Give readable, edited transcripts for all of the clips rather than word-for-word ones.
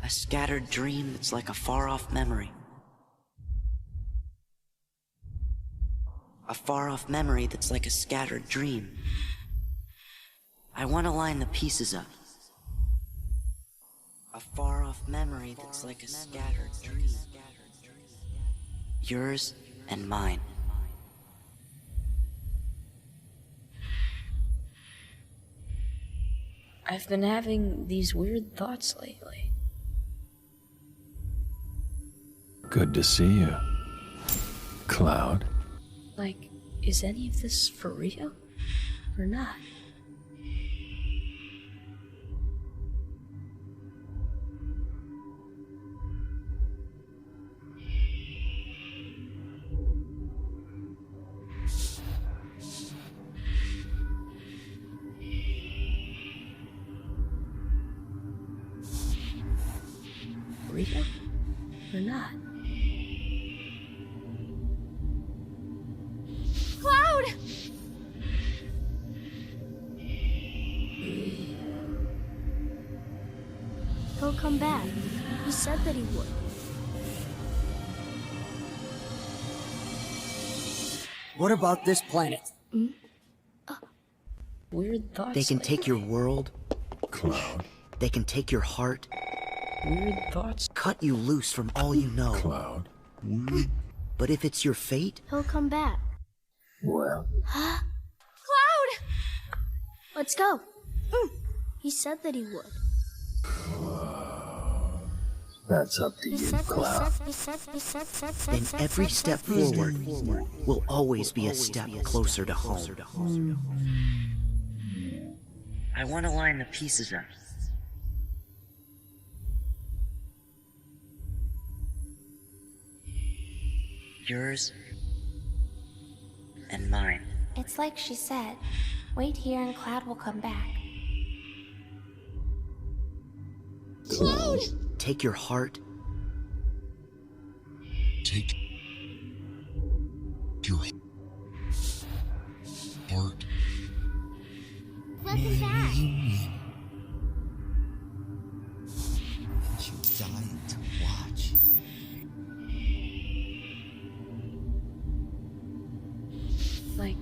A scattered dream that's like a far-off memory. A far-off memory that's like a scattered dream. I want to line the pieces up. A far-off memory that's like a scattered dream. Yours and mine. I've been having these weird thoughts lately. Good to see you, Cloud. Like, is any of this for real? Or not? Real? Or not? Cloud! He'll come back. He said that he would. What about this planet? Weird thoughts. They can take your world. Cloud. They can take your heart. Weird thoughts. Cut you loose from all you know. Cloud. But if it's your fate, He'll come back. Well, Cloud! Let's go. He said that he would. that's up to you, Cloud. then every step forward will always be a step closer to home. I want to line the pieces up. Yours and mine. It's like she said. Wait here and Cloud will come back. Cloud! Take your heart. Take your heart. Let him back. And you dying to watch. Like,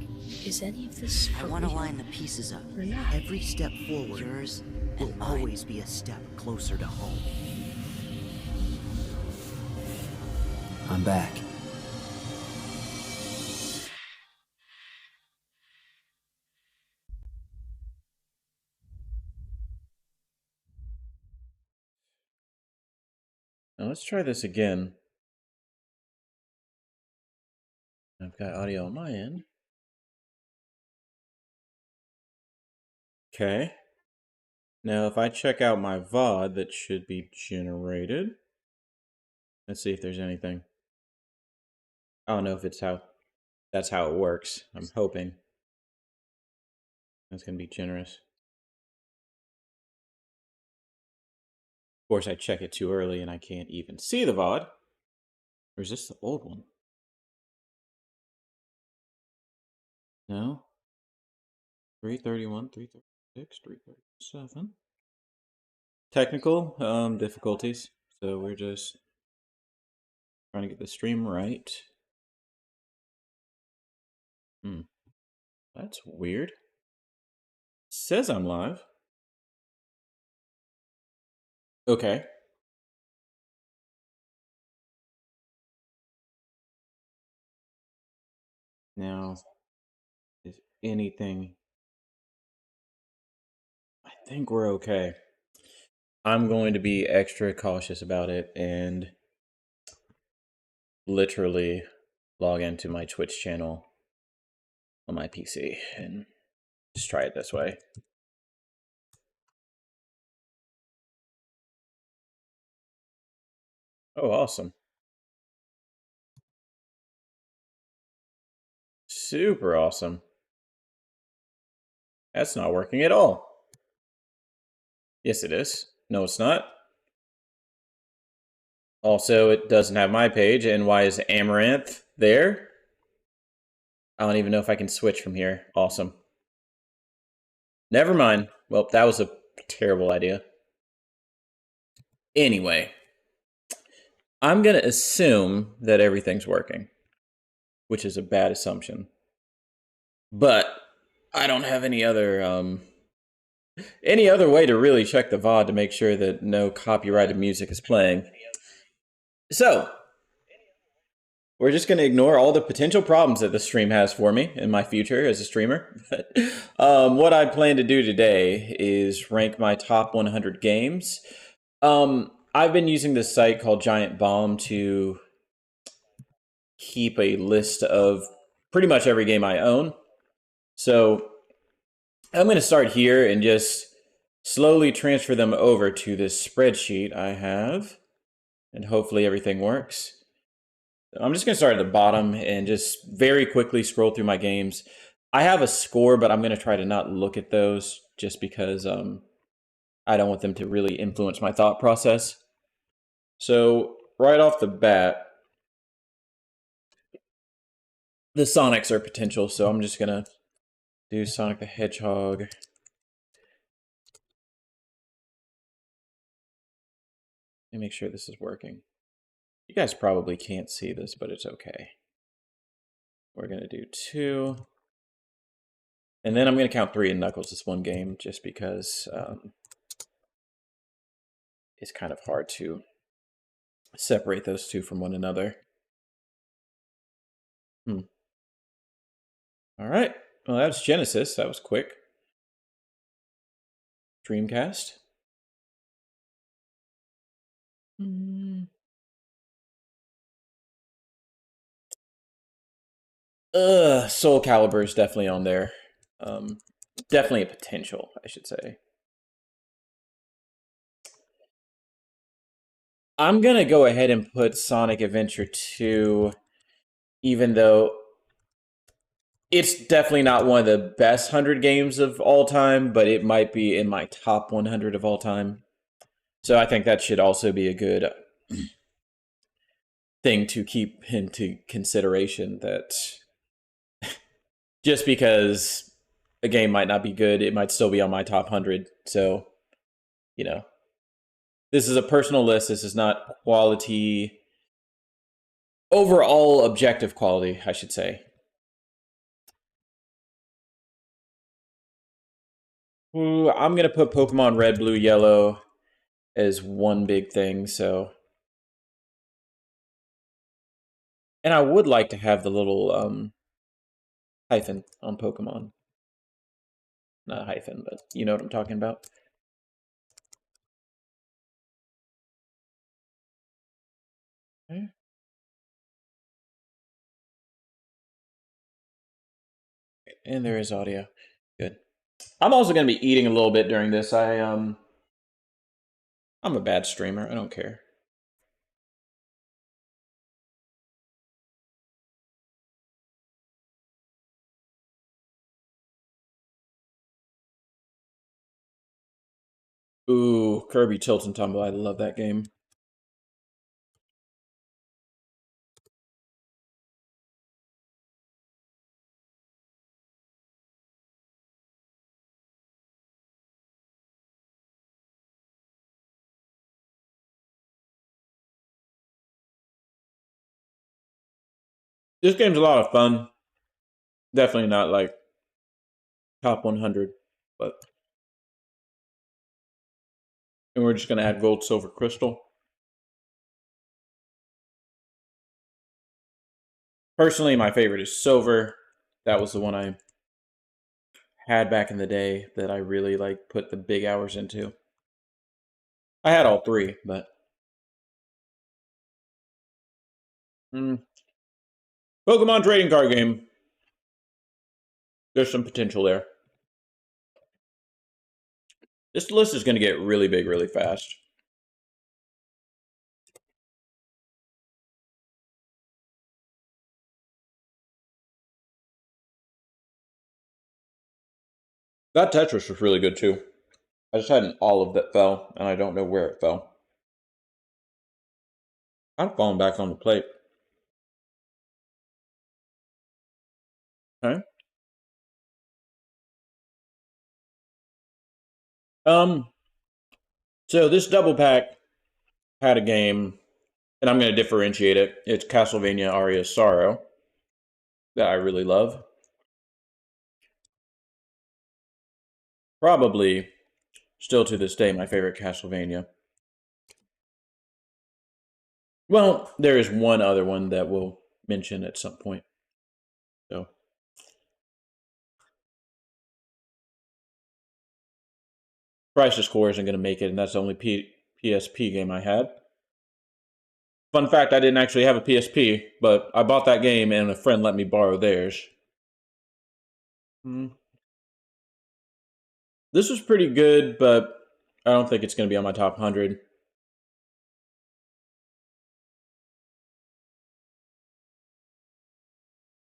is any of this for I want to real? line the pieces up. Or not? Every step forward, yours will always be a step closer to home. I'm back. Now let's try this again. I've got audio on my end. Okay. Now if I check out my VOD that should be generated. Let's see if there's anything. I don't know if that's how it works. I'm hoping. That's gonna be generous. Of course I check it too early and I can't even see the VOD. Or is this the old one? No. 331, 336, 337. Technical difficulties. So we're just trying to get the stream right. That's weird. It says I'm live. Okay. Now, if anything, I think we're okay. I'm going to be extra cautious about it and literally log into my Twitch channel on my PC and just try it this way. Oh, awesome. Super awesome. That's not working at all. Yes, it is. No, it's not. Also, it doesn't have my page. And why is Amaranth there? I don't even know if I can switch from here. Awesome. Never mind. Well, that was a terrible idea. Anyway, I'm going to assume that everything's working, which is a bad assumption. But I don't have any other way to really check the VOD to make sure that no copyrighted music is playing. So, we're just going to ignore all the potential problems that the stream has for me in my future as a streamer. What I plan to do today is rank my top 100 games. I've been using this site called Giant Bomb to keep a list of pretty much every game I own. So I'm going to start here and just slowly transfer them over to this spreadsheet I have, and hopefully everything works. I'm just going to start at the bottom and just very quickly scroll through my games. I have a score, but I'm going to try to not look at those just because I don't want them to really influence my thought process. So right off the bat, the Sonics are potential, so I'm just going to do Sonic the Hedgehog. Let me make sure this is working. You guys probably can't see this, but it's okay. We're going to do 2. And then I'm going to count 3 in Knuckles as one game, just because it's kind of hard to separate those two from one another. All right. Well, that was Genesis. That was quick. Dreamcast. Soul Calibur is definitely on there. Definitely a potential, I should say. I'm gonna go ahead and put Sonic Adventure 2, even though it's definitely not one of the best 100 games of all time, but it might be in my top 100 of all time. So I think that should also be a good thing to keep into consideration, that just because a game might not be good, it might still be on my top 100. So, you know, this is a personal list. This is not quality, overall objective quality, I should say. Ooh, I'm going to put Pokemon Red, Blue, Yellow as one big thing, so. And I would like to have the little hyphen on Pokemon. Not a hyphen, but you know what I'm talking about. Okay. And there is audio. Good. I'm also going to be eating a little bit during this. I'm a bad streamer. I don't care. Ooh, Kirby Tilt and Tumble. I love that game. This game's a lot of fun. Definitely not like top 100, but. And we're just going to add gold, silver, crystal. Personally, my favorite is silver. That was the one I had back in the day that I really like put the big hours into. I had all 3, but Pokemon trading card game. There's some potential there. This list is going to get really big really fast. That Tetris was really good too. I just had an olive that fell, and I don't know where it fell. I've fallen back on the plate. Okay. So this double pack had a game, and I'm going to differentiate it. It's Castlevania Aria of Sorrow that I really love. Probably, still to this day, my favorite Castlevania. Well, there is one other one that we'll mention at some point. So, Crisis Core isn't going to make it, and that's the only PSP game I had. Fun fact, I didn't actually have a PSP, but I bought that game and a friend let me borrow theirs. This was pretty good, but I don't think it's going to be on my top 100.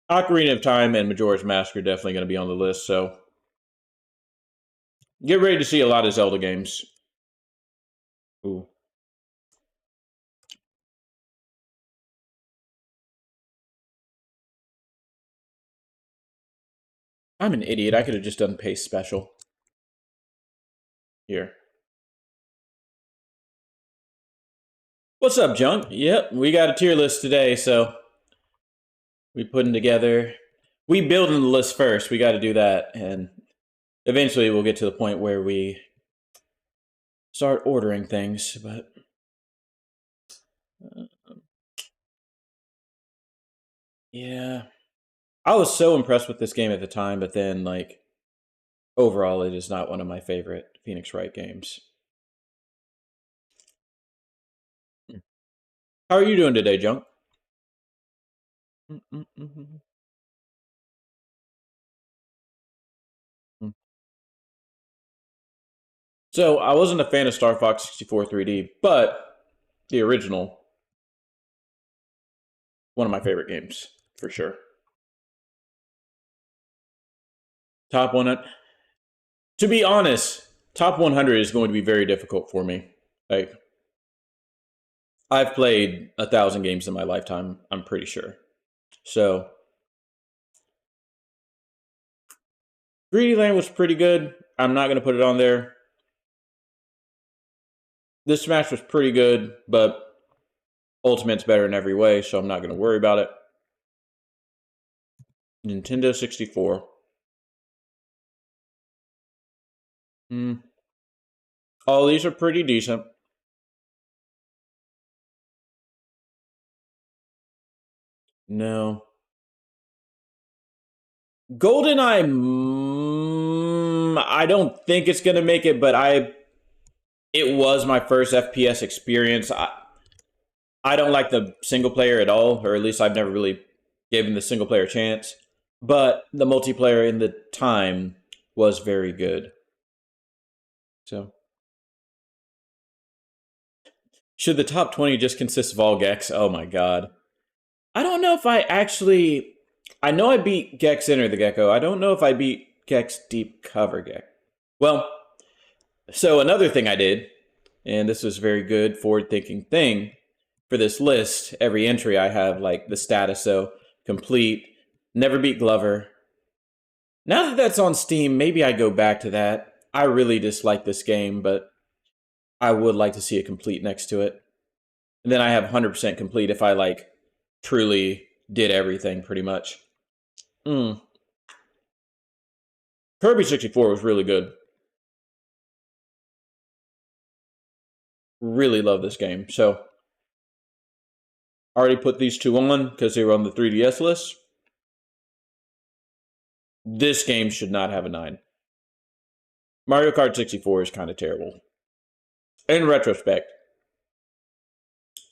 Ocarina of Time and Majora's Mask are definitely going to be on the list, so get ready to see a lot of Zelda games. Ooh. I'm an idiot. I could have just done Paste Special. Here. What's up, Junk? Yep, we got a tier list today, so we putting together. We building the list first. We got to do that, and eventually we'll get to the point where we start ordering things. But yeah, I was so impressed with this game at the time, but then like overall, it is not one of my favorite Phoenix Wright games. How are you doing today, Junk? So, I wasn't a fan of Star Fox 64 3D, but the original, one of my favorite games, for sure. Top 100. To be honest, top 100 is going to be very difficult for me. Like, I've played 1,000 games in my lifetime, I'm pretty sure. So, 3D Land was pretty good. I'm not going to put it on there. This Smash was pretty good, but Ultimate's better in every way, so I'm not going to worry about it. Nintendo 64. All these are pretty decent. No. GoldenEye, I don't think it's going to make it, but it was my first FPS experience. I don't like the single player at all, or at least I've never really given the single player a chance. But the multiplayer in the time was very good. So, should the top 20 just consist of all Gex? Oh my god. I don't know if I actually... I know I beat Gex Enter the Gecko. I don't know if I beat Gex Deep Cover Gecko. Well, so another thing I did, and this was a very good forward-thinking thing for this list. Every entry I have like the status, so complete, never beat Glover. Now that that's on Steam, maybe I go back to that. I really dislike this game, but I would like to see a complete next to it. And then I have 100% complete if I like truly did everything pretty much. Kirby 64 was really good. Really love this game. So, I already put these two on because they were on the 3DS list. This game should not have a 9. Mario Kart 64 is kind of terrible. In retrospect,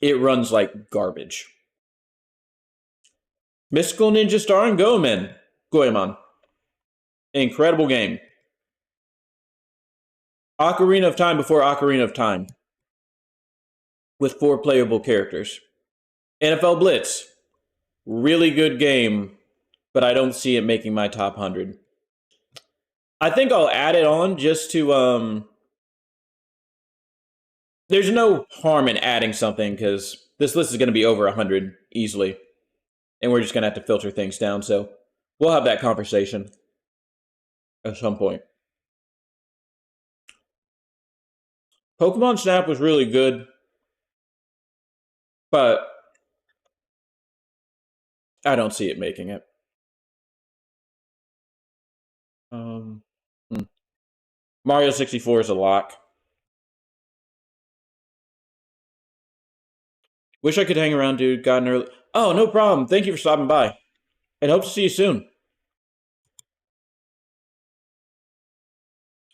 it runs like garbage. Mystical Ninja Star and Goemon. Incredible game. Ocarina of Time before Ocarina of Time. With 4 playable characters. NFL Blitz. Really good game, but I don't see it making my top 100. I think I'll add it on just to, there's no harm in adding something, because this list is going to be over 100 easily. And we're just going to have to filter things down, so we'll have that conversation at some point. Pokemon Snap was really good. But I don't see it making it. Mario 64 is a lock. Wish I could hang around, dude. Got an early. Oh, no problem. Thank you for stopping by. And hope to see you soon.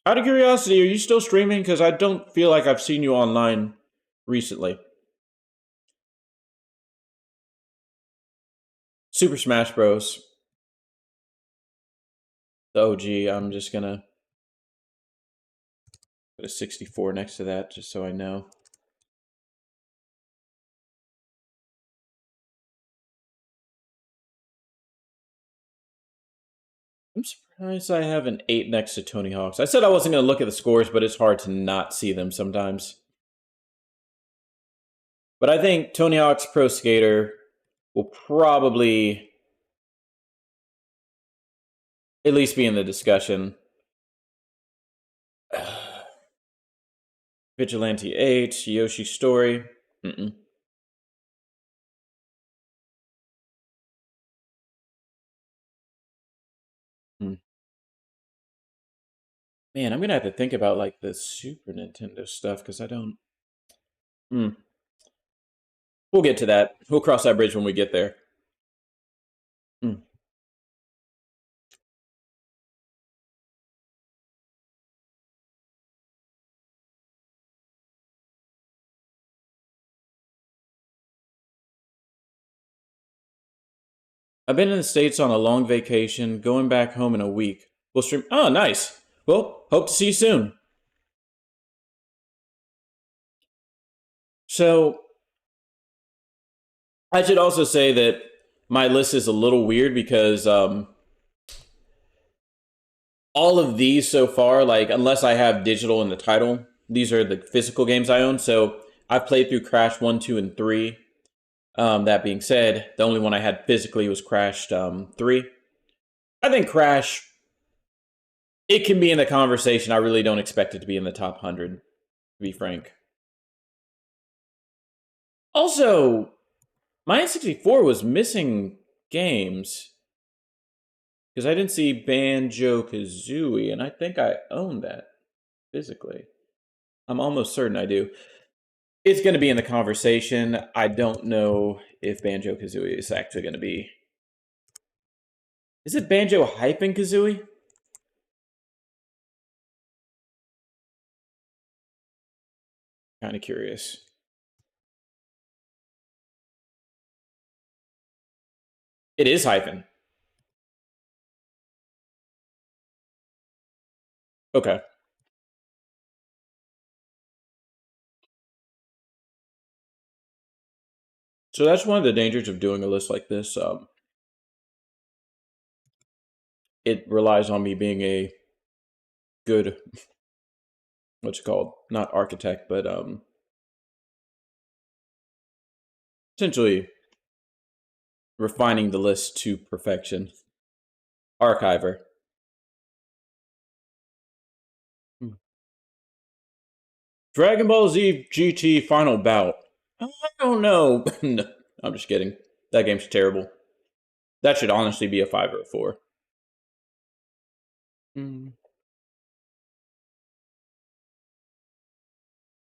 Out of curiosity, are you still streaming? Because I don't feel like I've seen you online recently. Super Smash Bros. The OG. I'm just gonna put a 64 next to that just so I know. I'm surprised I have an 8 next to Tony Hawk's. I said I wasn't going to look at the scores, but it's hard to not see them sometimes. But I think Tony Hawk's Pro Skater will probably at least be in the discussion. Vigilante 8, Yoshi's Story. Man, I'm gonna have to think about like the Super Nintendo stuff because I don't. We'll get to that. We'll cross that bridge when we get there. I've been in the States on a long vacation, going back home in a week. We'll stream. Oh, nice. Well, hope to see you soon. So, I should also say that my list is a little weird because all of these so far, like, unless I have digital in the title, these are the physical games I own. So, I've played through Crash 1, 2, and 3. That being said, the only one I had physically was Crash 3. I think Crash, it can be in the conversation. I really don't expect it to be in the top 100, to be frank. Also, my N64 was missing games because I didn't see Banjo-Kazooie, and I think I own that physically. I'm almost certain I do. It's going to be in the conversation. I don't know if Banjo-Kazooie is actually going to be. Is it Banjo-Kazooie? Kind of curious. It is hyphen. Okay. So that's one of the dangers of doing a list like this. It relies on me being a good, what's it called? Not architect, but essentially refining the list to perfection. Archiver. Dragon Ball Z GT Final Bout. I don't know. No, I'm just kidding. That game's terrible. That should honestly be a 5 or a 4.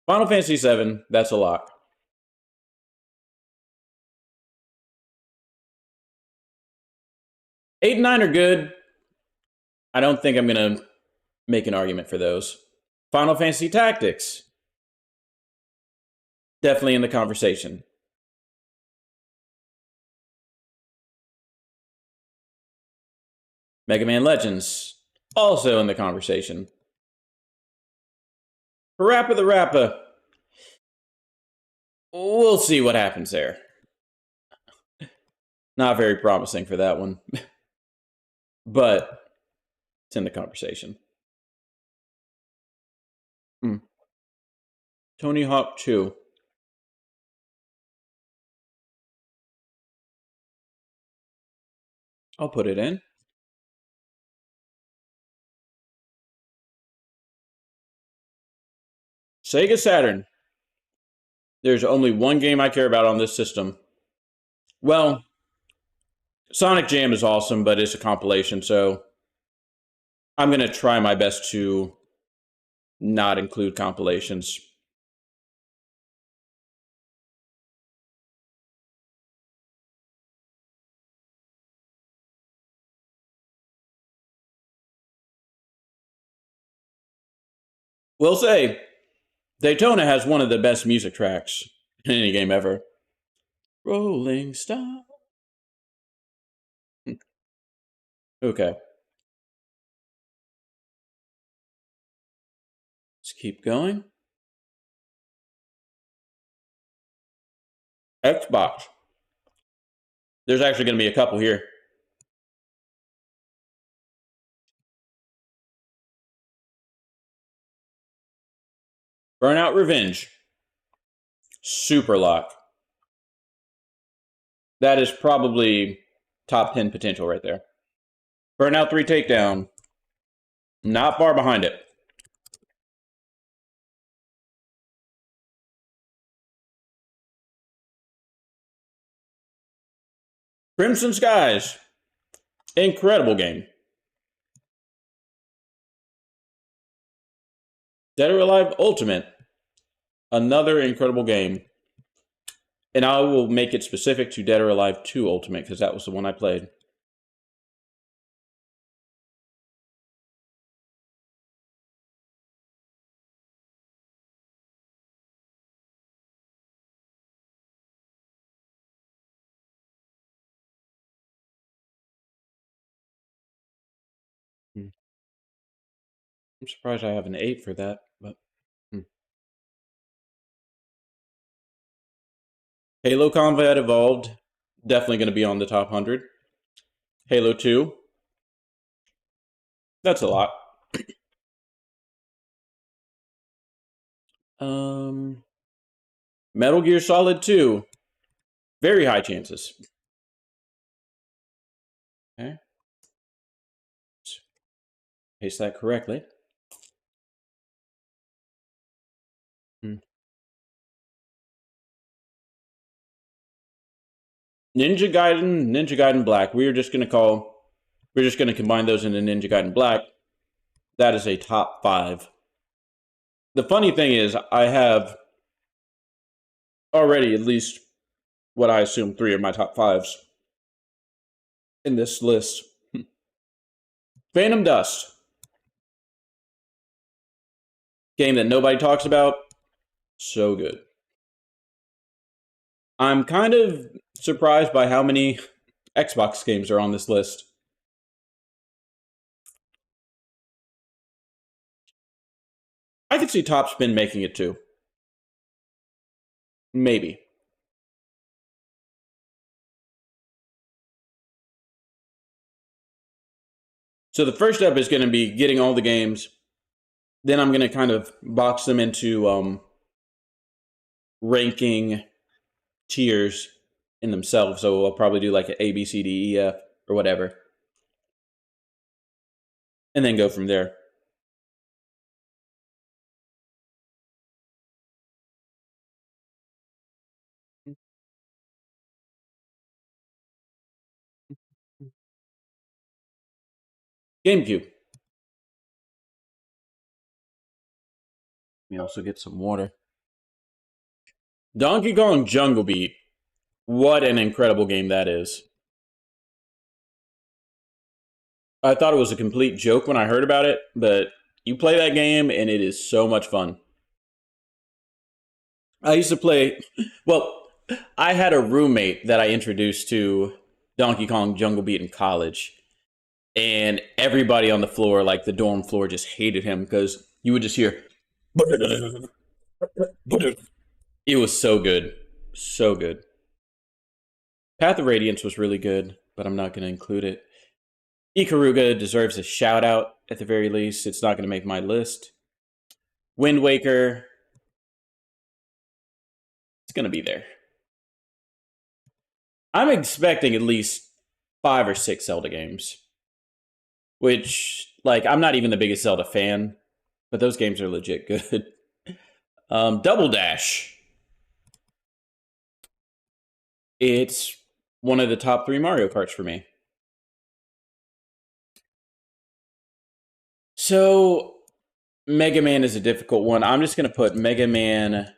Final Fantasy VII, that's a lock. 8 and 9 are good. I don't think I'm going to make an argument for those. Final Fantasy Tactics. Definitely in the conversation. Mega Man Legends. Also in the conversation. Parappa the Rappa. We'll see what happens there. Not very promising for that one. But it's in the conversation. Tony Hawk 2. I'll put it in. Sega Saturn. there's only one game I care about on this system. Well, Sonic Jam is awesome, but it's a compilation, so I'm going to try my best to not include compilations. Will say, Daytona has one of the best music tracks in any game ever. Rolling Stone. Okay. Let's keep going. Xbox. There's actually going to be a couple here. Burnout Revenge. Super Lock. That is probably top 10 potential right there. Burnout 3 Takedown. Not far behind it. Crimson Skies. Incredible game. Dead or Alive Ultimate. Another incredible game. And I will make it specific to Dead or Alive 2 Ultimate, because that was the one I played. I'm surprised I have an 8 for that, but... Halo Combat Evolved, definitely going to be on the top 100. Halo 2. That's a lot. Metal Gear Solid 2. Very high chances. Okay. Paste that correctly. Ninja Gaiden Black. We're just going to combine those into Ninja Gaiden Black. That is a top 5. The funny thing is, I have already at least what I assume 3 of my top 5s in this list. Phantom Dust. Game that nobody talks about. So good. I'm kind of surprised by how many Xbox games are on this list. I could see Topspin making it too. Maybe. So the first step is going to be getting all the games. Then I'm going to kind of box them into ranking tiers in themselves. So I'll probably do like an A, B, C, D, E, F, or whatever. And then go from there. GameCube. Let me also get some water. Donkey Kong Jungle Beat. What an incredible game that is. I thought it was a complete joke when I heard about it, but you play that game and it is so much fun. I used to play... Well, I had a roommate that I introduced to Donkey Kong Jungle Beat in college. And everybody on the floor, like the dorm floor, just hated him because you would just hear... It was so good. So good. Path of Radiance was really good, but I'm not going to include it. Ikaruga deserves a shout out at the very least. It's not going to make my list. Wind Waker. It's going to be there. I'm expecting at least 5 or 6 Zelda games. Which, like, I'm not even the biggest Zelda fan, but those games are legit good. Double Dash. It's one of the top 3 Mario Karts for me. So, Mega Man is a difficult one. I'm just going to put Mega Man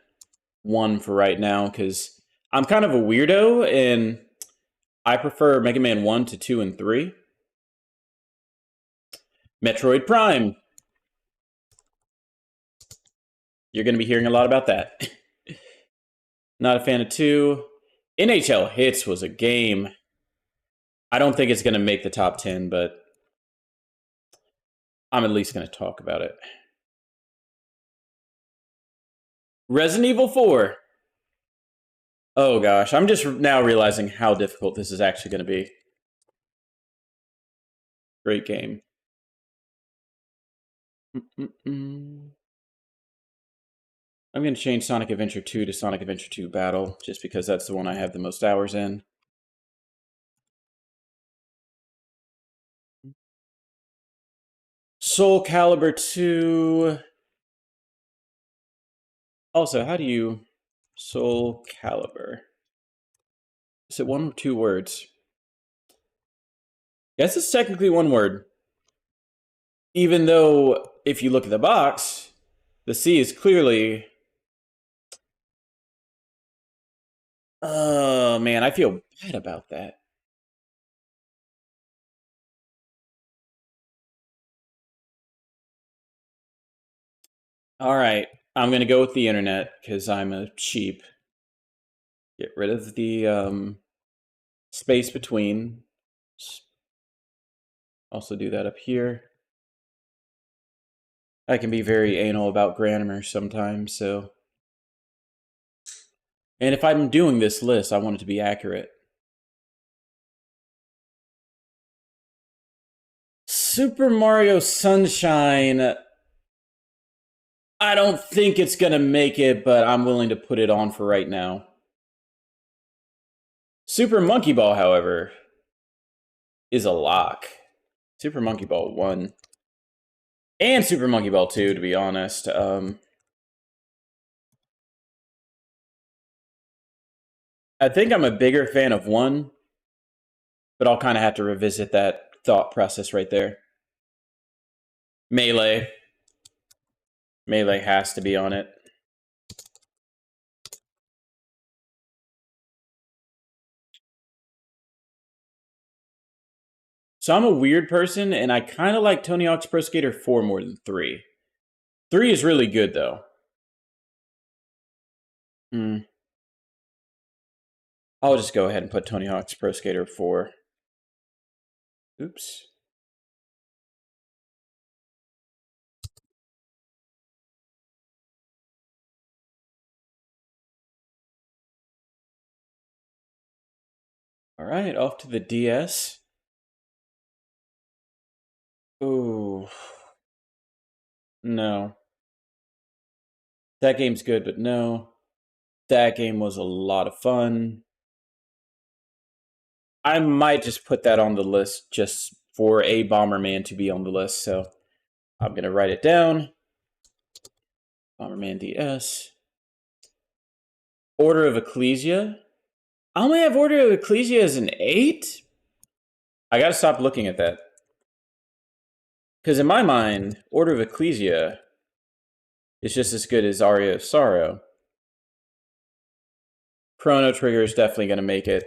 1 for right now, because I'm kind of a weirdo, and I prefer Mega Man 1 to 2 and 3. Metroid Prime. You're going to be hearing a lot about that. Not a fan of 2. NHL Hits was a game. I don't think it's going to make the top 10, but I'm at least going to talk about it. Resident Evil 4. Oh gosh, I'm just now realizing how difficult this is actually going to be. Great game. I'm going to change Sonic Adventure 2 to Sonic Adventure 2 Battle, just because that's the one I have the most hours in. Soul Calibur 2. Also, how do you... Soul Calibur. Is it 1 or 2 words? Yes, it's technically 1 word. Even though, if you look at the box, the C is clearly... Oh, man, I feel bad about that. All right, I'm going to go with the internet because I'm a sheep. Get rid of the space between. Also do that up here. I can be very anal about grammar sometimes, so... And if I'm doing this list, I want it to be accurate. Super Mario Sunshine... I don't think it's going to make it, but I'm willing to put it on for right now. Super Monkey Ball, however, is a lock. Super Monkey Ball 1. And Super Monkey Ball 2, to be honest. I think I'm a bigger fan of 1, but I'll kind of have to revisit that thought process right there. Melee. Melee has to be on it. So I'm a weird person, and I kind of like Tony Hawk's Pro Skater 4 more than 3. 3 is really good, though. I'll just go ahead and put Tony Hawk's Pro Skater 4. Oops. All right, off to the DS. Ooh. No. That game's good, but no. That game was a lot of fun. I might just put that on the list just for a Bomberman to be on the list, so I'm going to write it down. Bomberman DS. Order of Ecclesia. I only have Order of Ecclesia as an 8? I gotta stop looking at that. Because in my mind, Order of Ecclesia is just as good as Aria of Sorrow. Chrono Trigger is definitely gonna make it.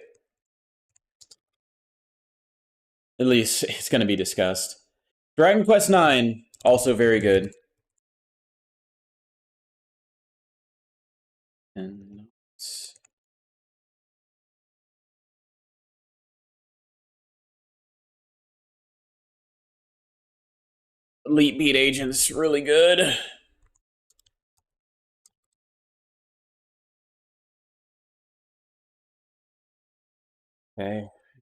At least it's gonna be discussed. Dragon Quest IX, also very good. And Elite Beat Agent's really good. Okay,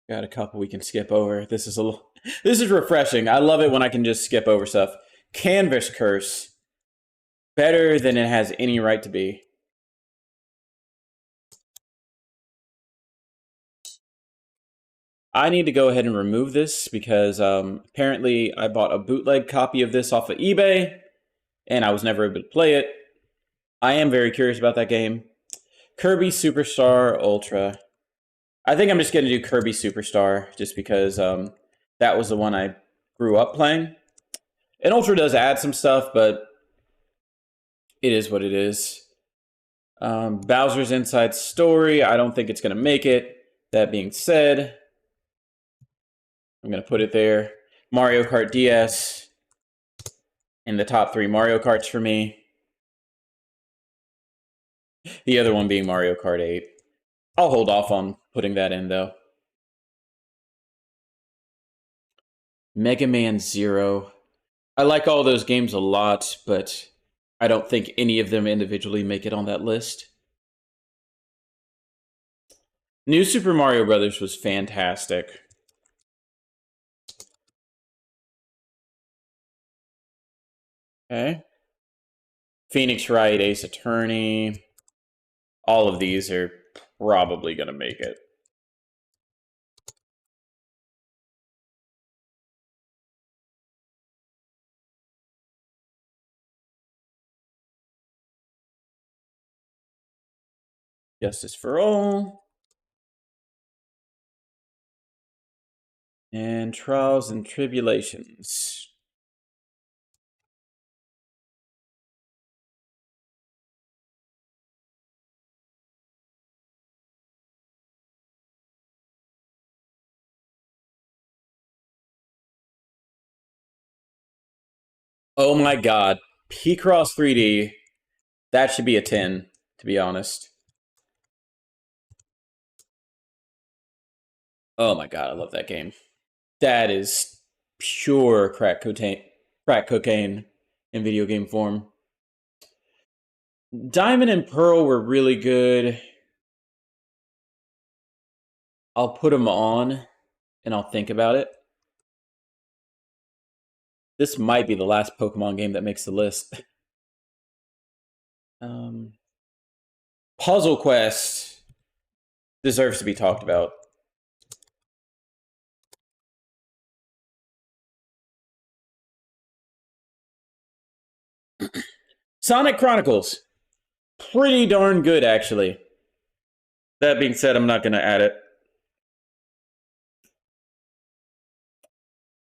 got a couple we can skip over. This is refreshing. I love it when I can just skip over stuff. Canvas Curse, better than it has any right to be. I need to go ahead and remove this because apparently I bought a bootleg copy of this off of eBay and I was never able to play it. I am very curious about that game. Kirby Superstar Ultra. I think I'm just going to do Kirby Superstar, just because that was the one I grew up playing. And Ultra does add some stuff, but it is what it is. Bowser's Inside Story, I don't think it's going to make it. That being said, I'm going to put it there. Mario Kart DS in the top 3 Mario Karts for me. The other one being Mario Kart 8. I'll hold off on putting that in, though. Mega Man Zero. I like all those games a lot, but I don't think any of them individually make it on that list. New Super Mario Brothers was fantastic. Okay. Phoenix Wright, Ace Attorney. All of these are probably going to make it. Justice for All. And Trials and Tribulations. Oh my god. P-Cross 3D. That should be a 10, to be honest. Oh my god, I love that game. That is pure crack cocaine in video game form. Diamond and Pearl were really good. I'll put them on, and I'll think about it. This might be the last Pokemon game that makes the list. Puzzle Quest deserves to be talked about. Sonic Chronicles. Pretty darn good, actually. That being said, I'm not going to add it.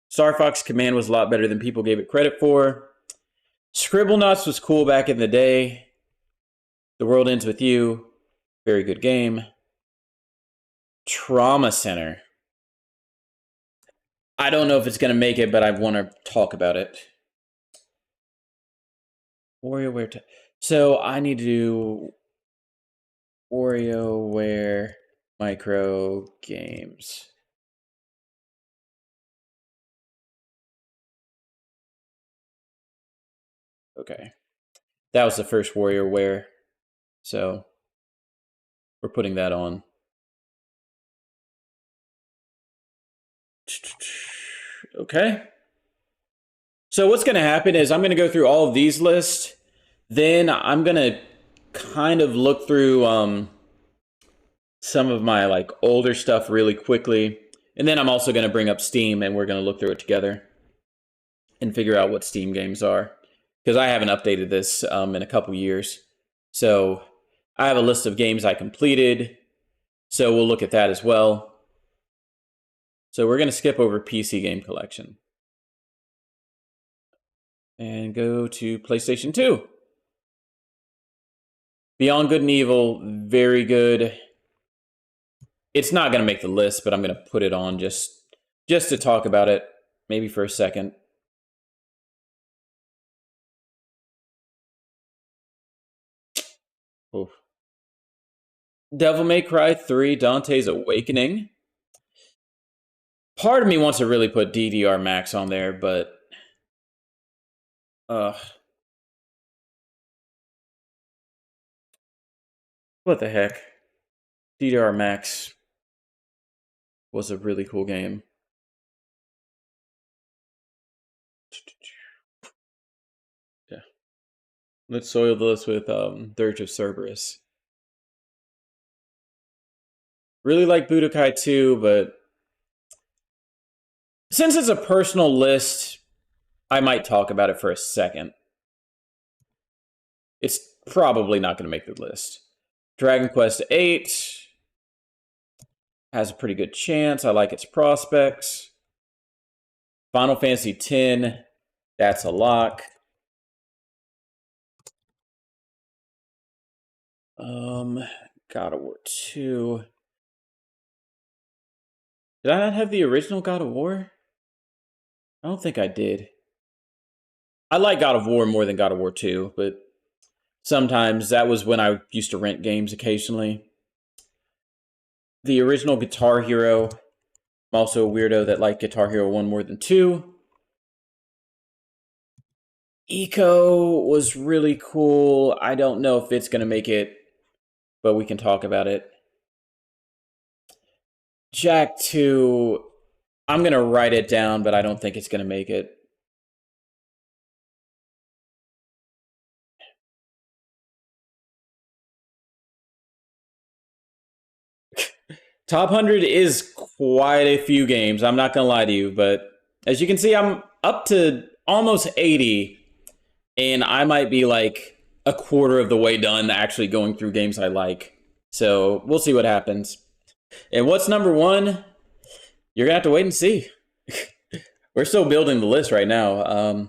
Star Fox Command was a lot better than people gave it credit for. Scribblenauts was cool back in the day. The World Ends With You. Very good game. Trauma Center. I don't know if it's going to make it, but I want to talk about it. WarioWare. So I need to do WarioWare micro games. Okay. That was the first WarioWare. So we're putting that on. Okay. So what's going to happen is I'm going to go through all of these lists. Then I'm going to kind of look through some of my older stuff really quickly. And then I'm also going to bring up Steam and we're going to look through it together and figure out what Steam games are. Because I haven't updated this in a couple years. So I have a list of games I completed. So we'll look at that as well. So we're going to skip over PC Game Collection. And go to PlayStation 2. Beyond Good and Evil, very good. It's not going to make the list, but I'm going to put it on just to talk about it, maybe for a second. Oof. Devil May Cry 3, Dante's Awakening. Part of me wants to really put DDR Max on there, but what the heck? DDR Max was a really cool game. Yeah. Let's soil this with Dirge of Cerberus. Really like Budokai 2, but since it's a personal list, I might talk about it for a second. It's probably not going to make the list. Dragon Quest 8. has a pretty good chance. I like its prospects. Final Fantasy X, that's a lock. God of War 2. Did I not have the original God of War? I don't think I did. I like God of War more than God of War 2, but sometimes that was when I used to rent games occasionally. The original Guitar Hero. I'm also a weirdo that liked Guitar Hero 1 more than 2. Eco was really cool. I don't know if it's going to make it, but we can talk about it. Jak 2, I'm going to write it down, but I don't think it's going to make it. Top 100 is quite a few games. I'm not going to lie to you, but as you can see, I'm up to almost 80, and I might be like a quarter of the way done actually going through games I like. So we'll see what happens. And what's number 1? You're going to have to wait and see. We're still building the list right now.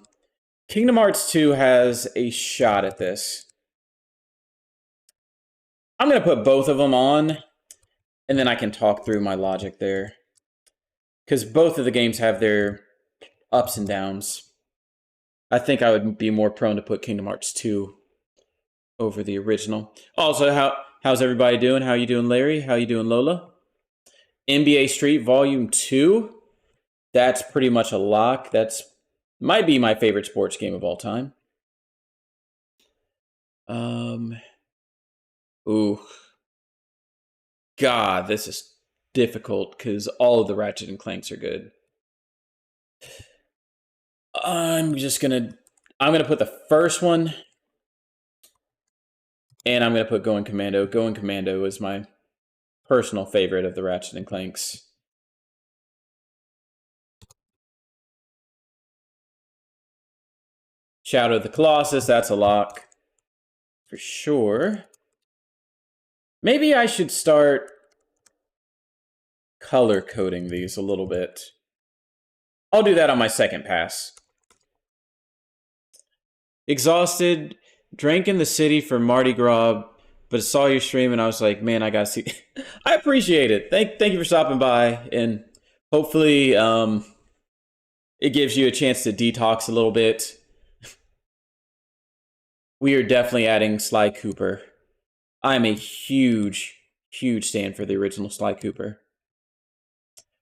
Kingdom Hearts 2 has a shot at this. I'm going to put both of them on, and then I can talk through my logic there. Because both of the games have their ups and downs. I think I would be more prone to put Kingdom Hearts 2 over the original. Also, how's everybody doing? How you doing, Larry? How you doing, Lola? NBA Street Volume 2. That's pretty much a lock. That's might be my favorite sports game of all time. Ooh. God, this is difficult because all of the Ratchet and Clanks are good. I'm gonna put the first one, and I'm gonna put Going Commando. Going Commando is my personal favorite of the Ratchet and Clanks. Shadow of the Colossus, that's a lock for sure. Maybe I should start color coding these a little bit. I'll do that on my second pass. Exhausted, drank in the city for Mardi Gras, but saw your stream and I was like, man, I gotta see. I appreciate it. Thank you for stopping by, and hopefully it gives you a chance to detox a little bit. We are definitely adding Sly Cooper. I'm a huge stand for the original Sly Cooper.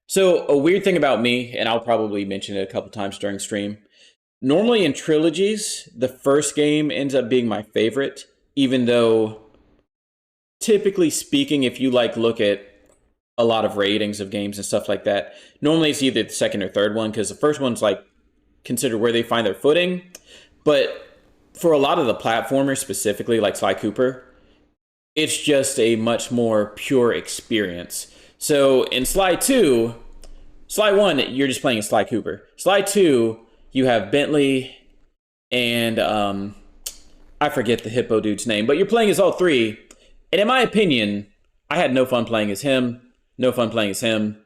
So a weird thing about me, and I'll probably mention it a couple times during stream, normally in trilogies, the first game ends up being my favorite, even though typically speaking, if you look at a lot of ratings of games and stuff like that, normally it's either the second or third one, because the first one's considered where they find their footing. But for a lot of the platformers, specifically like Sly Cooper, it's just a much more pure experience. So in Sly 2, Sly 1, you're just playing as Sly Cooper. Sly 2, you have Bentley and I forget the hippo dude's name, but you're playing as all three. And in my opinion, I had no fun playing as him, no fun playing as him.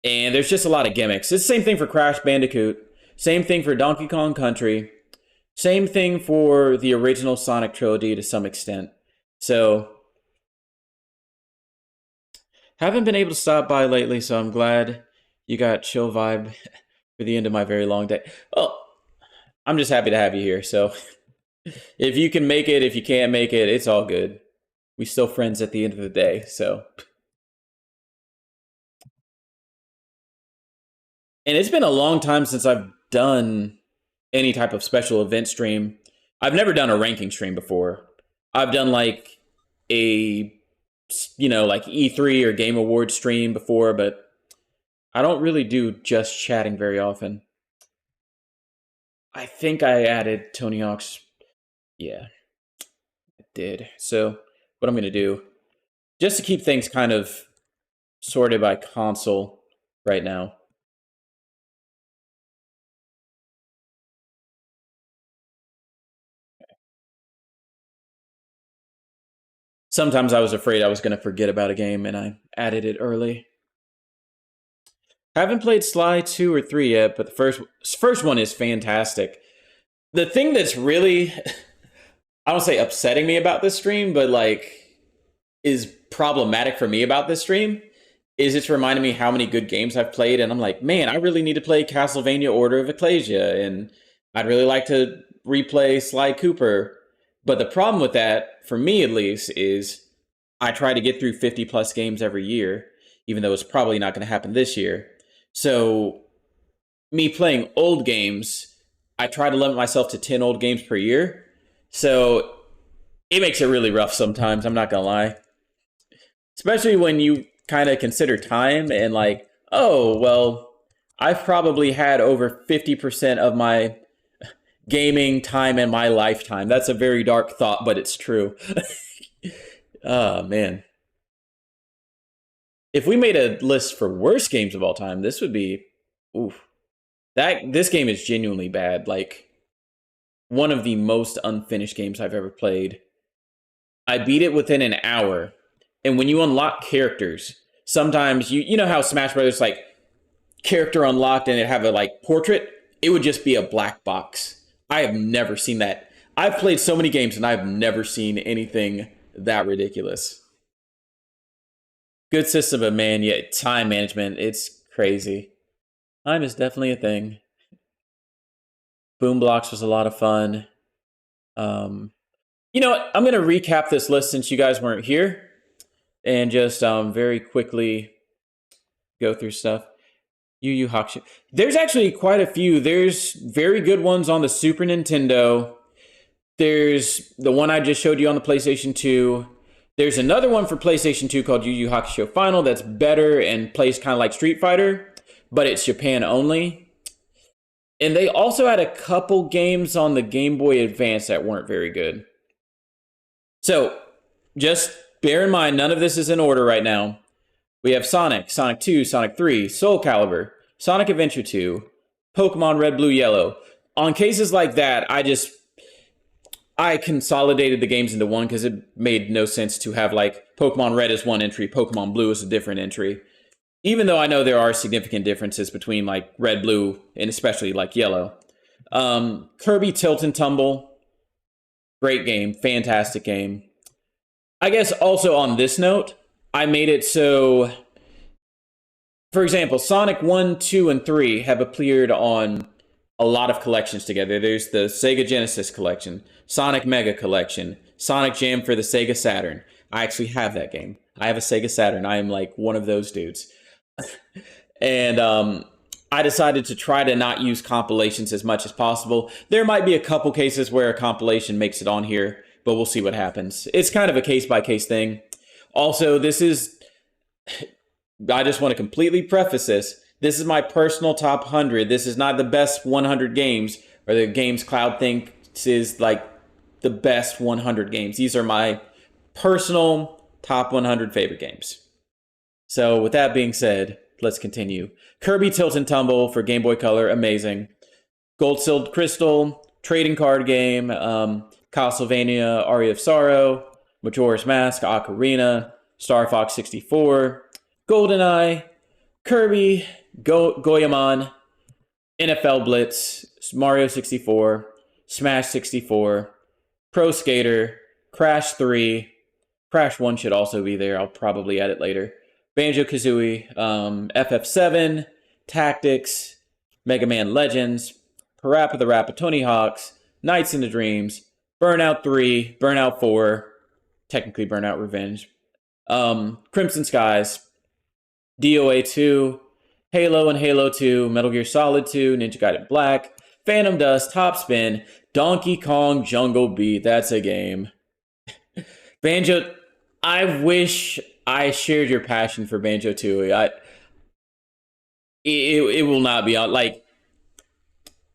And there's just a lot of gimmicks. It's the same thing for Crash Bandicoot, same thing for Donkey Kong Country, same thing for the original Sonic trilogy to some extent. So, haven't been able to stop by lately, so I'm glad you got chill vibe for the end of my very long day. Well, I'm just happy to have you here. So, if you can make it, if you can't make it, it's all good. We still friends at the end of the day, so. And it's been a long time since I've done any type of special event stream. I've never done a ranking stream before. I've done a, E3 or Game Awards stream before, but I don't really do just chatting very often. I think I added Tony Hawk's. Yeah, I did. So what I'm going to do, just to keep things kind of sorted by console right now. sometimes I was afraid I was going to forget about a game, and I added it early. Haven't played Sly 2 or 3 yet, but the first one is fantastic. The thing that's really, I don't say upsetting me about this stream, but like is problematic for me about this stream is it's reminding me how many good games I've played, and I'm like, man, I really need to play Castlevania Order of Ecclesia, and I'd really like to replay Sly Cooper. But the problem with that, for me at least, is I try to get through 50 plus games every year, even though it's probably not going to happen this year. So me playing old games, I try to limit myself to 10 old games per year. So it makes it really rough sometimes, I'm not going to lie. Especially when you kind of consider time and like, oh, well, I've probably had over 50% of my gaming time in my lifetime. That's a very dark thought, but it's true. Oh, man. If we made a list for worst games of all time, this would be, oof. This game is genuinely bad. Like, one of the most unfinished games I've ever played. I beat it within an hour. And when you unlock characters, sometimes you know how Smash Brothers like character unlocked and it have a like portrait, it would just be a black box. I have never seen that. I've played so many games and I've never seen anything that ridiculous. Good system, but man, yeah, time management, it's crazy. Time is definitely a thing. Boom Blocks was a lot of fun. You know what? I'm going to recap this list since you guys weren't here. And just very quickly go through stuff. Yu Yu Hakusho. There's actually quite a few. There's very good ones on the Super Nintendo. There's the one I just showed you on the PlayStation 2. There's another one for PlayStation 2 called Yu Yu Hakusho Final that's better and plays kind of like Street Fighter, but it's Japan only. And they also had a couple games on the Game Boy Advance that weren't very good. So, just bear in mind, none of this is in order right now. We have Sonic, Sonic 2, Sonic 3, Soul Calibur, Sonic Adventure 2, Pokemon Red, Blue, Yellow. On cases like that, I consolidated the games into one because it made no sense to have like Pokemon Red as one entry, Pokemon Blue as a different entry. Even though I know there are significant differences between like Red, Blue, and especially like Yellow. Kirby Tilt and Tumble, great game, fantastic game. I guess also on this note, I made it so, for example, Sonic 1, 2, and 3 have appeared on a lot of collections together. There's the Sega Genesis collection, Sonic Mega collection, Sonic Jam for the Sega Saturn. I actually have that game. I have a Sega Saturn. I am like one of those dudes. And I decided to try to not use compilations as much as possible. There might be a couple cases where a compilation makes it on here, but we'll see what happens. It's kind of a case-by-case thing. Also, I just want to completely preface this. This is my personal top 100. This is not the best 100 games, or the games Cloud thinks is like the best 100 games. These are my personal top 100 favorite games. So with that being said, let's continue. Kirby Tilt and Tumble for Game Boy Color, amazing. Gold, Silver, Crystal, trading card game, Castlevania, Aria of Sorrow, Majora's Mask, Ocarina, Star Fox 64, GoldenEye, Kirby, Goemon, NFL Blitz, Mario 64, Smash 64, Pro Skater, Crash 3, Crash 1 should also be there, I'll probably add it later, Banjo-Kazooie, FF7, Tactics, Mega Man Legends, Parappa the Rappa Tony Hawk's, Nights into Dreams, Burnout 3, Burnout 4, technically Burnout Revenge, Crimson Skies, DOA 2, Halo and Halo 2, Metal Gear Solid 2, Ninja Gaiden Black, Phantom Dust, Top Spin, Donkey Kong Jungle Beat, that's a game. Banjo, I wish I shared your passion for Banjo-Tooie. It will not be on, like,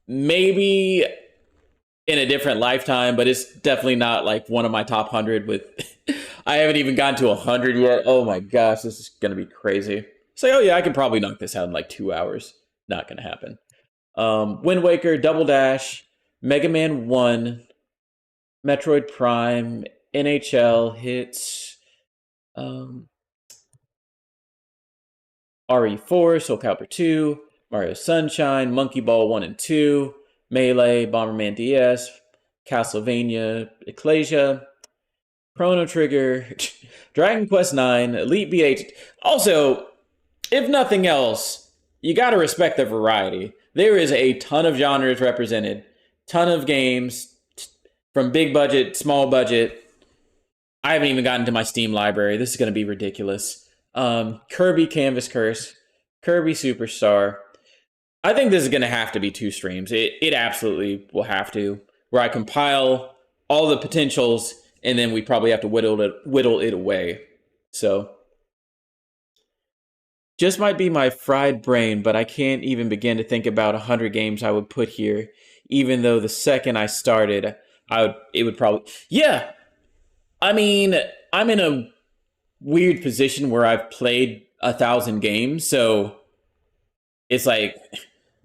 maybe in a different lifetime, but it's definitely not like one of my top 100 with, I haven't even gotten to 100 yet. Oh my gosh, this is going to be crazy. Say, oh yeah, I can probably knock this out in like 2 hours. Not going to happen. Wind Waker, Double Dash, Mega Man 1, Metroid Prime, NHL, Hits, RE4, Soul Calibur 2, Mario Sunshine, Monkey Ball 1 and 2, Melee, Bomberman DS, Castlevania, Ecclesia, Chrono Trigger, Dragon Quest 9, Elite BH. Also, if nothing else, you gotta respect the variety. There is a ton of genres represented, ton of games, from big budget, small budget. I haven't even gotten to my Steam library. This is gonna be ridiculous. Kirby Canvas Curse, Kirby Superstar. I think this is gonna have to be 2 streams. It absolutely will have to, where I compile all the potentials, and then we probably have to whittle it away. So, just might be my fried brain, but I can't even begin to think about 100 games I would put here, even though the second I started, it would probably, yeah. I mean, I'm in a weird position where I've played 1,000 games, so it's like,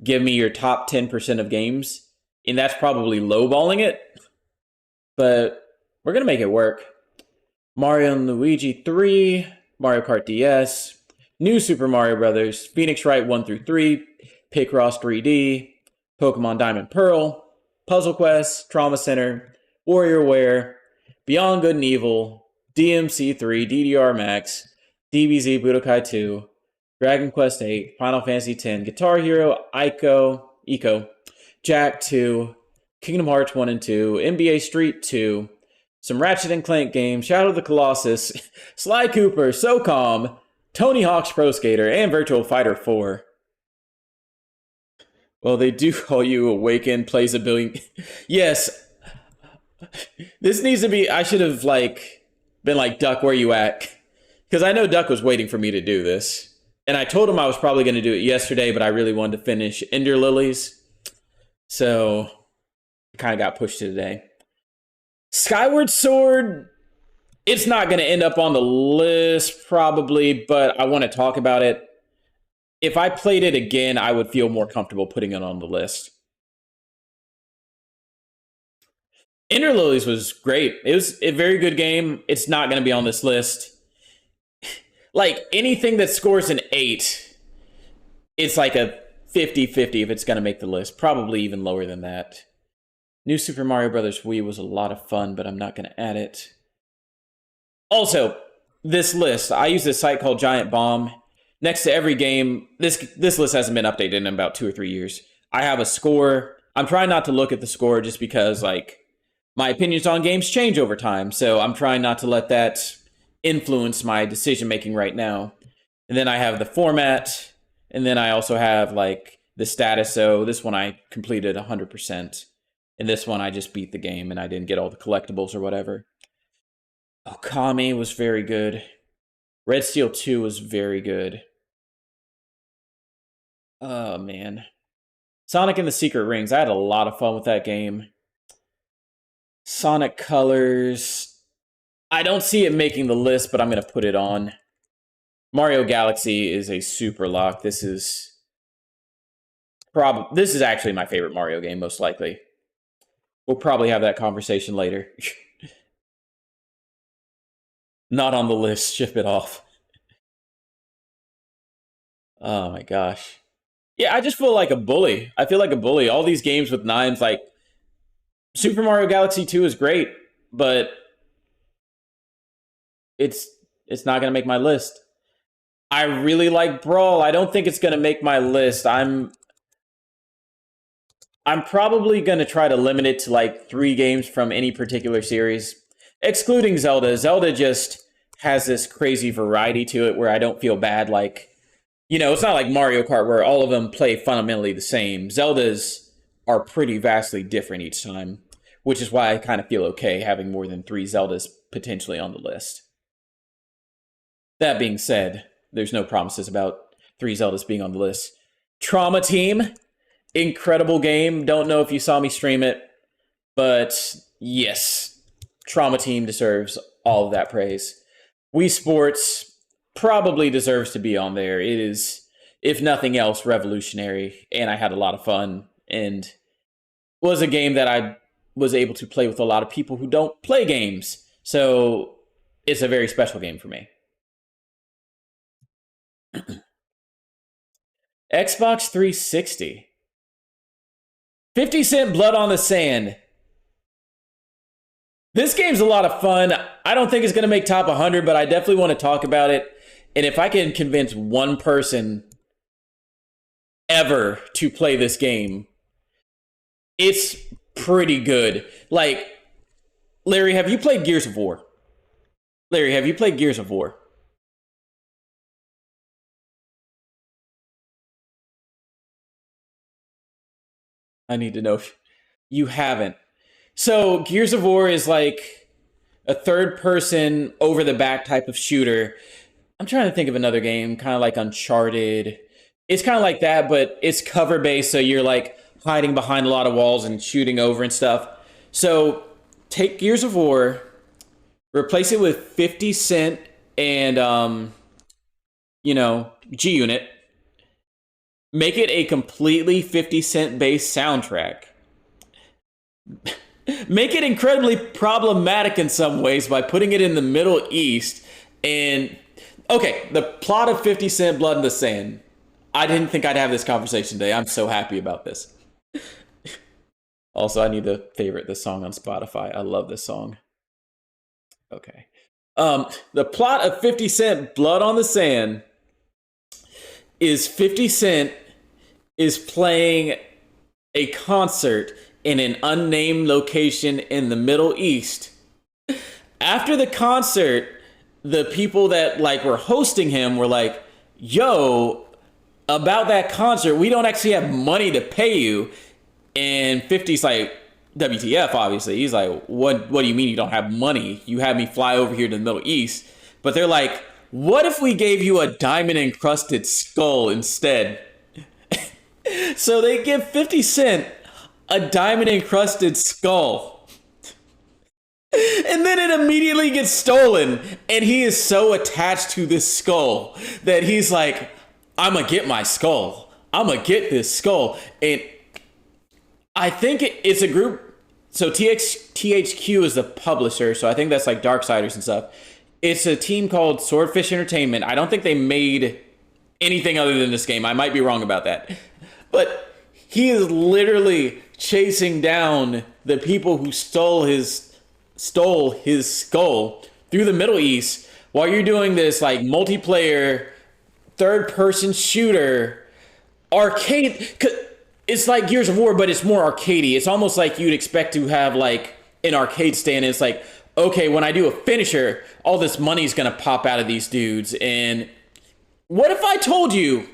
give me your top 10% of games, and that's probably lowballing it, but we're gonna make it work. Mario and Luigi 3, Mario Kart DS, New Super Mario Bros., Phoenix Wright 1 through 3, Picross 3D, Pokemon Diamond Pearl, Puzzle Quest, Trauma Center, WarioWare, Beyond Good and Evil, DMC3, DDR Max, DBZ Budokai 2, Dragon Quest 8, Final Fantasy X, Guitar Hero, Ico, Jack 2, Kingdom Hearts 1 and 2, NBA Street 2, some Ratchet & Clank games, Shadow of the Colossus, Sly Cooper, SOCOM, Tony Hawk's Pro Skater, and Virtual Fighter 4. Well, they do call you Awaken plays a billion. Yes. This needs to be, I should have been like, Duck, where you at? Because I know Duck was waiting for me to do this. And I told him I was probably going to do it yesterday, but I really wanted to finish Ender Lilies. So, kind of got pushed to today. Skyward Sword, it's not going to end up on the list probably, but I want to talk about it. If I played it again, I would feel more comfortable putting it on the list. Ender Lilies was great. It was a very good game. It's not going to be on this list. Like, anything that scores an 8, it's like a 50-50 if it's going to make the list. Probably even lower than that. New Super Mario Bros. Wii was a lot of fun, but I'm not going to add it. Also, this list, I use this site called Giant Bomb. Next to every game, this list hasn't been updated in about 2 or 3 years. I have a score. I'm trying not to look at the score just because, my opinions on games change over time. So I'm trying not to let that influence my decision-making right now. And then I have the format. And then I also have, the status. So this one I completed 100%. And this one I just beat the game and I didn't get all the collectibles or whatever. Okami was very good. Red Steel 2 was very good. Oh, man. Sonic and the Secret Rings. I had a lot of fun with that game. Sonic Colors. I don't see it making the list, but I'm going to put it on. Mario Galaxy is a super lock. This is actually my favorite Mario game, most likely. We'll probably have that conversation later. Not on the list. Ship it off. Oh my gosh. Yeah, I just feel like a bully. I feel like a bully. All these games with 9s, Super Mario Galaxy 2 is great, but it's not going to make my list. I really like Brawl. I don't think it's going to make my list. I'm probably going to try to limit it to 3 games from any particular series, excluding Zelda. Zelda just has this crazy variety to it where I don't feel bad. It's not like Mario Kart where all of them play fundamentally the same. Zeldas are pretty vastly different each time, which is why I kind of feel okay having more than 3 Zeldas potentially on the list. That being said, there's no promises about 3 Zeldas being on the list. Trauma Team, incredible game. Don't know if you saw me stream it, but yes, Trauma Team deserves all of that praise. Wii Sports probably deserves to be on there. It is, if nothing else, revolutionary, and I had a lot of fun, and was a game that I was able to play with a lot of people who don't play games, so it's a very special game for me. Xbox 360. 50 Cent Blood on the Sand. This game's a lot of fun. I don't think it's going to make top 100, but I definitely want to talk about it. And if I can convince one person ever to play this game, it's pretty good. Like, Larry, have you played Gears of War? Larry, have you played Gears of War? I need to know if you haven't. So Gears of War is like a third-person, over-the-back type of shooter. I'm trying to think of another game, kind of like Uncharted. It's kind of like that, but it's cover-based, so you're like hiding behind a lot of walls and shooting over and stuff. So take Gears of War, replace it with 50 Cent and, G-Unit. Make it a completely 50 Cent based soundtrack. Make it incredibly problematic in some ways by putting it in the Middle East. And, okay, the plot of 50 Cent Blood in the Sand. I didn't think I'd have this conversation today. I'm so happy about this. Also, I need to favorite this song on Spotify. I love this song. Okay. The plot of 50 Cent Blood on the Sand is 50 Cent is playing a concert in an unnamed location in the Middle East. After the concert, the people that were hosting him were like, yo, about that concert, we don't actually have money to pay you. And 50's like, WTF, obviously. He's like, what do you mean you don't have money? You had me fly over here to the Middle East. But they're like, what if we gave you a diamond-encrusted skull instead? So they give 50 Cent a diamond-encrusted skull. And then it immediately gets stolen. And he is so attached to this skull that he's like, I'm going to get my skull. I'm going to get this skull. And I think it's a group. So THQ is the publisher. So I think that's like Darksiders and stuff. It's a team called Swordfish Entertainment. I don't think they made anything other than this game. I might be wrong about that. But he is literally chasing down the people who stole his skull through the Middle East while you're doing this like multiplayer third-person shooter arcade. It's like Gears of War, but it's more arcadey. It's almost like you'd expect to have like an arcade stand. And it's like, okay, when I do a finisher, all this money's gonna pop out of these dudes. And what if I told you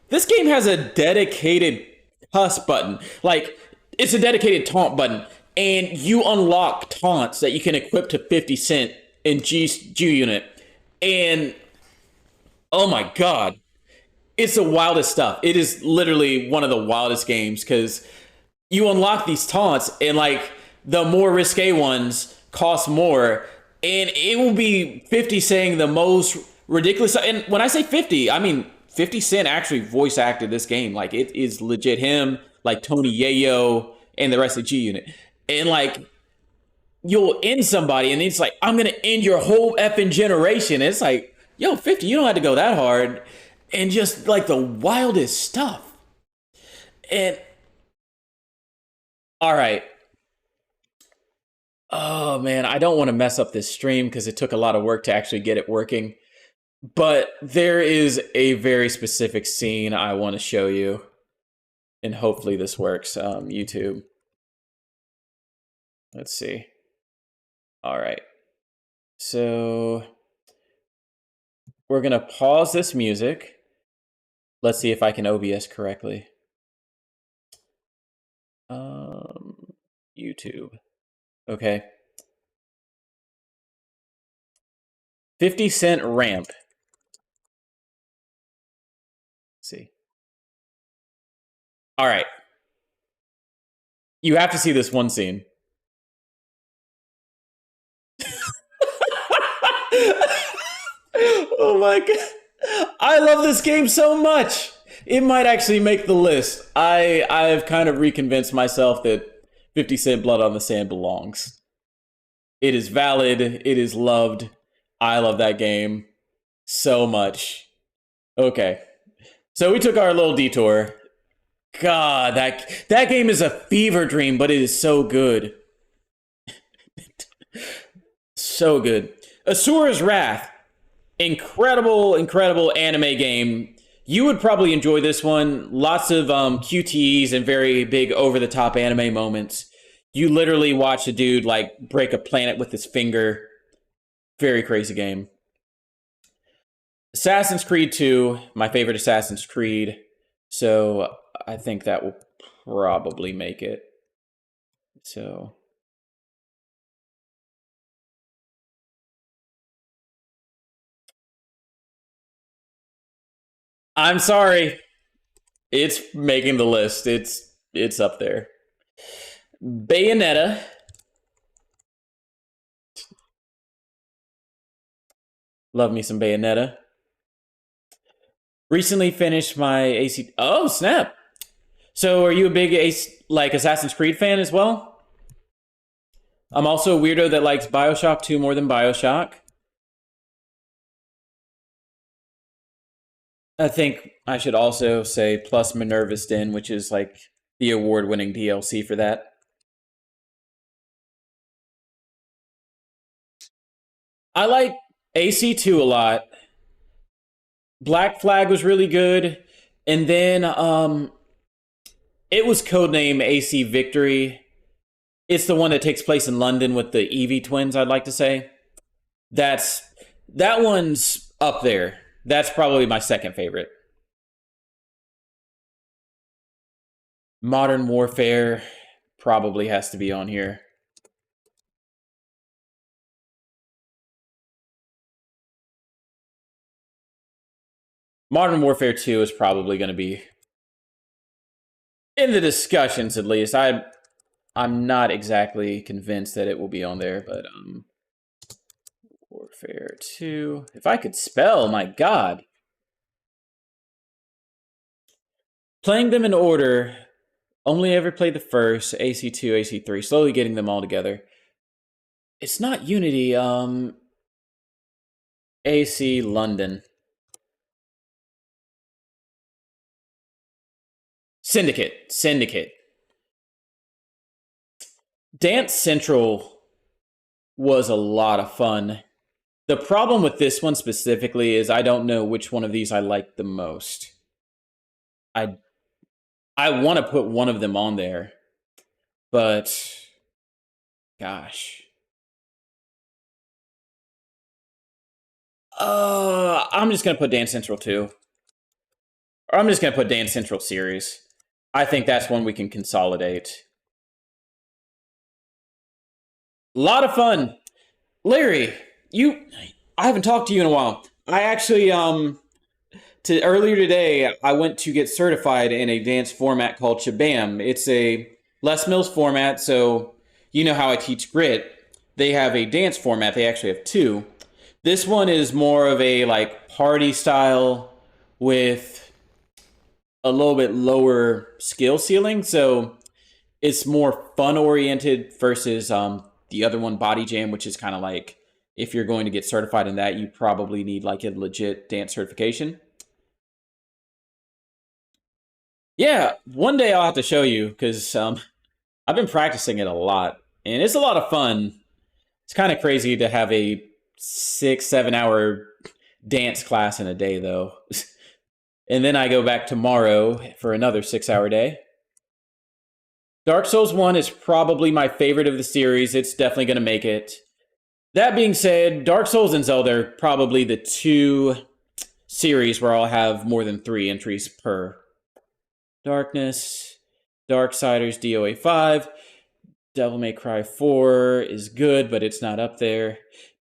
this game has a dedicated cuss button? Like, it's a dedicated taunt button, and you unlock taunts that you can equip to 50 Cent in G-Unit. And oh my god, it's the wildest stuff. It is literally one of the wildest games because you unlock these taunts, and like the more risque ones cost more, and it will be 50 saying the most ridiculous. And when I say 50, I mean 50 Cent actually voice acted this game. Like, it is legit him, like Tony Yayo, and the rest of G-Unit. And like, you'll end somebody, and it's like, I'm gonna end your whole effing generation. And it's like, yo, 50, you don't have to go that hard. And just like the wildest stuff. And all right. Oh man, I don't want to mess up this stream because it took a lot of work to actually get it working. But there is a very specific scene I want to show you. And hopefully this works. YouTube. Let's see. All right. So we're going to pause this music. Let's see if I can OBS correctly. YouTube. Okay. 50 Cent ramp. Let's see. All right. You have to see this one scene. Oh my god. I love this game so much. It might actually make the list. I've kind of reconvinced myself that 50 Cent Blood on the Sand belongs. It is valid. It is loved. I love that game so much. Okay. So we took our little detour. God, that game is a fever dream, but it is so good. So good. Asura's Wrath. Incredible, incredible anime game. You would probably enjoy this one. Lots of QTEs and very big over-the-top anime moments. You literally watch a dude like break a planet with his finger. Very crazy game. Assassin's Creed 2, my favorite Assassin's Creed. So I think that will probably make it. So I'm sorry. It's making the list. It's up there. Bayonetta. Love me some Bayonetta. Recently finished my AC. Oh, snap. So are you a big Assassin's Creed fan as well? I'm also a weirdo that likes BioShock 2 more than BioShock. I think I should also say plus Minerva's Den, which is like the award-winning DLC for that. I like AC2 a lot. Black Flag was really good. And then it was codename AC Victory. It's the one that takes place in London with the Evie twins, I'd like to say. That one's up there. That's probably my second favorite. Modern Warfare probably has to be on here. Modern Warfare 2 is probably going to be in the discussions, at least. I'm not exactly convinced that it will be on there, but Warfare 2. If I could spell, my God. Playing them in order. Only ever played the first, AC2, AC3, slowly getting them all together. It's not Unity, AC London. Syndicate. Dance Central was a lot of fun. The problem with this one specifically is I don't know which one of these I like the most. I want to put one of them on there, but gosh. I'm just going to put Dance Central 2. Or I'm just going to put Dance Central Series. I think that's one we can consolidate. A lot of fun. Larry, I haven't talked to you in a while. I actually, earlier today, I went to get certified in a dance format called Shabam. It's a Les Mills format, so you know how I teach grit. They have a dance format. They actually have two. This one is more of a like party style with a little bit lower skill ceiling, so it's more fun oriented versus the other one, Body Jam, which is kind of like if you're going to get certified in that, you probably need like a legit dance certification. Yeah, one day I'll have to show you because I've been practicing it a lot and it's a lot of fun. It's kind of crazy to have a 6-7 hour dance class in a day though. And then I go back tomorrow for another 6-hour day. Dark Souls 1 is probably my favorite of the series. It's definitely going to make it. That being said, Dark Souls and Zelda are probably the two series where I'll have more than 3 entries per. Darkness, Darksiders DOA 5, Devil May Cry 4 is good, but it's not up there.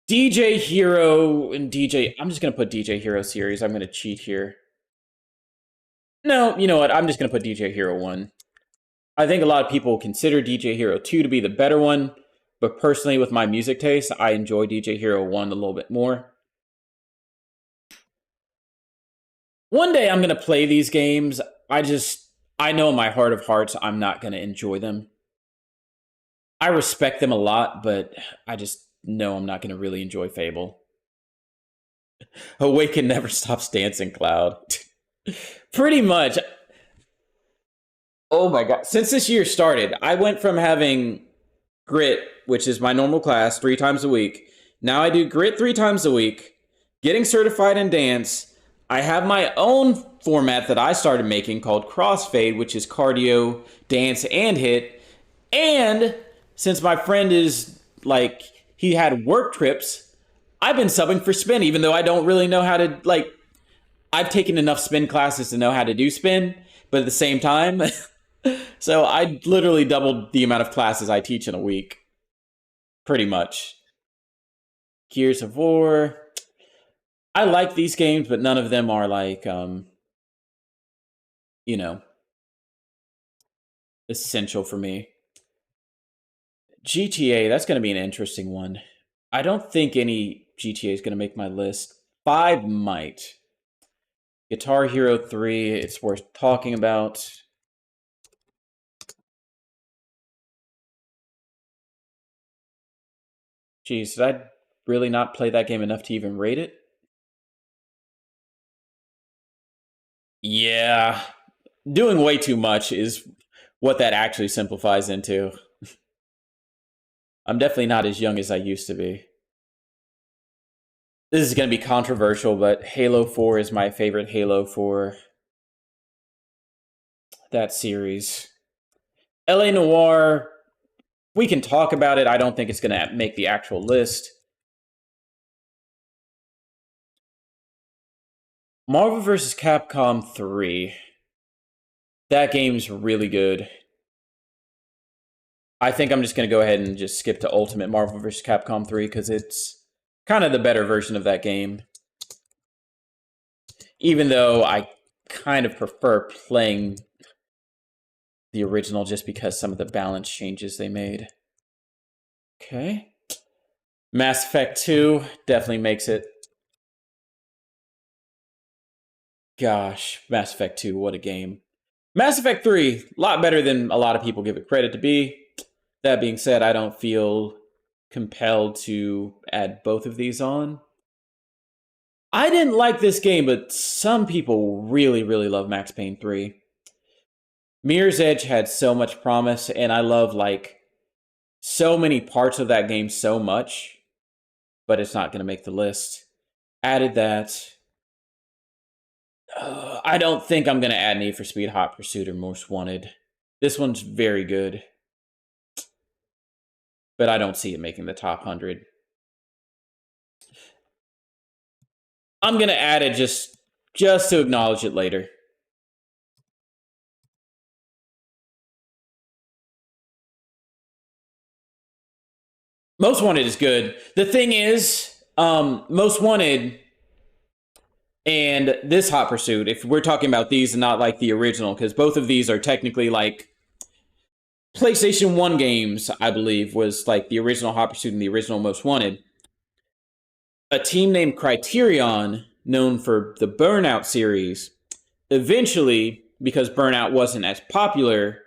DJ Hero and I'm just going to put DJ Hero series. I'm going to cheat here. No, you know what? I'm just going to put DJ Hero 1. I think a lot of people consider DJ Hero 2 to be the better one, but personally, with my music taste, I enjoy DJ Hero 1 a little bit more. One day I'm going to play these games. I know in my heart of hearts I'm not going to enjoy them. I respect them a lot, but I just know I'm not going to really enjoy Fable. Awaken never stops dancing, Cloud. Pretty much. Oh my god. Since this year started, I went from having Grit, which is my normal class, 3 times a week. Now I do Grit 3 times a week, getting certified in dance. I have my own format that I started making called Crossfade, which is cardio, dance, and hit. And since my friend is like, he had work trips, I've been subbing for spin, even though I don't really know how to, like, I've taken enough spin classes to know how to do spin, but at the same time, so I literally doubled the amount of classes I teach in a week. Pretty much. Gears of War. I like these games, but none of them are like, you know, essential for me. GTA, that's going to be an interesting one. I don't think any GTA is going to make my list. 5 might. Guitar Hero 3, it's worth talking about. Jeez, did I really not play that game enough to even rate it? Yeah, doing way too much is what that actually simplifies into. I'm definitely not as young as I used to be. This is going to be controversial, but Halo 4 is my favorite Halo for that series. LA Noire, we can talk about it. I don't think it's going to make the actual list. Marvel vs. Capcom 3. That game's really good. I think I'm just going to go ahead and just skip to Ultimate Marvel vs. Capcom 3 because it's kind of the better version of that game. Even though I kind of prefer playing the original just because some of the balance changes they made. Okay. Mass Effect 2 definitely makes it. Gosh, Mass Effect 2, what a game. Mass Effect 3, a lot better than a lot of people give it credit to be. That being said, I don't feel compelled to add both of these on. I didn't like this game, but some people really, really love Max Payne 3. Mirror's Edge had so much promise, and I love, like, so many parts of that game so much, but it's not going to make the list. Added that. I don't think I'm going to add Need for Speed Hot Pursuit or Most Wanted. This one's very good, but I don't see it making the top 100. I'm going to add it just to acknowledge it later. Most Wanted is good. The thing is, Most Wanted and this Hot Pursuit, if we're talking about these and not like the original, because both of these are technically like PlayStation 1 games, I believe, was like the original Hot Pursuit and the original Most Wanted. A team named Criterion, known for the Burnout series, eventually, because Burnout wasn't as popular,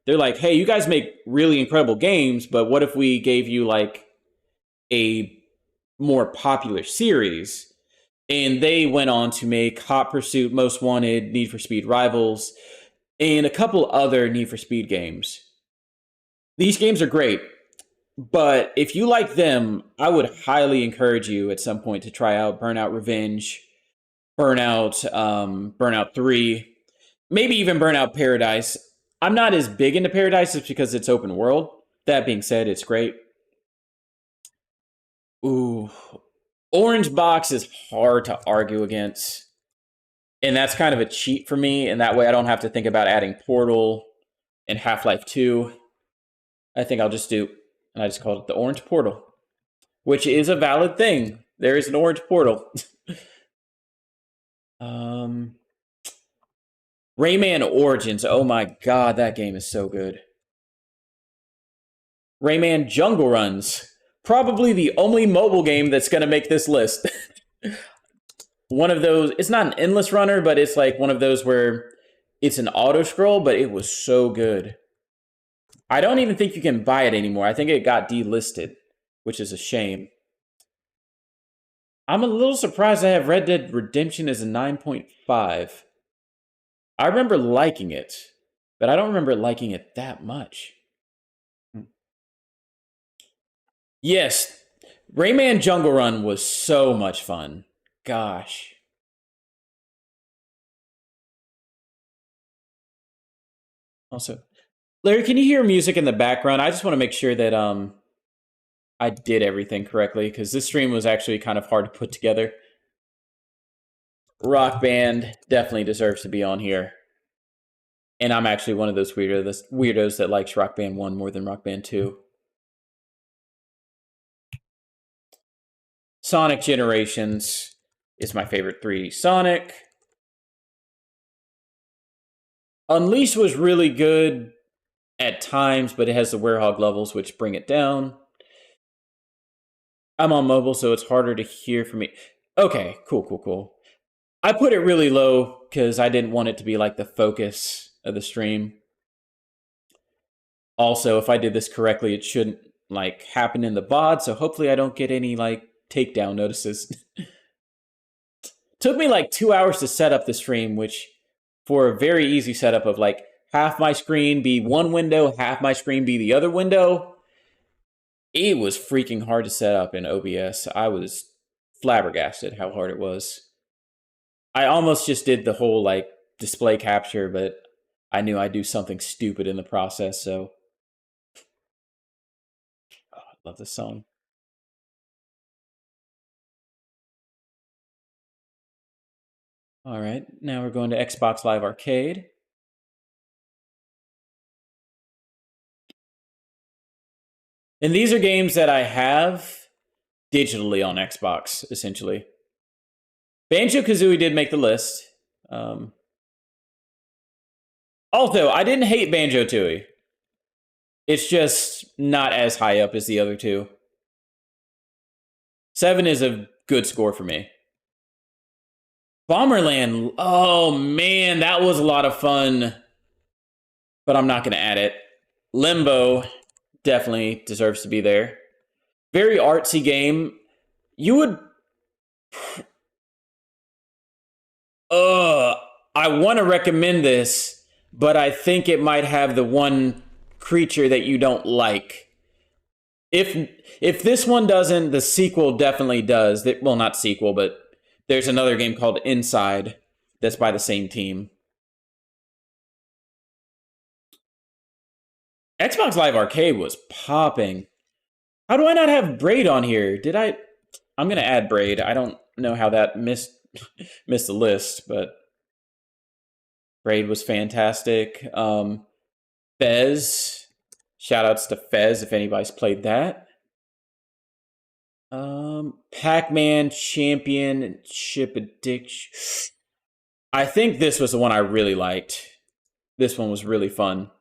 they're like, hey, you guys make really incredible games, but what if we gave you like a more popular series? And they went on to make Hot Pursuit, Most Wanted, Need for Speed Rivals, and a couple other Need for Speed games. These games are great, but if you like them, I would highly encourage you at some point to try out Burnout Revenge, Burnout 3, maybe even Burnout Paradise. I'm not as big into Paradise just because it's open world. That being said, it's great. Ooh, Orange Box is hard to argue against. And that's kind of a cheat for me. And that way I don't have to think about adding Portal and Half-Life 2. I think I'll just do, and I just called it the Orange Portal, which is a valid thing. There is an Orange Portal. Rayman Origins. Oh my god, that game is so good. Rayman Jungle Runs. Probably the only mobile game that's going to make this list. One of those, it's not an endless runner, but it's like one of those where it's an auto scroll, but it was so good. I don't even think you can buy it anymore. I think it got delisted, which is a shame. I'm a little surprised I have Red Dead Redemption as a 9.5. I remember liking it, but I don't remember liking it that much. Yes, Rayman Jungle Run was so much fun. Gosh. Also, Larry, can you hear music in the background? I just want to make sure that I did everything correctly, because this stream was actually kind of hard to put together. Rock Band definitely deserves to be on here. And I'm actually one of those weirdos that likes Rock Band 1 more than Rock Band 2. Sonic Generations is my favorite 3D Sonic. Unleashed was really good at times, but it has the Werehog levels, which bring it down. I'm on mobile, so it's harder to hear from me. Okay, cool. I put it really low because I didn't want it to be like the focus of the stream. Also, if I did this correctly, it shouldn't like happen in the VOD, so hopefully I don't get any like takedown notices. Took me like 2 hours to set up the stream, which for a very easy setup of like half my screen be one window, half my screen be the other window, it was freaking hard to set up in OBS. I was flabbergasted how hard it was. I almost just did the whole like display capture, but I knew I'd do something stupid in the process, so. Oh, I love this song. All right, now we're going to Xbox Live Arcade. And these are games that I have digitally on Xbox, essentially. Banjo-Kazooie did make the list. Also, I didn't hate Banjo-Tooie. It's just not as high up as the other two. 7 is a good score for me. Bomberland, oh man, that was a lot of fun. But I'm not going to add it. Limbo definitely deserves to be there. Very artsy game. You would... I want to recommend this, but I think it might have the one creature that you don't like. If this one doesn't, the sequel definitely does. Well, not sequel, but there's another game called Inside that's by the same team. Xbox Live Arcade was popping. How do I not have Braid on here? Did I? I'm going to add Braid. I don't know how that missed the list, but Braid was fantastic. Fez. Shoutouts to Fez if anybody's played that. Pac-Man Championship Addiction. I think this was the one I really liked. This one was really fun.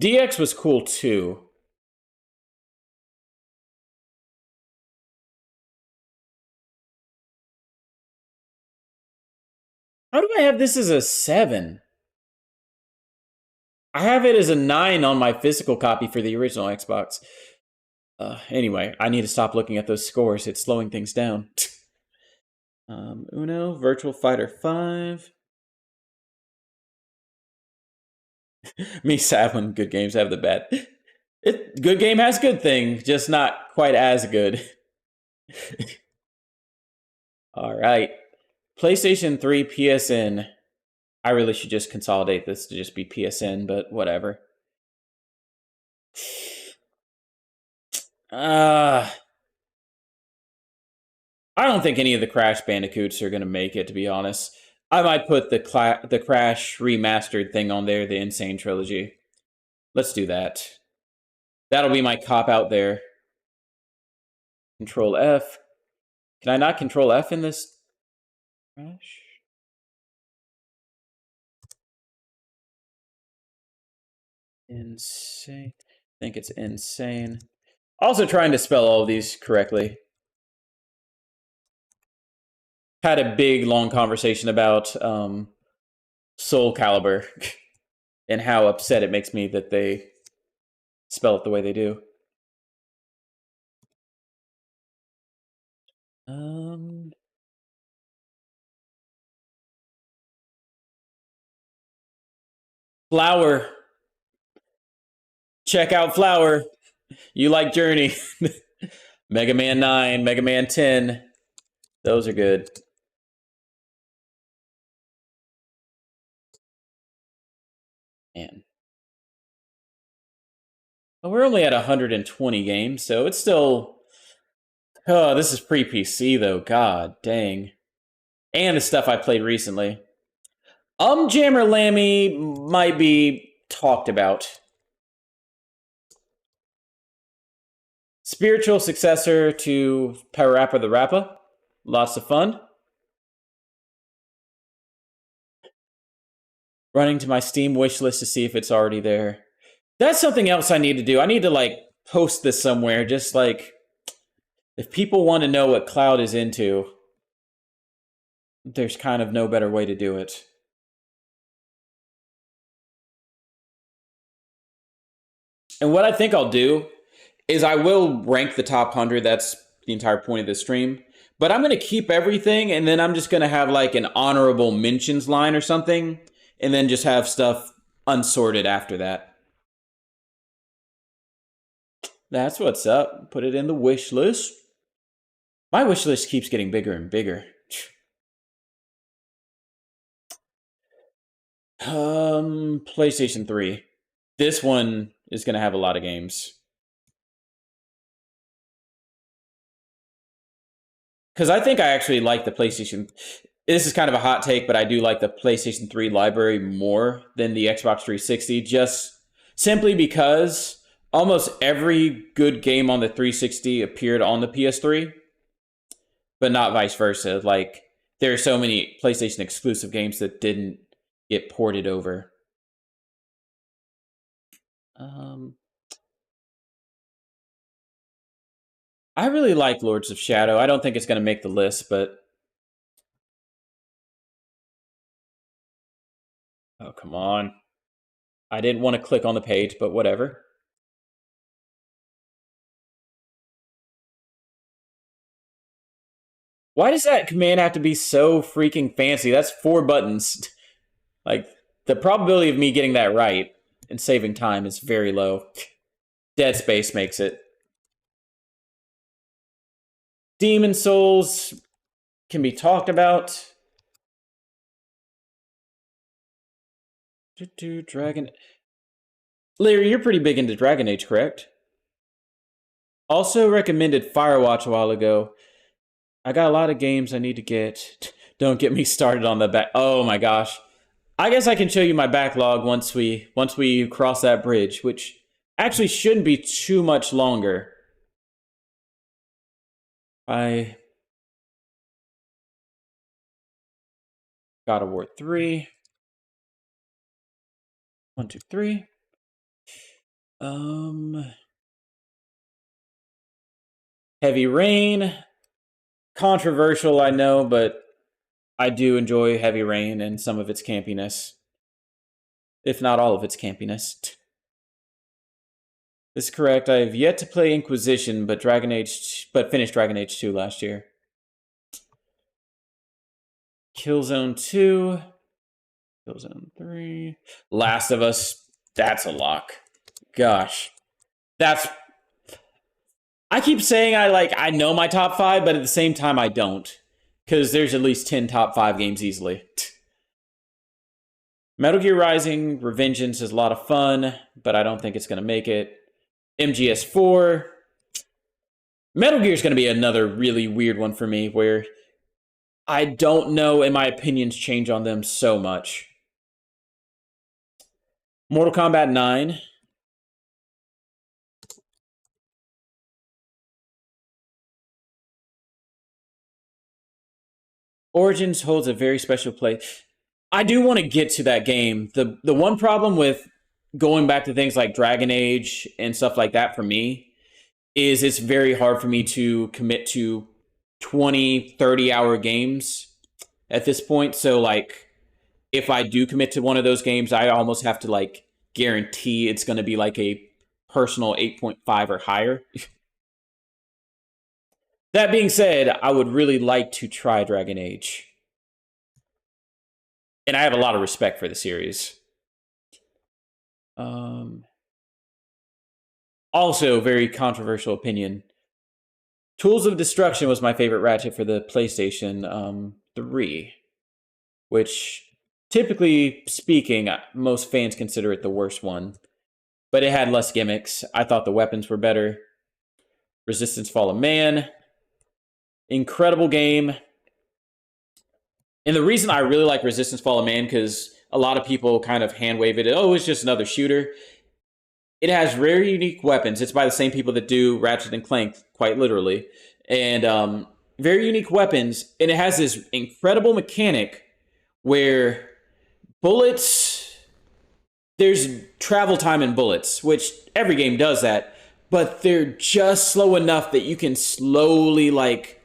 DX was cool too. How do I have this as a 7? I have it as a 9 on my physical copy for the original Xbox. Anyway, I need to stop looking at those scores. It's slowing things down. Uno, Virtual Fighter 5. Me sad when good games have the bad. Good game has good thing, just not quite as good. All right. PlayStation 3 PSN. I really should just consolidate this to just be PSN, but whatever. I don't think any of the Crash Bandicoots are going to make it, to be honest. I might put the Crash remastered thing on there, the Insane Trilogy. Let's do that. That'll be my cop-out there. Control F. Can I not Control F in this? Crash? Insane. I think it's Insane. Also trying to spell all of these correctly. Had a big, long conversation about Soul Calibur and how upset it makes me that they spell it the way they do. Flower. Check out Flower. You like Journey. Mega Man 9, Mega Man 10. Those are good. Man. Well, we're only at 120 games, so it's still... Oh, this is pre-PC, though. God dang. And the stuff I played recently. Jammer Lammy might be talked about. Spiritual successor to Parappa the Rappa. Lots of fun. Running to my Steam wishlist to see if it's already there. That's something else I need to do. I need to, like, post this somewhere. Just, like, if people want to know what Cloud is into, there's kind of no better way to do it. And what I think I'll do is I will rank the top 100. That's the entire point of this stream. But I'm going to keep everything, and then I'm just going to have, like, an honorable mentions line or something, and then just have stuff unsorted after that. That's what's up. Put it in the wish list. My wish list keeps getting bigger and bigger. PlayStation 3. This one is going to have a lot of games. Because I think I actually like the PlayStation... This is kind of a hot take, but I do like the PlayStation 3 library more than the Xbox 360, just simply because almost every good game on the 360 appeared on the PS3, but not vice versa. Like, there are so many PlayStation exclusive games that didn't get ported over. I really like Lords of Shadow. I don't think it's going to make the list, but... Oh, come on. I didn't want to click on the page, but whatever. Why does that command have to be so freaking fancy? That's 4 buttons. Like, the probability of me getting that right and saving time is very low. Dead Space makes it. Demon Souls can be talked about. Dragon... Larry, you're pretty big into Dragon Age, correct? Also recommended Firewatch a while ago. I got a lot of games I need to get. Don't get me started on the back... Oh my gosh. I guess I can show you my backlog once we cross that bridge, which actually shouldn't be too much longer. God of War 3. 1, 2, 3. Heavy Rain. Controversial, I know, but I do enjoy Heavy Rain and some of its campiness. If not all of its campiness. This is correct. I have yet to play Inquisition, but finished Dragon Age 2 last year. Killzone 2. Killzone 3. Last of Us. That's a lock. Gosh. I keep saying I know my top 5, but at the same time I don't. Because there's at least 10 top 5 games easily. Metal Gear Rising, Revengeance is a lot of fun, but I don't think it's going to make it. MGS4. Metal Gear is going to be another really weird one for me, where I don't know, and my opinions change on them so much. Mortal Kombat 9. Origins holds a very special place. I do want to get to that game. The one problem with going back to things like Dragon Age and stuff like that for me is it's very hard for me to commit to 20, 30-hour games at this point. So, like, if I do commit to one of those games, I almost have to, like, guarantee it's going to be, like, a personal 8.5 or higher. That being said, I would really like to try Dragon Age. And I have a lot of respect for the series. Also, very controversial opinion. Tools of Destruction was my favorite Ratchet for the PlayStation 3, which, typically speaking, most fans consider it the worst one. But it had less gimmicks. I thought the weapons were better. Resistance Fall of Man. Incredible game. And the reason I really like Resistance Fall of Man, because a lot of people kind of hand wave it, oh, it's just another shooter. It has very unique weapons. It's by the same people that do Ratchet and Clank, quite literally. And very unique weapons. And it has this incredible mechanic where bullets, there's travel time in bullets, which every game does that. But they're just slow enough that you can slowly, like,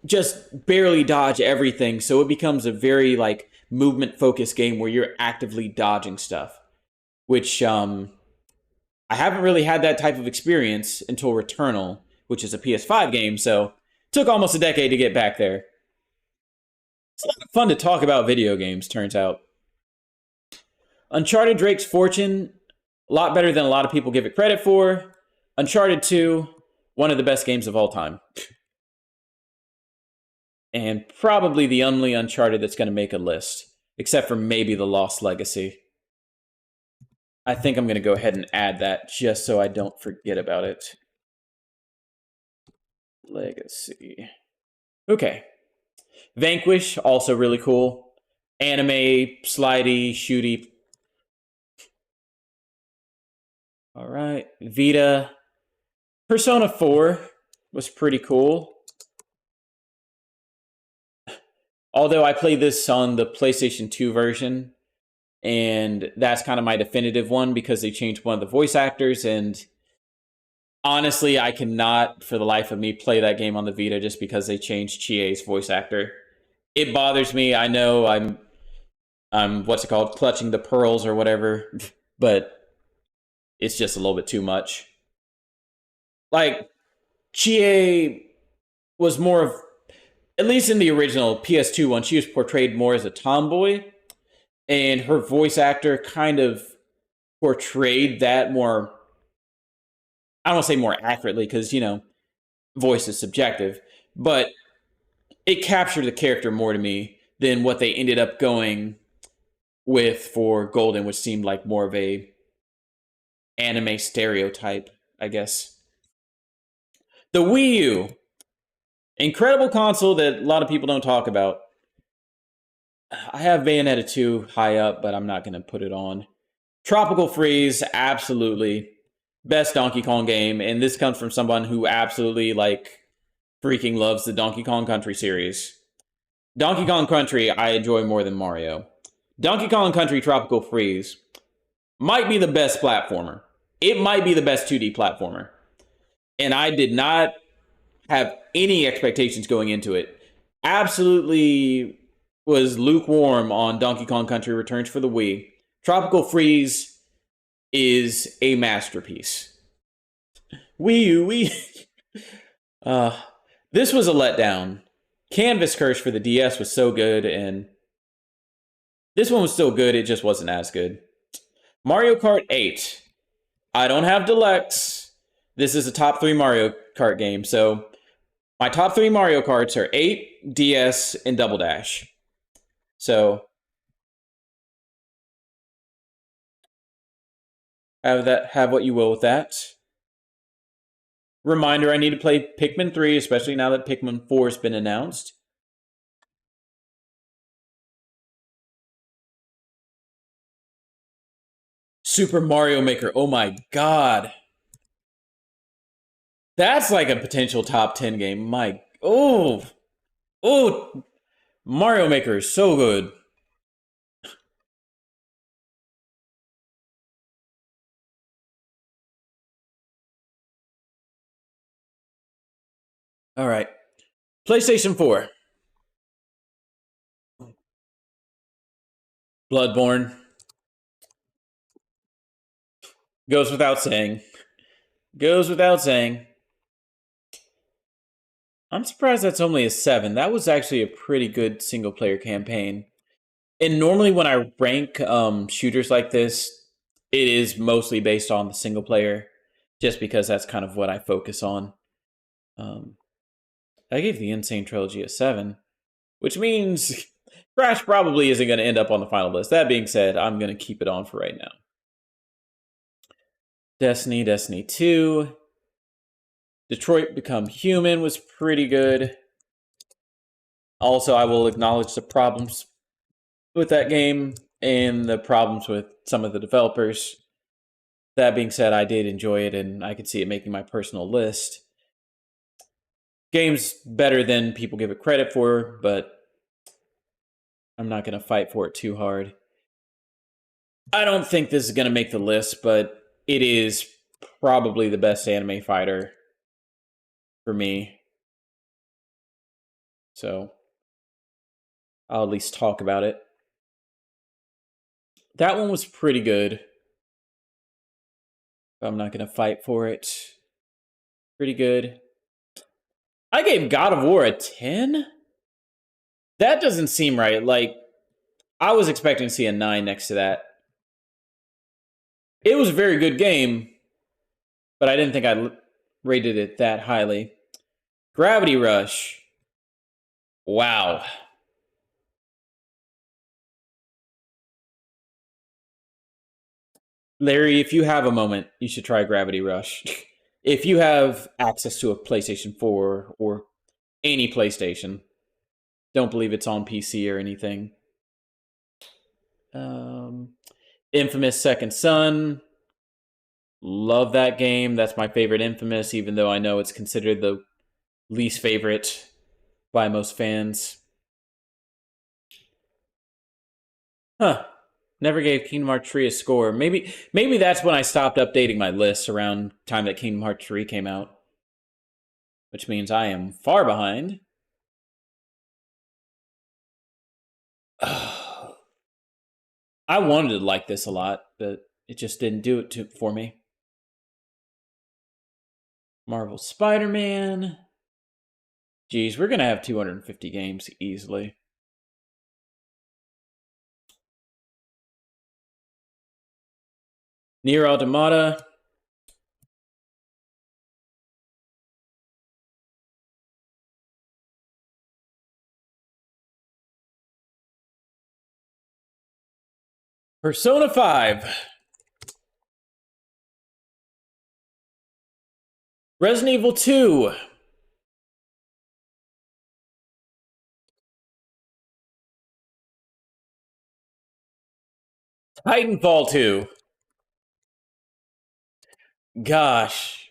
just barely dodge everything. So it becomes a very, like, movement-focused game where you're actively dodging stuff. Which, I haven't really had that type of experience until Returnal, which is a PS5 game, so it took almost a decade to get back there. It's a lot of fun to talk about video games, turns out. Uncharted Drake's Fortune, a lot better than a lot of people give it credit for. Uncharted 2, one of the best games of all time. And probably the only Uncharted that's going to make a list, except for maybe The Lost Legacy. I think I'm going to go ahead and add that just so I don't forget about it. Legacy. Okay. Vanquish, also really cool. Anime, slidey, shooty. All right. Vita. Persona 4 was pretty cool. Although I played this on the PlayStation 2 version. And that's kind of my definitive one because they changed one of the voice actors. And honestly, I cannot, for the life of me, play that game on the Vita just because they changed Chie's voice actor. It bothers me. I know I'm what's it called, clutching the pearls or whatever, but it's just a little bit too much. Like, Chie was more of, at least in the original PS2 one, she was portrayed more as a tomboy. And her voice actor kind of portrayed that more, I don't want to say more accurately because, you know, voice is subjective. But it captured the character more to me than what they ended up going with for Golden, which seemed like more of a anime stereotype, I guess. The Wii U. Incredible console that a lot of people don't talk about. I have Bayonetta 2 high up, but I'm not going to put it on. Tropical Freeze, absolutely. Best Donkey Kong game, and this comes from someone who absolutely, like, freaking loves the Donkey Kong Country series. Donkey Kong Country, I enjoy more than Mario. Donkey Kong Country Tropical Freeze might be the best platformer. It might be the best 2D platformer. And I did not have any expectations going into it. Absolutely was lukewarm on Donkey Kong Country Returns for the Wii. Tropical Freeze is a masterpiece. Wii U. This was a letdown. Canvas Curse for the DS was so good, and this one was still good, it just wasn't as good. Mario Kart 8. I don't have Deluxe. This is a top 3 Mario Kart game, so my top 3 Mario Karts are 8, DS, and Double Dash. So have what you will with that. Reminder, I need to play Pikmin 3, especially now that Pikmin 4 has been announced. Super Mario Maker, oh my god. That's like a potential top 10 game. Oh, Mario Maker is so good. All right. PlayStation 4. Bloodborne. Goes without saying. I'm surprised that's only a 7. That was actually a pretty good single-player campaign. And normally when I rank shooters like this, it is mostly based on the single player, just because that's kind of what I focus on. I gave the Insane Trilogy a 7, which means Crash probably isn't going to end up on the final list. That being said, I'm going to keep it on for right now. Destiny 2. Detroit Become Human was pretty good. Also, I will acknowledge the problems with that game and the problems with some of the developers. That being said, I did enjoy it, and I could see it making my personal list. Game's better than people give it credit for, but I'm not going to fight for it too hard. I don't think this is going to make the list, but it is probably the best anime fighter for me. So I'll at least talk about it. That one was pretty good. I'm not going to fight for it. Pretty good. I gave God of War a 10? That doesn't seem right. Like, I was expecting to see a 9 next to that. It was a very good game, but I didn't think I rated it that highly. Gravity Rush. Wow. Larry, if you have a moment, you should try Gravity Rush. If you have access to a PlayStation 4 or any PlayStation, don't believe it's on PC or anything. Infamous Second Son. Love that game. That's my favorite Infamous, even though I know it's considered the least favorite by most fans. Huh. Never gave Kingdom Hearts 3 a score. Maybe that's when I stopped updating my lists around time that Kingdom Hearts 3 came out. Which means I am far behind. I wanted to like this a lot, but it just didn't do it for me. Marvel Spider-Man. Geez, we're going to have 250 games easily. Nier Automata. Persona 5. Resident Evil 2. Titanfall 2. Gosh.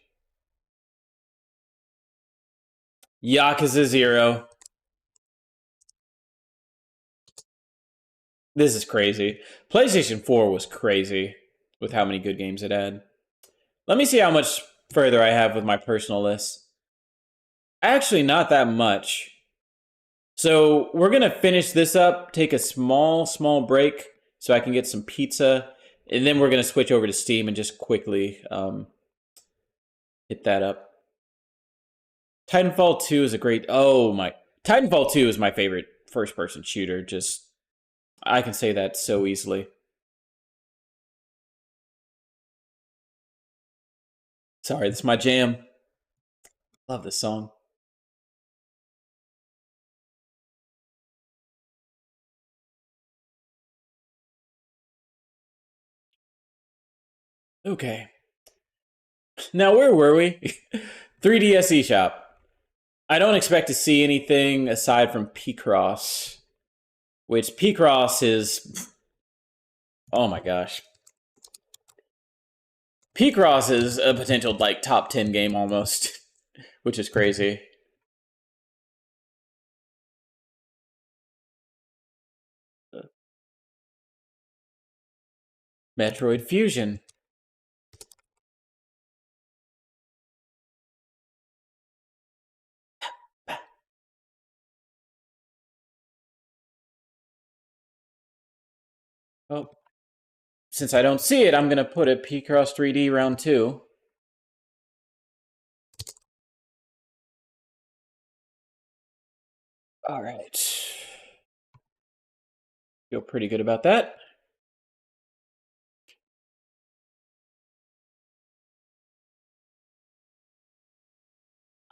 Yakuza 0. This is crazy. PlayStation 4 was crazy with how many good games it had. Let me see how much further I have with my personal list. Actually, not that much. So we're going to finish this up, take a small break so I can get some pizza, and then we're going to switch over to Steam and just quickly hit that up. Titanfall 2 is a great... Oh my... Titanfall 2 is my favorite first-person shooter. Just... I can say that so easily. Sorry, this is my jam. Love this song. Okay. Now, where were we? 3DS eShop. I don't expect to see anything aside from Picross. Which Picross is... Oh my gosh. Picross is a potential, like, top 10 game almost. Which is crazy. Metroid Fusion. Oh, since I don't see it, I'm going to put it Picross 3D Round 2. All right. Feel pretty good about that.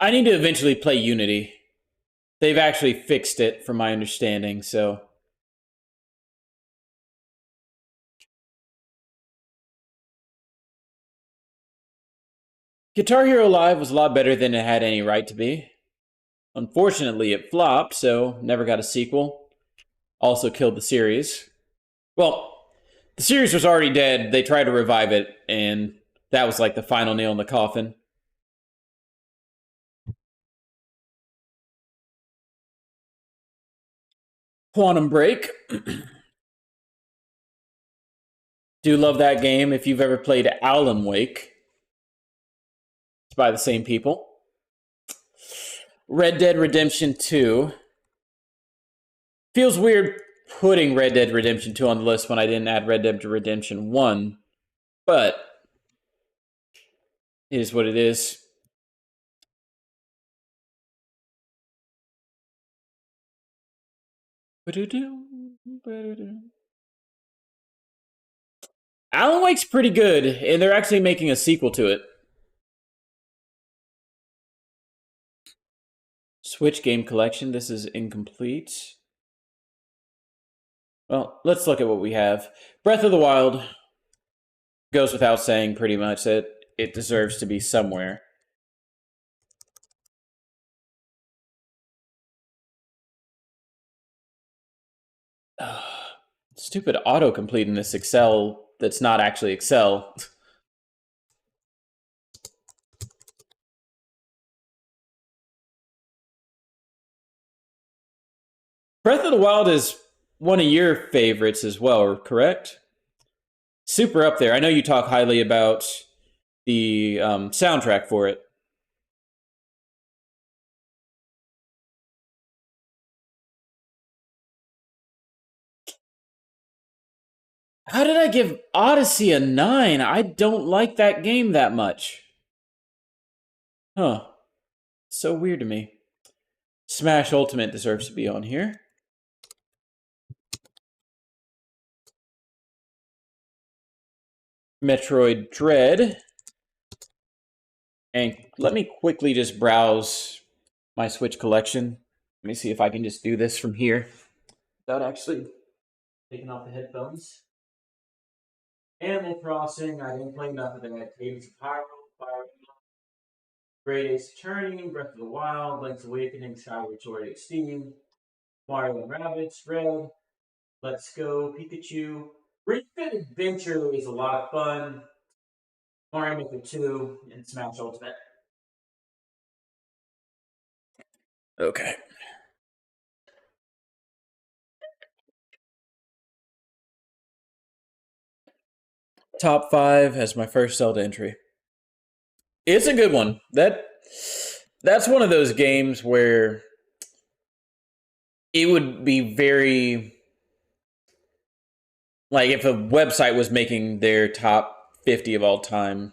I need to eventually play Unity. They've actually fixed it, from my understanding, so... Guitar Hero Live was a lot better than it had any right to be. Unfortunately, it flopped, so never got a sequel. Also killed the series. Well, the series was already dead. They tried to revive it, and that was like the final nail in the coffin. Quantum Break. Do love that game. If you've ever played Alan Wake, it's by the same people. Red Dead Redemption 2. Feels weird putting Red Dead Redemption 2 on the list when I didn't add Red Dead Redemption 1, but it is what it is. Alan Wake's pretty good, and they're actually making a sequel to it. Switch game collection. This is incomplete. Well, let's look at what we have. Breath of the Wild goes without saying pretty much that it deserves to be somewhere. Stupid autocomplete in this Excel that's not actually Excel. Breath of the Wild is one of your favorites as well, correct? Super up there. I know you talk highly about the soundtrack for it. How did I give Odyssey a 9? I don't like that game that much. Huh. So weird to me. Smash Ultimate deserves to be on here. Metroid Dread. And let me quickly just browse my Switch collection. Let me see if I can just do this from here without actually taking off the headphones. Animal Crossing, I didn't play enough of that. Cadence of Hyrule, Fire Emblem, Great Ace Attorney, Breath of the Wild, Link's Awakening, Skyward Sword HD, Mario and Rabbids, Red, Let's Go, Pikachu. Ring Fit Adventure is a lot of fun. Mario Maker 2 and Smash Ultimate. Okay. Top 5 as my first Zelda entry. It's a good one. That's one of those games where it would be very... Like, if a website was making their top 50 of all time,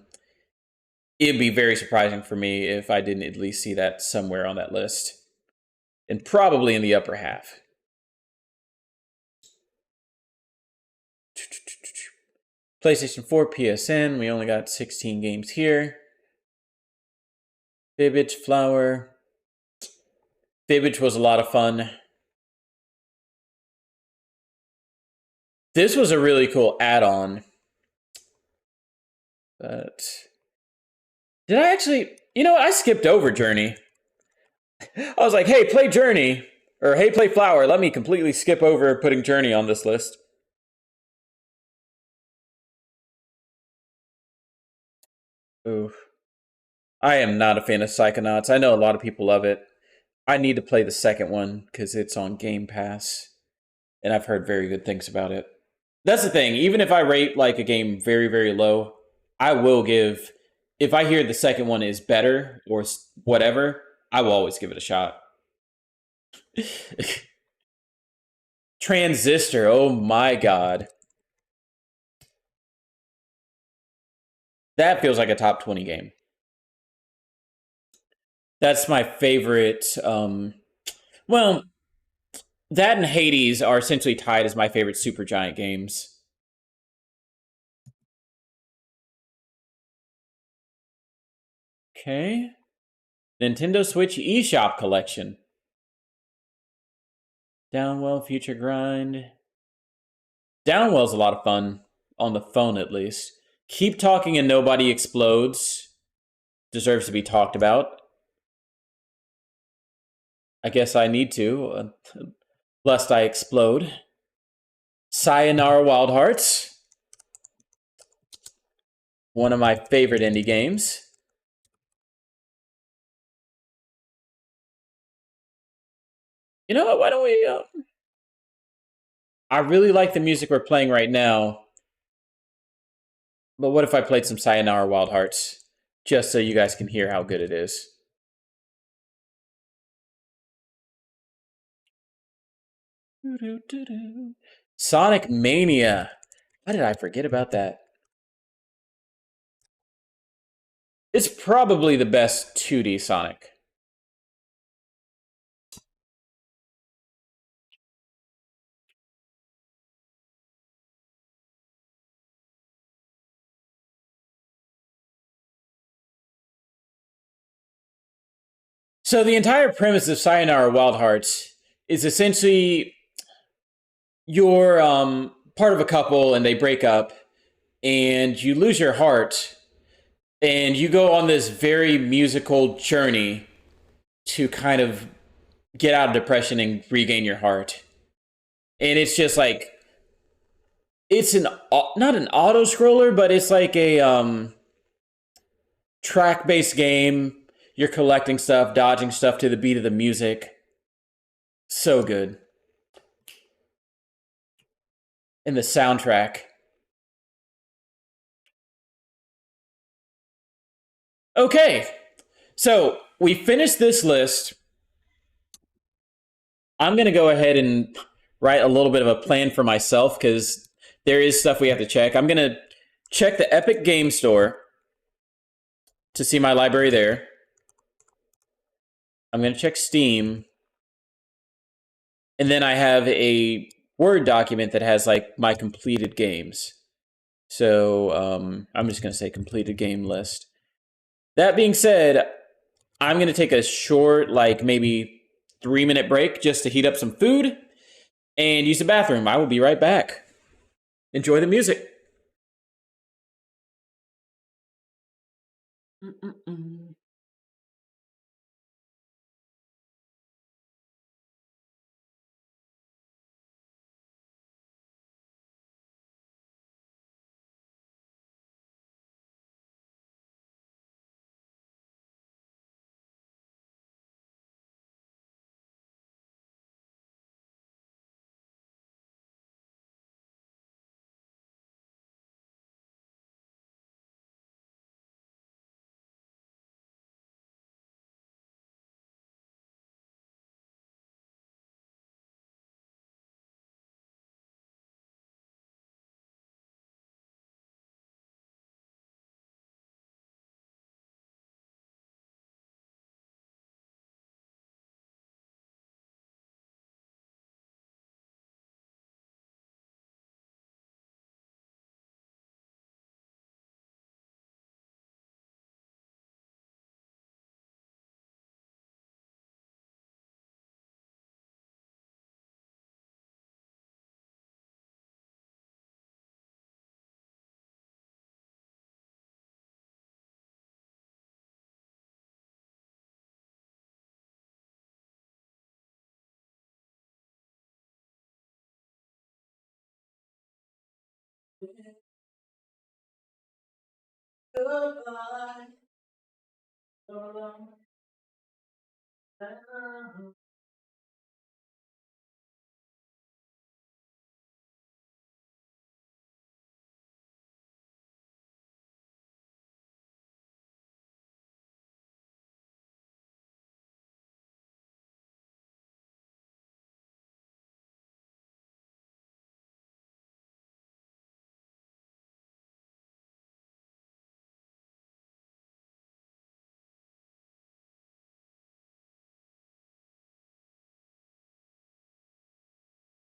it'd be very surprising for me if I didn't at least see that somewhere on that list. And probably in the upper half. PlayStation 4, PSN. We only got 16 games here. Fibbage, Flower. Fibbage was a lot of fun. This was a really cool add-on. But did I actually... You know what? I skipped over Journey. I was like, hey, play Journey. Or, hey, play Flower. Let me completely skip over putting Journey on this list. Oof. I am not a fan of Psychonauts. I know a lot of people love it. I need to play the second one because it's on Game Pass. And I've heard very good things about it. That's the thing. Even if I rate like a game very, very low, I will give... If I hear the second one is better or whatever, I will always give it a shot. Transistor. Oh my god. That feels like a top 20 game. That's my favorite. Well, That and Hades are essentially tied as my favorite Supergiant games. Okay. Nintendo Switch eShop collection. Downwell, Future Grind. Downwell's a lot of fun. On the phone, at least. Keep Talking and Nobody Explodes. Deserves to be talked about. I guess I need to, lest I explode. Sayonara Wild Hearts. One of my favorite indie games. You know what, why don't we... I really like the music we're playing right now. But what if I played some Sayonara Wild Hearts? Just so you guys can hear how good it is. Sonic Mania. Why did I forget about that? It's probably the best 2D Sonic. So the entire premise of Sayonara Wild Hearts is essentially you're part of a couple and they break up and you lose your heart and you go on this very musical journey to kind of get out of depression and regain your heart. And it's just like, it's not an auto scroller, but it's like a track-based game. You're collecting stuff, dodging stuff to the beat of the music. So good. And the soundtrack. Okay, so we finished this list. I'm going to go ahead and write a little bit of a plan for myself because there is stuff we have to check. I'm going to check the Epic Game Store to see my library there. I'm going to check Steam. And then I have a Word document that has like my completed games. So I'm just going to say completed game list. That being said, I'm going to take a short, like maybe 3-minute break just to heat up some food and use the bathroom. I will be right back. Enjoy the music.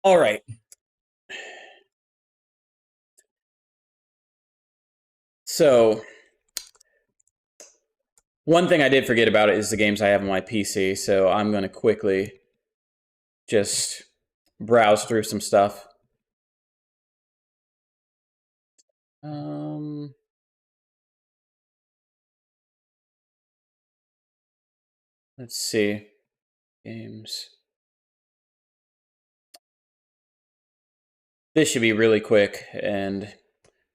All right. So, one thing I did forget about it is the games I have on my PC, so I'm going to quickly just browse through some stuff. Let's see. Games. This should be really quick and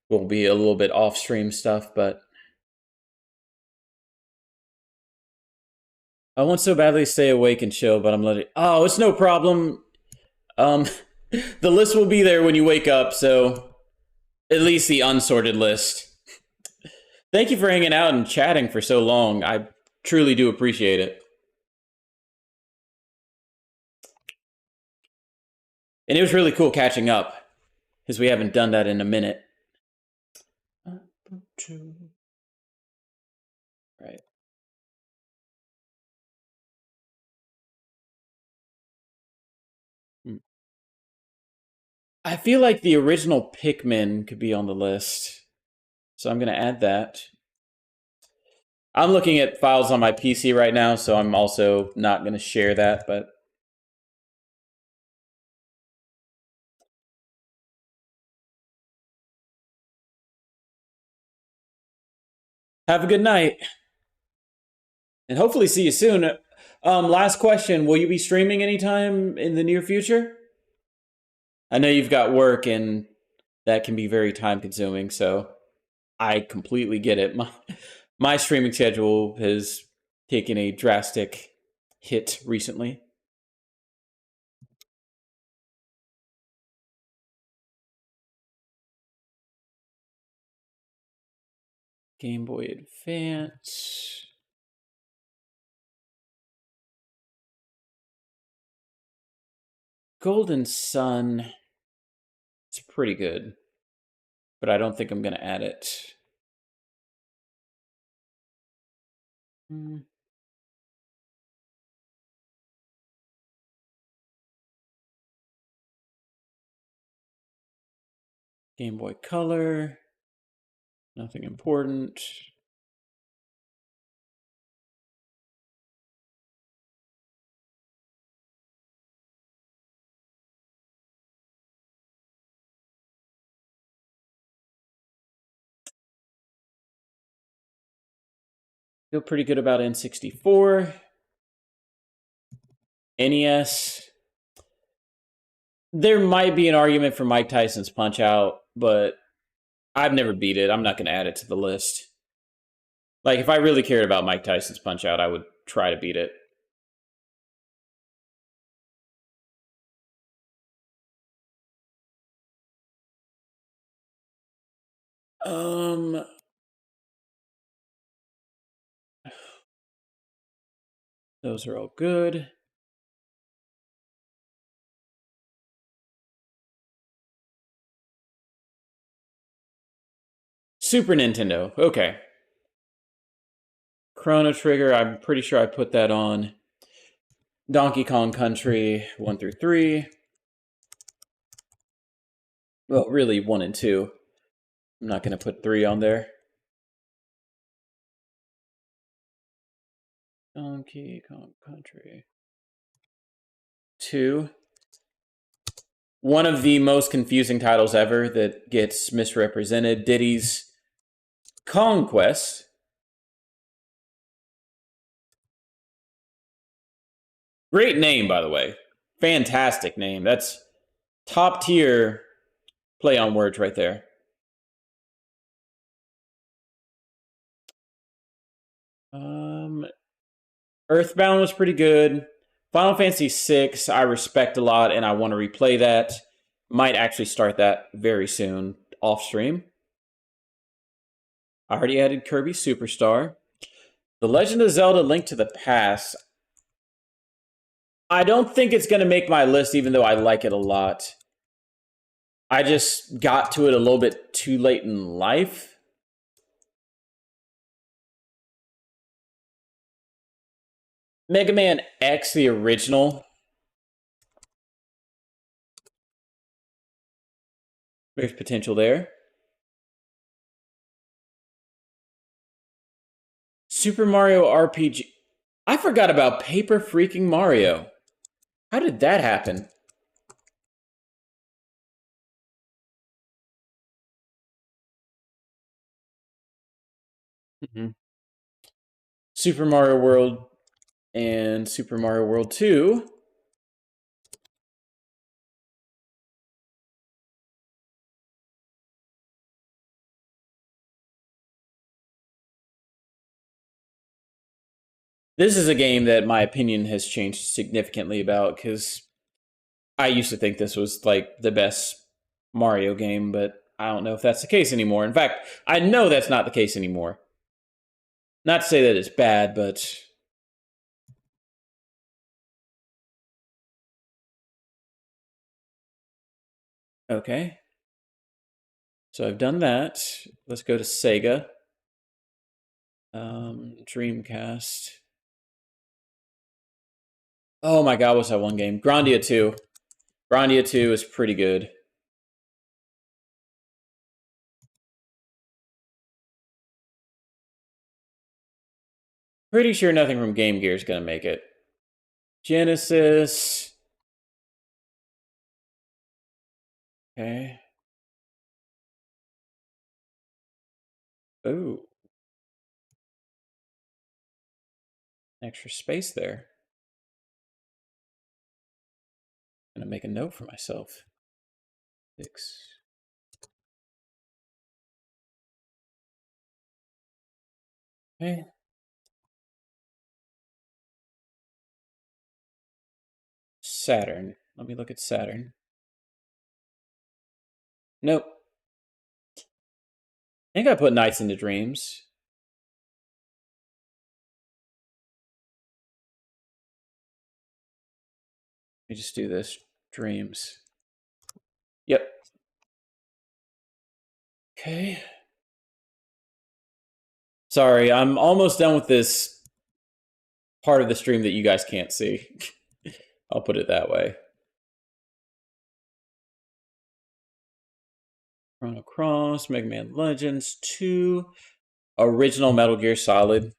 will be a little bit off-stream stuff, but I want so badly to stay awake and chill, but I'm letting... Oh, it's no problem. The list will be there when you wake up, so at least the unsorted list. Thank you for hanging out and chatting for so long. I truly do appreciate it. And it was really cool catching up, because we haven't done that in a minute. Right. I feel like the original Pikmin could be on the list, so I'm going to add that. I'm looking at files on my PC right now, so I'm also not going to share that, but... Have a good night. And hopefully see you soon. Last question, will you be streaming anytime in the near future? I know you've got work and that can be very time consuming, so I completely get it. My streaming schedule has taken a drastic hit recently. Game Boy Advance. Golden Sun. It's pretty good, but I don't think I'm going to add it. Game Boy Color. Nothing important. Feel pretty good about N64. NES. There might be an argument for Mike Tyson's Punch-Out, but I've never beat it. I'm not going to add it to the list. Like, if I really cared about Mike Tyson's Punch-Out, I would try to beat it. Those are all good. Super Nintendo. Okay. Chrono Trigger, I'm pretty sure I put that on. Donkey Kong Country 1 through 3. Well, really 1 and 2. I'm not going to put 3 on there. Donkey Kong Country 2. One of the most confusing titles ever that gets misrepresented. Diddy's Kong Quest. Great name, by the way. Fantastic name. That's top tier play on words right there. Earthbound was pretty good. Final Fantasy VI, I respect a lot, and I want to replay that. Might actually start that very soon, off stream. I already added Kirby Superstar. The Legend of Zelda Link to the Past. I don't think it's going to make my list, even though I like it a lot. I just got to it a little bit too late in life. Mega Man X, the original. There's potential there. Super Mario RPG. I forgot about Paper freaking Mario. How did that happen? Super Mario World and Super Mario World 2. This is a game that my opinion has changed significantly about, because I used to think this was like the best Mario game, but I don't know if that's the case anymore. In fact, I know that's not the case anymore. Not to say that it's bad, but okay. So I've done that. Let's go to Sega. Dreamcast. Oh my god, what's that one game? Grandia 2. Grandia 2 is pretty good. Pretty sure nothing from Game Gear is going to make it. Genesis. Okay. Ooh. Extra space there. I'm going to make a note for myself. 6. Okay. Saturn. Let me look at Saturn. Nope. I think I put Nights into Dreams. Let me just do this. Dreams. Yep. Okay. Sorry, I'm almost done with this part of the stream that you guys can't see. I'll put it that way. Chrono Cross, Mega Man Legends 2, original Metal Gear Solid.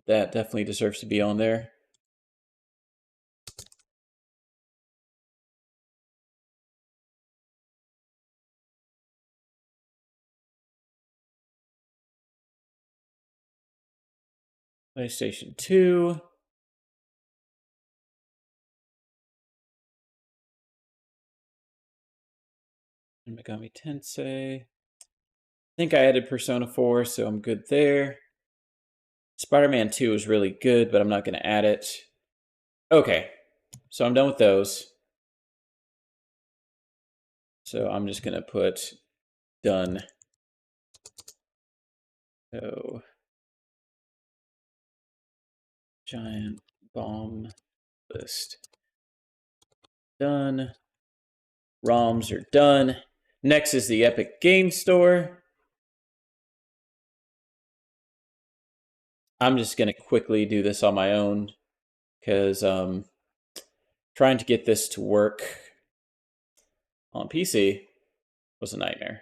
That definitely deserves to be on there. PlayStation 2. And Megami Tensei. I think I added Persona 4, so I'm good there. Spider-Man 2 is really good, but I'm not going to add it. Okay, so I'm done with those. So I'm just going to put done. So giant bomb list. Done. ROMs are done. Next is the Epic Game Store. I'm just going to quickly do this on my own because trying to get this to work on PC was a nightmare.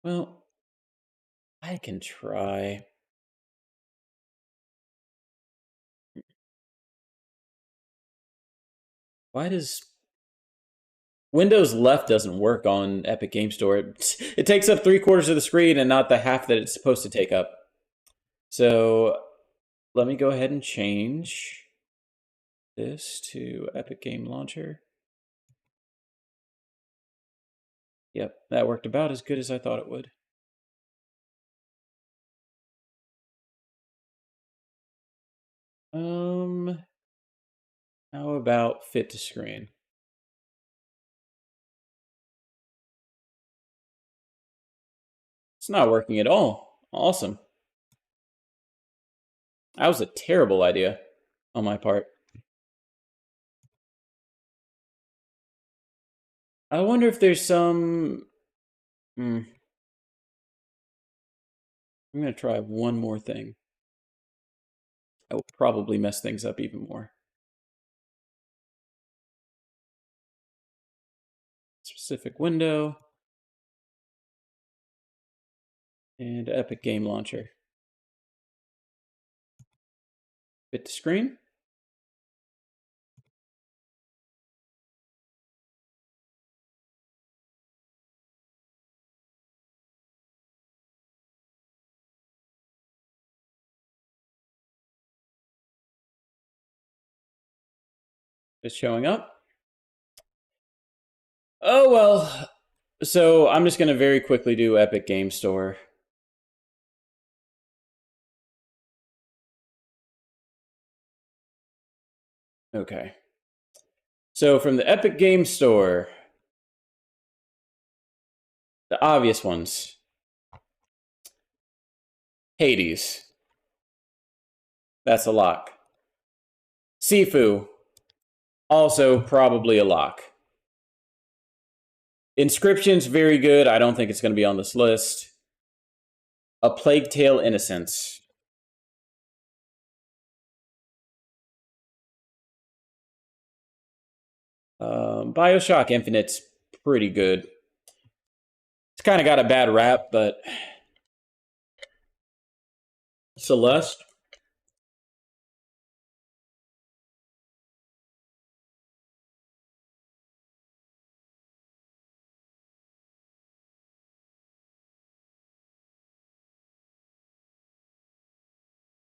Well, I can try. Why does Windows left doesn't work on Epic Game Store? It takes up 3/4 of the screen and not the half that it's supposed to take up. So let me go ahead and change this to Epic Game Launcher. Yep, that worked about as good as I thought it would. How about fit to screen? It's not working at all. Awesome. That was a terrible idea on my part. I wonder if there's some... I'm going to try one more thing. I will probably mess things up even more. Specific window. And Epic Game Launcher. Fit to screen. It's showing up. Oh, well. So I'm just going to very quickly do Epic Game Store. Okay. So from the Epic Game Store, the obvious ones. Hades. That's a lock. Sifu. Also probably a lock. Inscription's very good. I don't think it's going to be on this list. A Plague Tale: Innocence. BioShock Infinite's pretty good. It's kind of got a bad rap, but Celeste.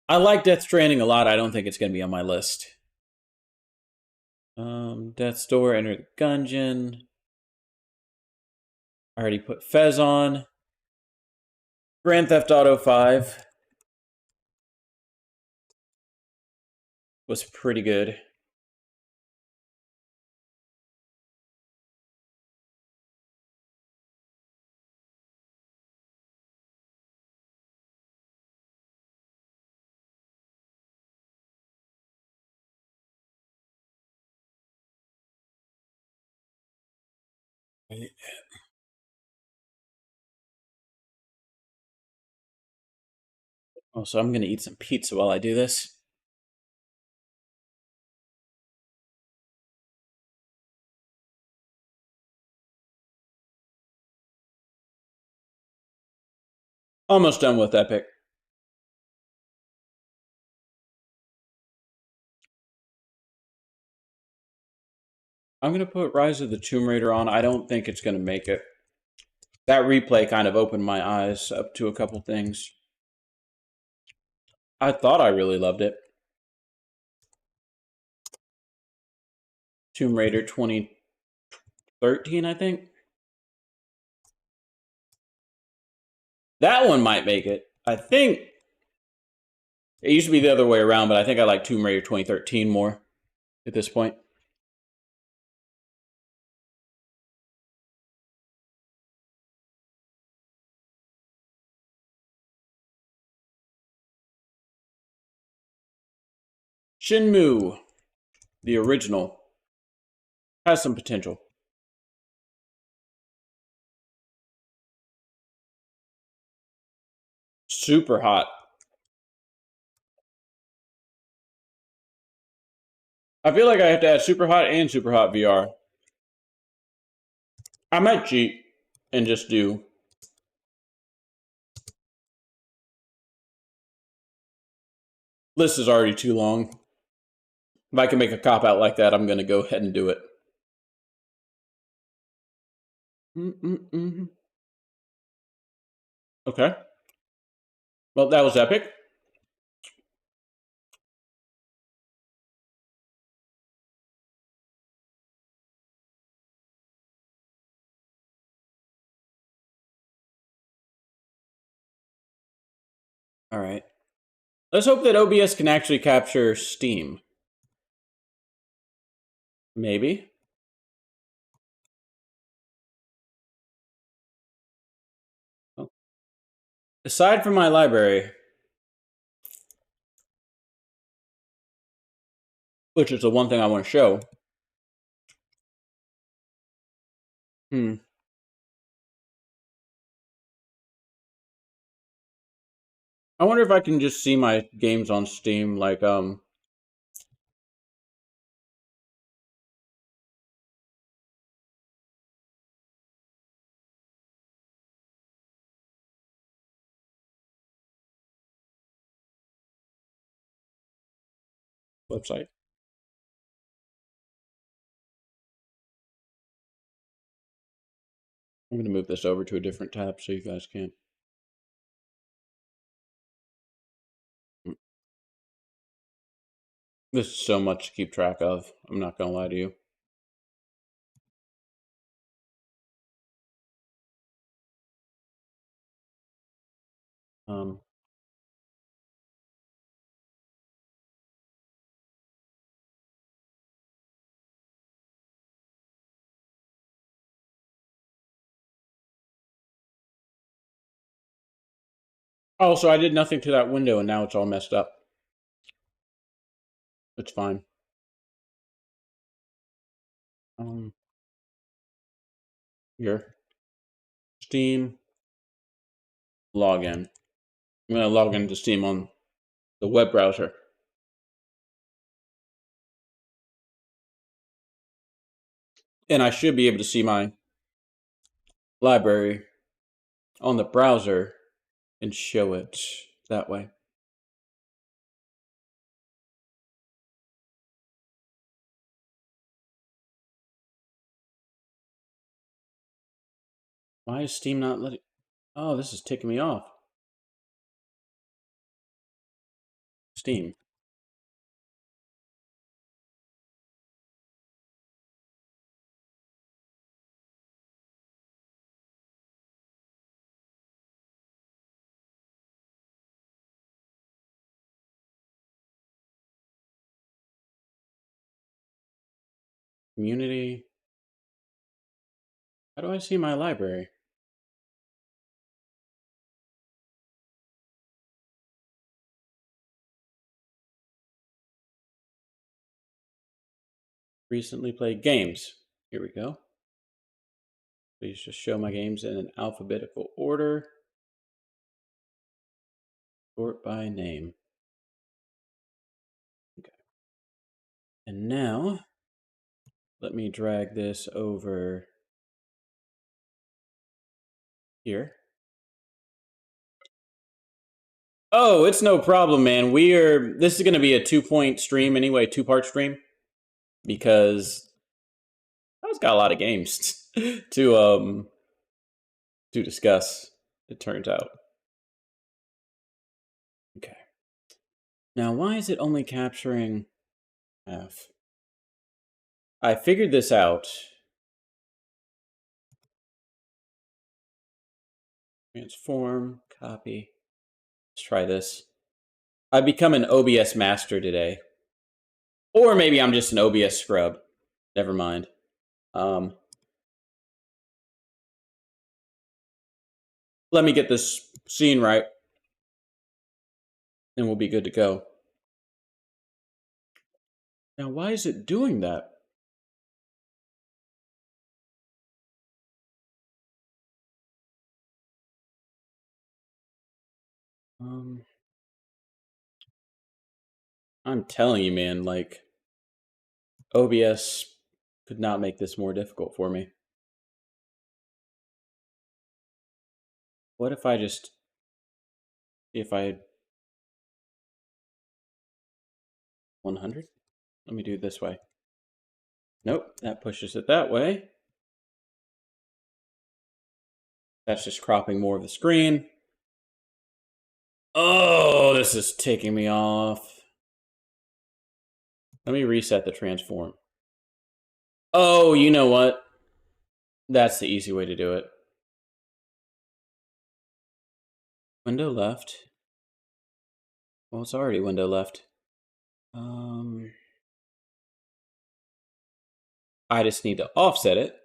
I like Death Stranding a lot. I don't think it's going to be on my list. Death's Door, Enter the Gungeon. I already put Fez on. Grand Theft Auto 5 was pretty good. Oh, so I'm going to eat some pizza while I do this. Almost done with Epic. I'm going to put Rise of the Tomb Raider on. I don't think it's going to make it. That replay kind of opened my eyes up to a couple things. I thought I really loved it. Tomb Raider 2013, I think. That one might make it. I think it used to be the other way around, but I think I like Tomb Raider 2013 more at this point. Shenmue, the original, has some potential. Super hot. I feel like I have to add Super Hot and Super Hot VR. I might cheat and just do list is already too long. If I can make a cop out like that, I'm going to go ahead and do it. Okay. Well, that was epic. All right. Let's hope that OBS can actually capture Steam. Maybe. Oh. Aside from my library, which is the one thing I want to show. I wonder if I can just see my games on Steam, like, website. I'm going to move this over to a different tab so you guys can't. This is so much to keep track of. I'm not going to lie to you. Oh, so I did nothing to that window and now it's all messed up. It's fine. Here. Steam. Login. I'm going to log into Steam on the web browser. And I should be able to see my library on the browser and show it that way. Why is Steam not letting... Oh, this is ticking me off. Steam. Community. How do I see my library? Recently played games. Here we go. Please just show my games in an alphabetical order. Sort by name. Okay. And now, let me drag this over here. Oh, it's no problem, man. This is going to be a 2-point stream anyway, 2-part stream. Because I've got a lot of games to discuss, it turns out. Okay. Now, why is it only capturing half? I figured this out. Transform, copy. Let's try this. I've become an OBS master today. Or maybe I'm just an OBS scrub. Never mind. Let me get this scene right. And we'll be good to go. Now, why is it doing that? I'm telling you, man, like, OBS could not make this more difficult for me. What if I just, if I, 100? Let me do it this way. Nope, that pushes it that way. That's just cropping more of the screen. Oh, this is ticking me off. Let me reset the transform. Oh, you know what? That's the easy way to do it. Window left. Well, it's already window left. I just need to offset it.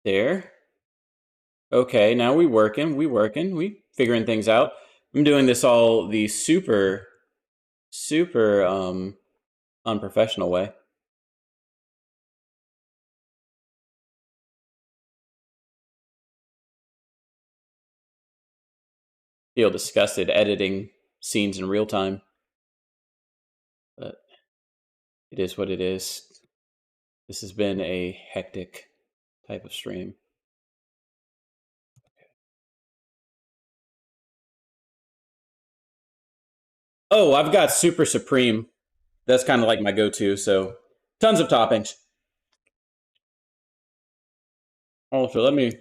There. Okay, now we figuring things out. I'm doing this all the super unprofessional way. Feel disgusted editing scenes in real time. But it is what it is. This has been a hectic type of stream. Oh, I've got Super Supreme. That's kind of like my go-to, so tons of toppings. Also, I'm going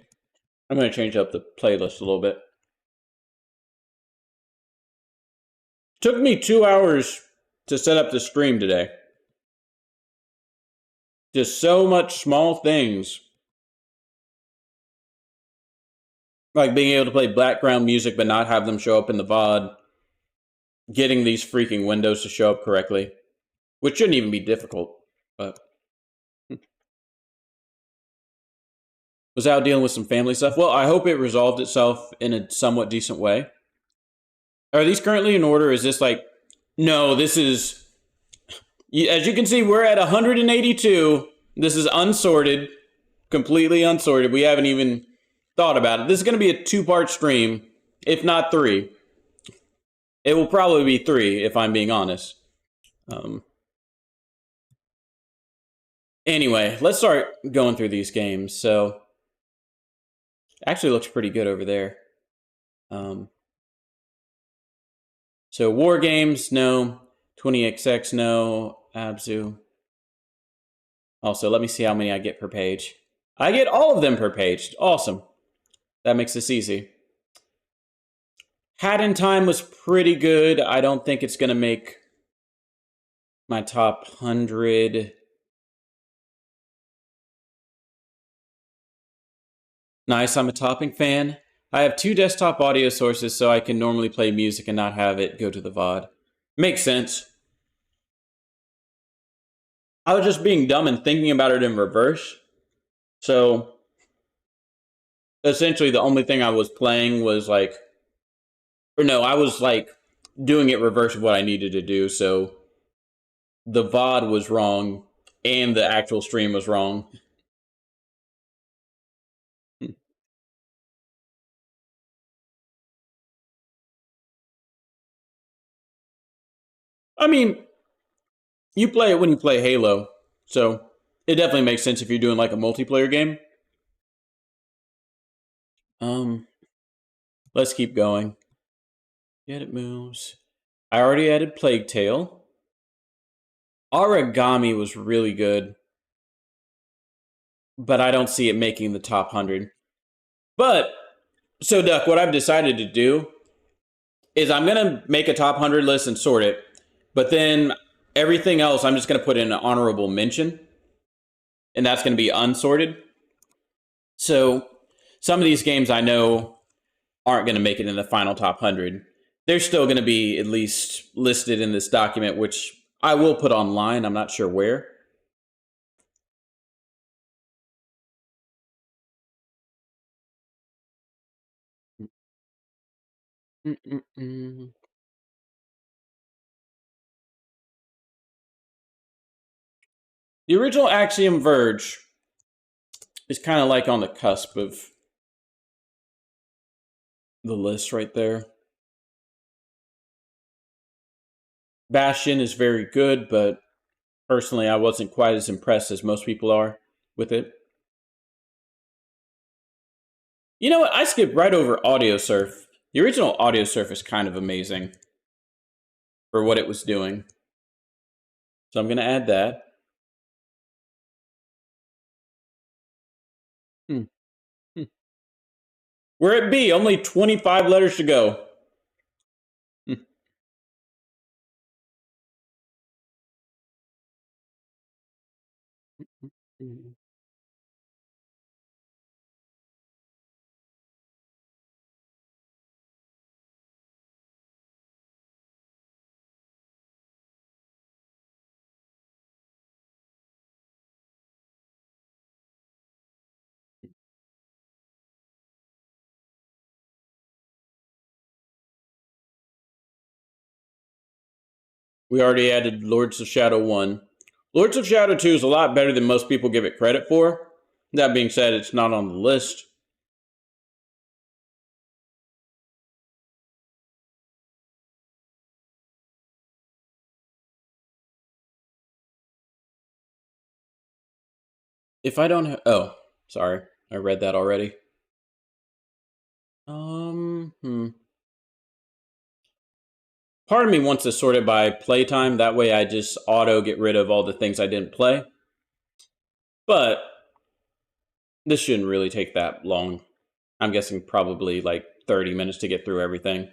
to change up the playlist a little bit. Took me 2 hours to set up the stream today. Just so much small things. Like being able to play background music but not have them show up in the VOD. Getting these freaking windows to show up correctly. Which shouldn't even be difficult, but... Was out dealing with some family stuff. Well, I hope it resolved itself in a somewhat decent way. Are these currently in order? Is this like... No, this is... As you can see, we're at 182. This is unsorted. Completely unsorted. We haven't even thought about it. This is going to be a 2-part stream, if not 3. It will probably be 3, if I'm being honest. Anyway, let's start going through these games. So... Actually looks pretty good over there. So War Games, no. 20XX, no. Abzu. Also, let me see how many I get per page. I get all of them per page. Awesome. That makes this easy. Hat in Time was pretty good. I don't think it's going to make my top 100. Nice, I'm a topping fan. I have 2 desktop audio sources so I can normally play music and not have it go to the VOD. Makes sense. I was just being dumb and thinking about it in reverse. So, essentially the only thing I was playing was like... Or no, I was like doing it reverse of what I needed to do, so... The VOD was wrong, and the actual stream was wrong. I mean, you play it when you play Halo, so it definitely makes sense if you're doing like a multiplayer game. Let's keep going. Get it moves. I already added Plague Tale. Origami was really good, but I don't see it making the top 100. But, so Duck, what I've decided to do is I'm going to make a top 100 list and sort it. But then everything else, I'm just going to put in an honorable mention. And that's going to be unsorted. So some of these games I know aren't going to make it in the final top 100. They're still going to be at least listed in this document, which I will put online. I'm not sure where. The original Axiom Verge is kind of like on the cusp of the list right there. Bastion is very good, but personally I wasn't quite as impressed as most people are with it. You know what? I skipped right over Audio Surf. The original Audio Surf is kind of amazing for what it was doing. So I'm going to add that. We're at B, only 25 letters to go. We already added Lords of Shadow 1. Lords of Shadow 2 is a lot better than most people give it credit for. That being said, it's not on the list. If I don't have... Oh, sorry. I read that already. Part of me wants to sort it by playtime. That way I just auto get rid of all the things I didn't play. But this shouldn't really take that long. I'm guessing probably like 30 minutes to get through everything.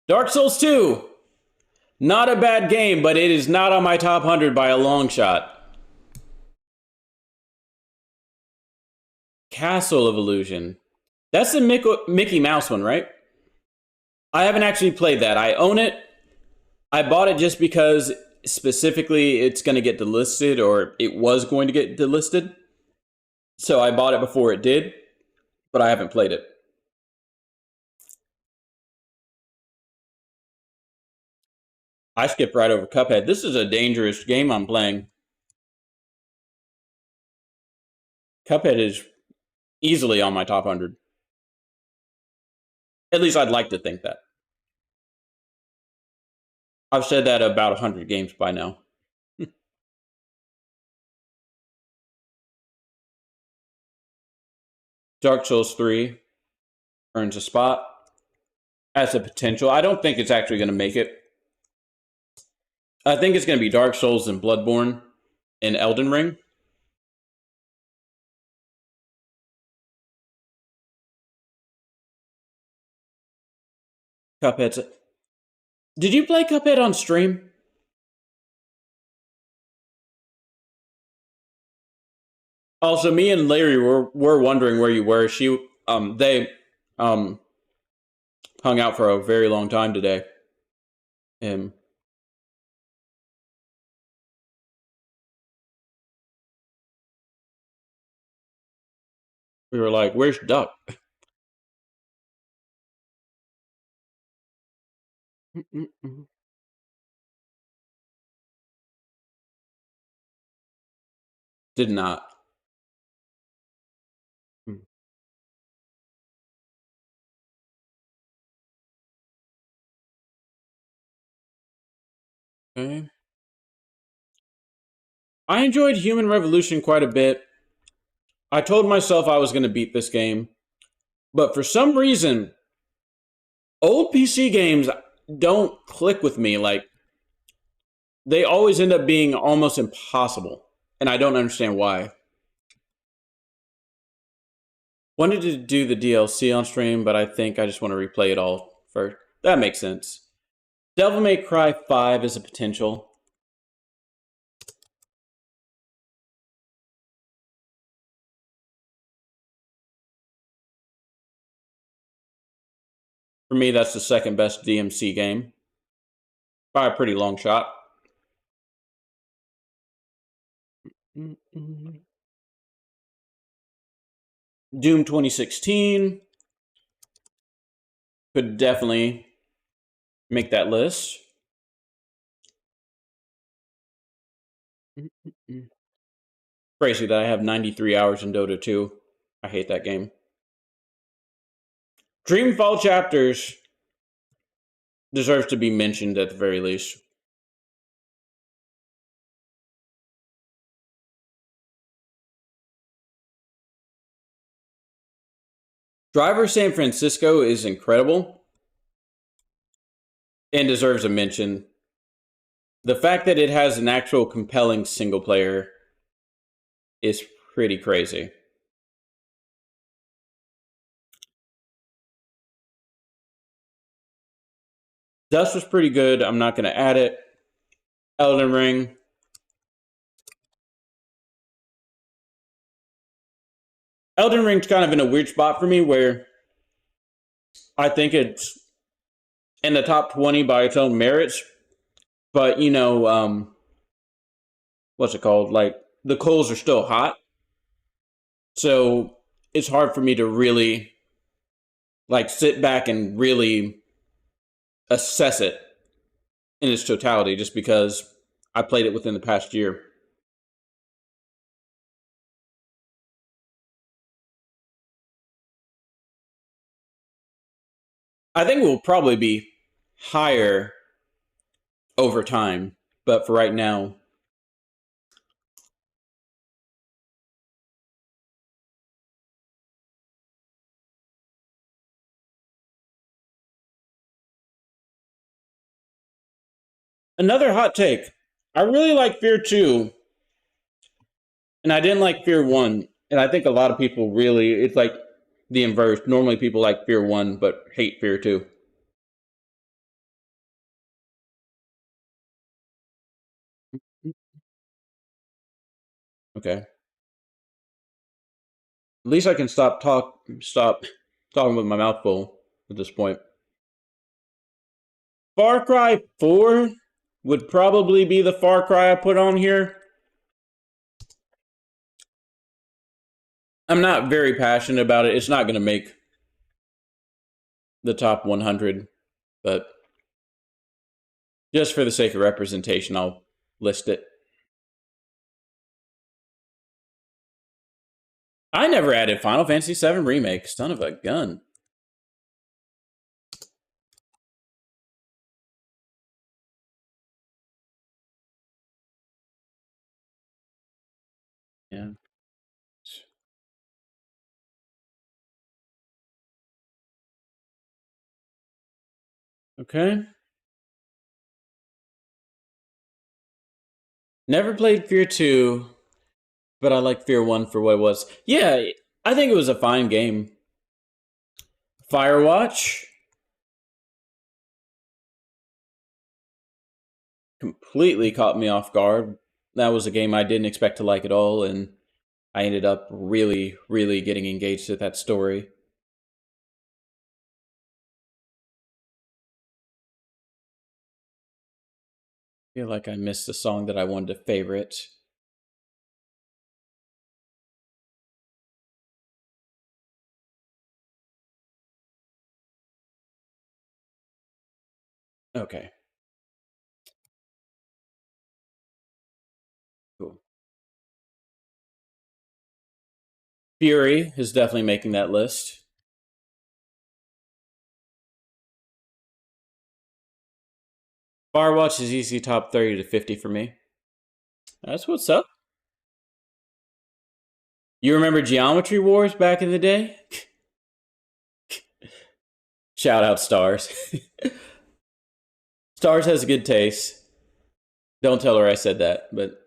Dark Souls 2! Not a bad game, but it is not on my top 100 by a long shot. Castle of Illusion. That's the Mickey Mouse one, right? I haven't actually played that. I own it. I bought it just because specifically it's going to get delisted, or it was going to get delisted. So I bought it before it did, but I haven't played it. I skipped right over Cuphead. This is a dangerous game I'm playing. Cuphead is easily on my top 100. At least I'd like to think that. I've said that about 100 games by now. Dark Souls 3 earns a spot. Has the potential. I don't think it's actually going to make it. I think it's going to be Dark Souls and Bloodborne and Elden Ring. Cuphead's... Did you play Cuphead on stream? Also, me and Larry were wondering where you were. They hung out for a very long time today. We were like, "Where's Duck?" Did not. Okay. I enjoyed Human Revolution quite a bit. I told myself I was going to beat this game, but for some reason, old PC games don't click with me. Like, they always end up being almost impossible, and I don't understand why. Wanted to do the DLC on stream, but I think I just want to replay it all first. That makes sense. Devil May Cry 5 is a potential. For me, that's the second best DMC game. By a pretty long shot. Doom 2016 could definitely make that list. Crazy that I have 93 hours in Dota 2. I hate that game. Dreamfall Chapters deserves to be mentioned at the very least. Driver San Francisco is incredible and deserves a mention. The fact that it has an actual compelling single player is pretty crazy. Dust was pretty good. I'm not going to add it. Elden Ring. Elden Ring's kind of in a weird spot for me where I think it's in the top 20 by its own merits. But, you know, what's it called? Like, the coals are still hot. So it's hard for me to really, like, sit back and really assess it in its totality just because I played it within the past year. I think it will probably be higher over time, but for right now, Another hot take. I really like Fear 2, and I didn't like Fear 1. And I think a lot of people really, it's like the inverse. Normally people like Fear 1, but hate Fear 2. Okay. At least I can stop talking with my mouth full at this point. Far Cry 4 would probably be the Far Cry I put on here. I'm not very passionate about it. It's not going to make the top 100, but just for the sake of representation, I'll list it. I never added Final Fantasy VII Remake. Son of a gun. Yeah. Okay. Never played Fear 2, but I like Fear 1 for what it was. Yeah, I think it was a fine game. Firewatch. Completely caught me off guard. That was a game I didn't expect to like at all, and I ended up really, really getting engaged with that story. I feel like I missed a song that I wanted to favorite. Okay. Cool. Fury is definitely making that list. Firewatch is easy top 30 to 50 for me. That's what's up. You remember Geometry Wars back in the day? Shout out Stars. Stars has good taste. Don't tell her I said that, but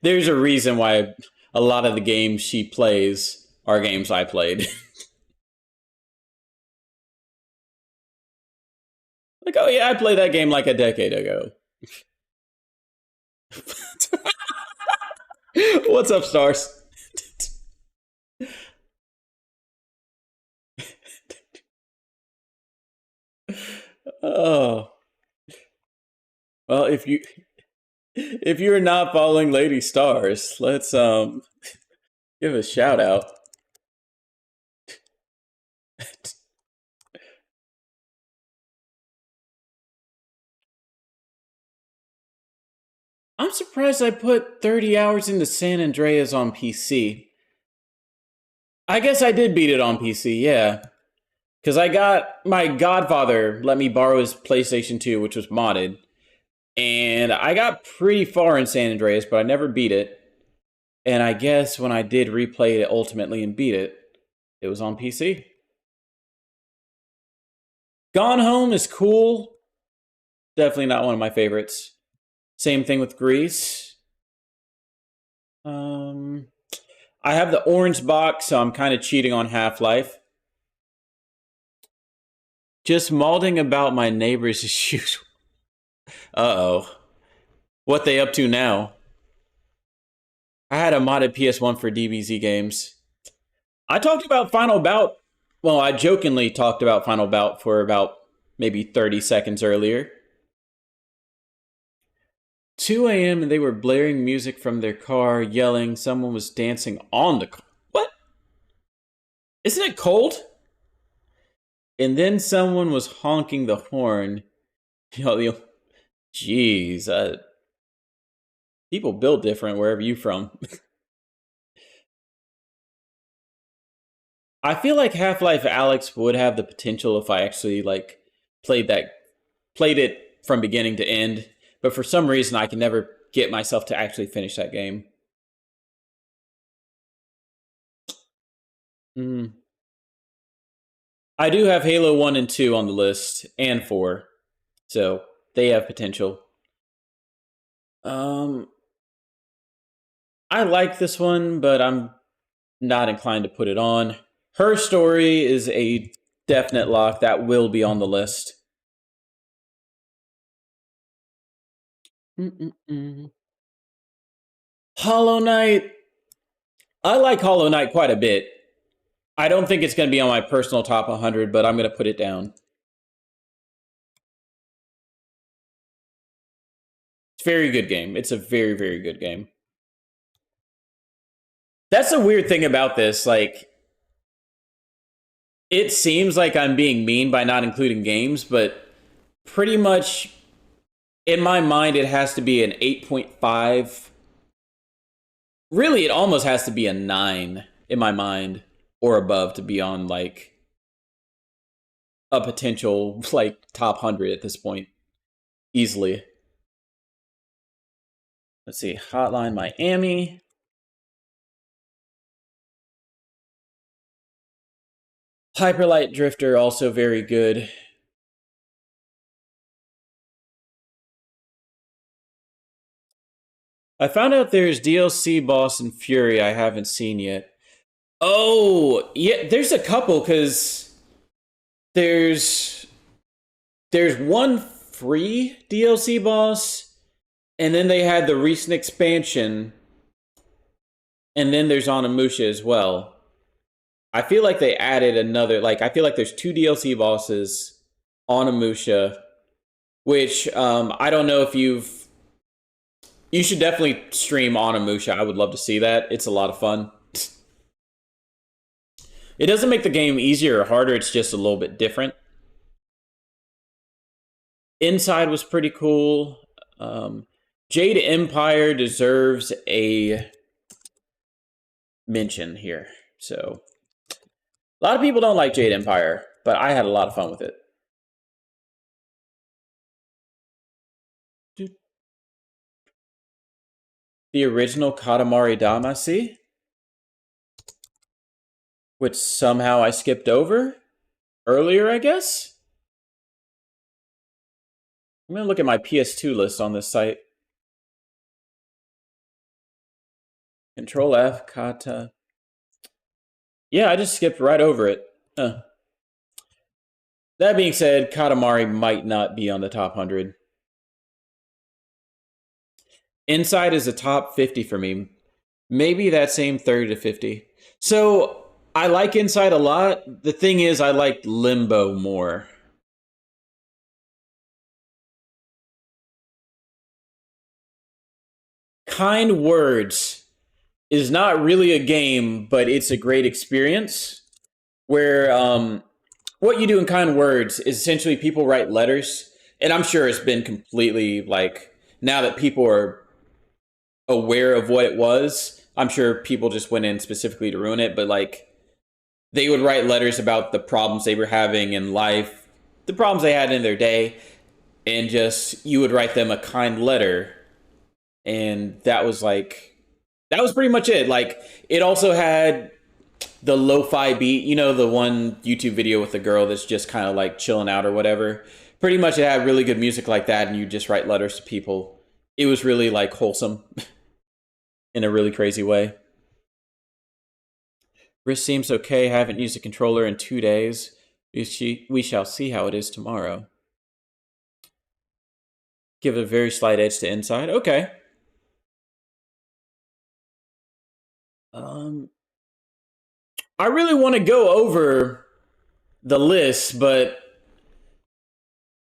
there's a reason why a lot of the games she plays are games I played. Like, oh yeah, I played that game like a decade ago. What's up, Stars? Oh. Well, if you're not following Lady Stars, let's give a shout out. I'm surprised I put 30 hours into San Andreas on PC. I guess I did beat it on PC, yeah. Because I got my godfather let me borrow his PlayStation 2, which was modded. And I got pretty far in San Andreas, but I never beat it. And I guess when I did replay it ultimately and beat it, it was on PC. Gone Home is cool. Definitely not one of my favorites. Same thing with Grease. I have the orange box, so I'm kind of cheating on Half-Life. Just malding about my neighbors as usual. Uh-oh. What they up to now? I had a modded PS1 for DBZ games. I talked about Final Bout. Well, I jokingly talked about Final Bout for about maybe 30 seconds earlier. 2 a.m. and they were blaring music from their car, yelling. Someone was dancing on the car. What? Isn't it cold? And then someone was honking the horn. Jeez. People build different wherever you from. I feel like Half-Life Alyx would have the potential if I actually like played it from beginning to end. But for some reason, I can never get myself to actually finish that game. I do have Halo 1 and 2 on the list, and 4. So, they have potential. I like this one, but I'm not inclined to put it on. Her Story is a definite lock. That will be on the list. Hollow Knight. I like Hollow Knight quite a bit. I don't think it's going to be on my personal top 100, but I'm going to put it down. It's a very good game. It's a very, very good game. That's the weird thing about this. Like, it seems like I'm being mean by not including games, but pretty much in my mind, it has to be an 8.5. Really, it almost has to be a 9 in my mind or above to be on like a potential like top 100 at this point. Easily. Let's see. Hotline Miami. Hyperlight Drifter, also very good. I found out there's DLC boss in Fury I haven't seen yet. Oh, yeah, there's a couple, because there's one free DLC boss, and then they had the recent expansion, and then there's Onimusha as well. I feel like they added another, like, I feel like there's 2 DLC bosses on Onimusha, which I don't know if you should definitely stream Onimusha. I would love to see that. It's a lot of fun. It doesn't make the game easier or harder, it's just a little bit different. Inside was pretty cool. Jade Empire deserves a mention here. So, a lot of people don't like Jade Empire, but I had a lot of fun with it. The original Katamari Damacy, which somehow I skipped over earlier, I guess? I'm going to look at my PS2 list on this site. Control F, Kata. Yeah, I just skipped right over it. That being said, Katamari might not be on the top 100. Inside is a top 50 for me. Maybe that same 30 to 50. So, I like Inside a lot. The thing is, I like Limbo more. Kind Words is not really a game, but it's a great experience. Where what you do in Kind Words is essentially people write letters. And I'm sure it's been completely, like, now that people are aware of what it was, I'm sure people just went in specifically to ruin it, but like they would write letters about the problems they were having in life, the problems they had in their day, and just you would write them a kind letter, and that was pretty much it. Like, it also had the lo-fi beat, you know, the one YouTube video with the girl that's just kind of like chilling out or whatever. Pretty much it had really good music like that, and you just write letters to people. It was really like wholesome in a really crazy way. Wrist seems okay. Haven't used a controller in 2 days. We shall see how it is tomorrow. Give it a very slight edge to Inside. Okay. I really want to go over the list, but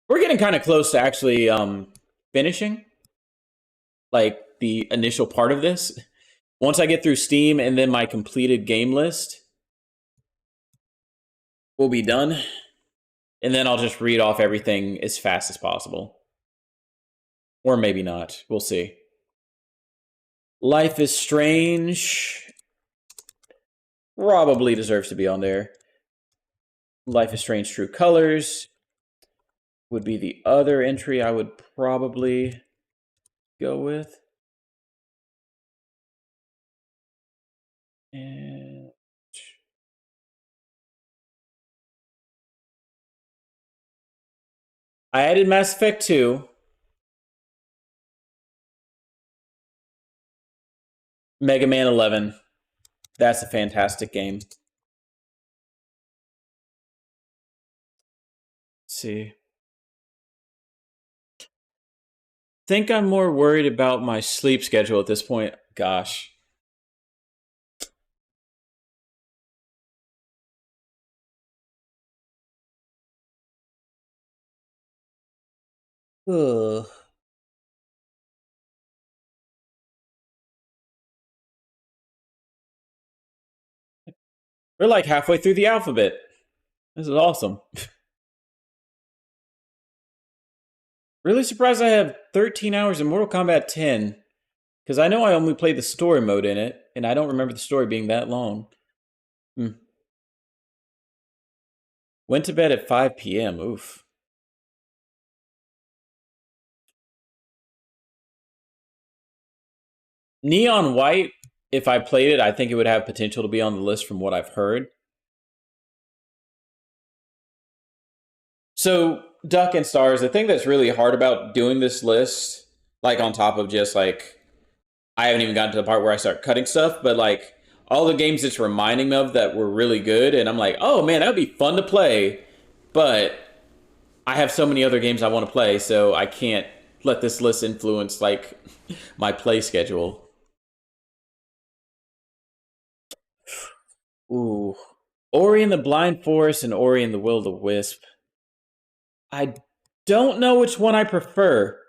we're getting kind of close to actually finishing, like, the initial part of this. Once I get through Steam and then my completed game list, we'll be done. And then I'll just read off everything as fast as possible. Or maybe not. We'll see. Life is Strange probably deserves to be on there. Life is Strange True Colors would be the other entry I would probably go with. And I added Mass Effect 2. Mega Man 11. That's a fantastic game. Let's see. Think I'm more worried about my sleep schedule at this point. Gosh. Ugh. We're like halfway through the alphabet. This is awesome. Really surprised I have 13 hours in Mortal Kombat 10. Because I know I only played the story mode in it, and I don't remember the story being that long. Went to bed at 5 p.m. Oof. Neon White, if I played it, I think it would have potential to be on the list from what I've heard. So, Duck and Stars, the thing that's really hard about doing this list, like on top of just like, I haven't even gotten to the part where I start cutting stuff, but like all the games it's reminding me of that were really good, and I'm like, oh man, that would be fun to play, but I have so many other games I want to play, so I can't let this list influence like my play schedule. Ooh. Ori and the Blind Forest and Ori and the Will-o-the-Wisp. I don't know which one I prefer.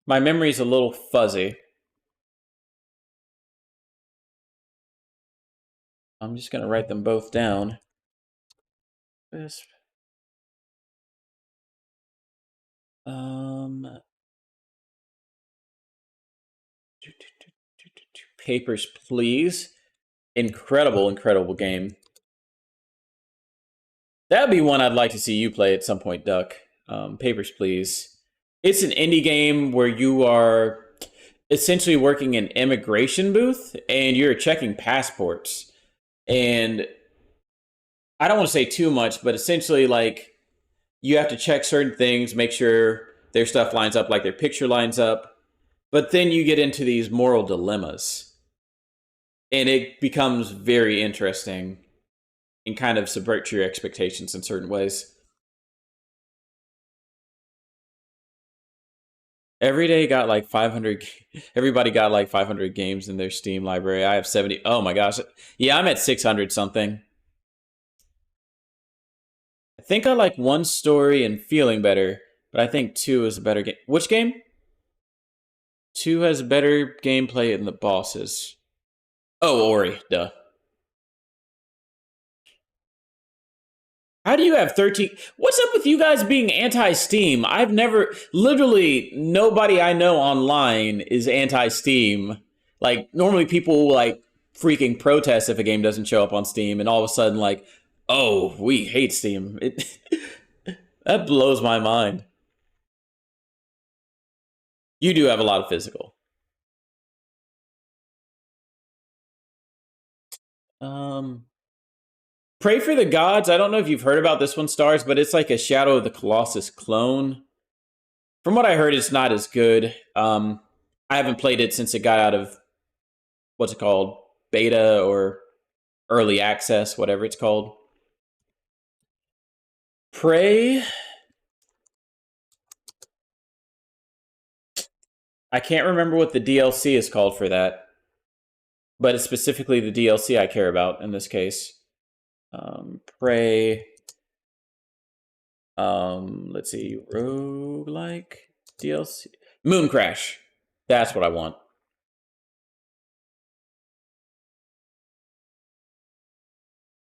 My memory's a little fuzzy. I'm just going to write them both down. Wisp. Papers, Please. Incredible, incredible game. That'd be one I'd like to see you play at some point, Duck. Papers, Please. It's an indie game where you are essentially working an immigration booth and you're checking passports. And I don't want to say too much, but essentially, like, you have to check certain things, make sure their stuff lines up, like their picture lines up. But then you get into these moral dilemmas. And it becomes very interesting and kind of subverts your expectations in certain ways. Everybody got like 500 games in their Steam library. I have 70. Oh my gosh. Yeah, I'm at 600 something. I think I like One Story and Feeling Better, but I think 2 is a better game. Which game? 2 has better gameplay than the bosses. Oh, Ori, duh. How do you have 13? What's up with you guys being anti-Steam? I've never, literally, nobody I know online is anti-Steam. Like, normally people will, like, freaking protest if a game doesn't show up on Steam, and all of a sudden, like, oh, we hate Steam. That blows my mind. You do have a lot of physical. Pray for the Gods. I don't know if you've heard about this one, Stars, but it's like a Shadow of the Colossus clone. From what I heard, it's not as good. I haven't played it since it got out of, what's it called? Beta or early access, whatever it's called. Prey. I can't remember what the DLC is called for that. But it's specifically the DLC I care about in this case. Prey. Let's see. Roguelike DLC. Moon Crash. That's what I want.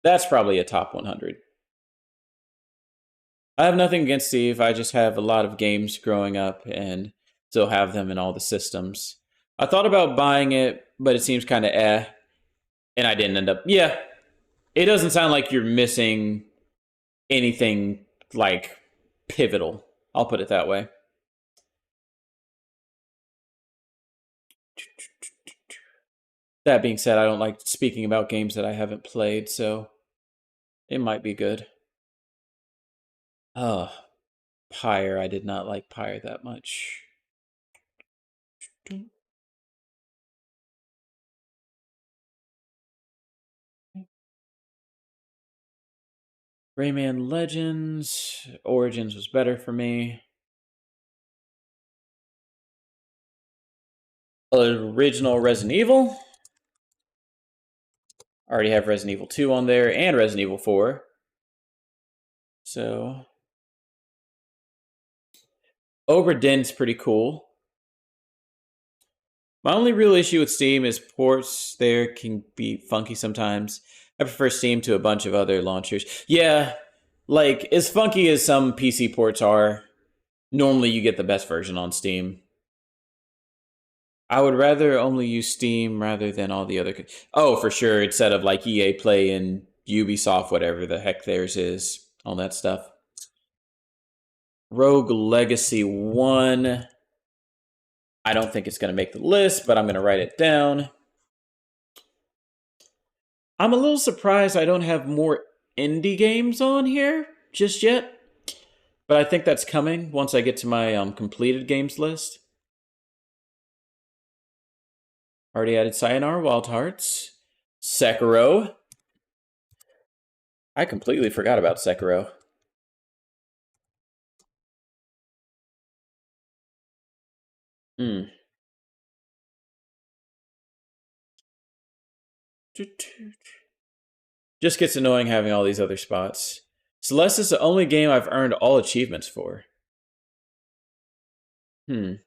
That's probably a top 100. I have nothing against Steve. I just have a lot of games growing up and still have them in all the systems. I thought about buying it, but it seems kind of eh. And I didn't end up. Yeah. It doesn't sound like you're missing anything, like, pivotal. I'll put it that way. That being said, I don't like speaking about games that I haven't played, so it might be good. Oh, Pyre. I did not like Pyre that much. Rayman Legends. Origins was better for me. Original Resident Evil. Already have Resident Evil 2 on there and Resident Evil 4. So Obra Dinn's pretty cool. My only real issue with Steam is ports there can be funky sometimes. I prefer Steam to a bunch of other launchers. Yeah, like as funky as some PC ports are, normally you get the best version on Steam. I would rather only use Steam rather than all the other... Oh, for sure, instead of like EA Play and Ubisoft, whatever the heck theirs is, all that stuff. Rogue Legacy 1. I don't think it's going to make the list, but I'm going to write it down. I'm a little surprised I don't have more indie games on here just yet. But I think that's coming once I get to my completed games list. Already added Sayonara Wild Hearts. Sekiro. I completely forgot about Sekiro. Just gets annoying having all these other spots. Celeste is the only game I've earned all achievements for. I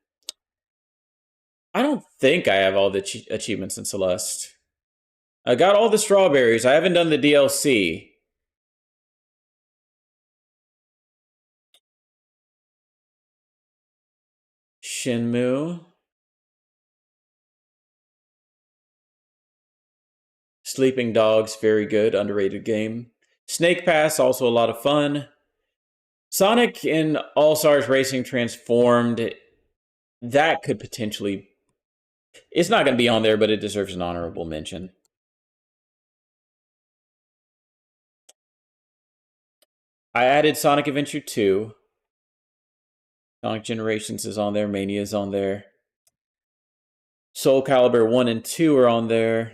don't think I have all the achievements in Celeste. I got all the strawberries. I haven't done the DLC. Shenmue. Sleeping Dogs, very good, underrated game. Snake Pass, also a lot of fun. Sonic and All-Stars Racing Transformed, that could potentially... It's not going to be on there, but it deserves an honorable mention. I added Sonic Adventure 2. Sonic Generations is on there. Mania is on there. Soul Calibur 1 and 2 are on there.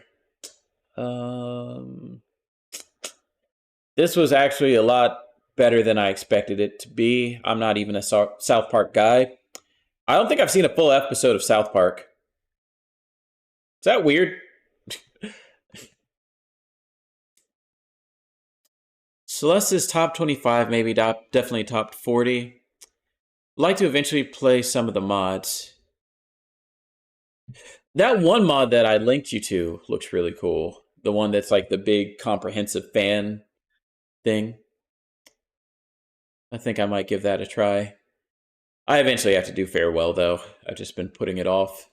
This was actually a lot better than I expected it to be. I'm not even a South Park guy. I don't think I've seen a full episode of South Park. Is that weird? Celeste's top 25, maybe definitely top 40. I'd like to eventually play some of the mods. That one mod that I linked you to looks really cool. The one that's like the big comprehensive fan thing. I think I might give that a try. I eventually have to do Farewell, though. I've just been putting it off.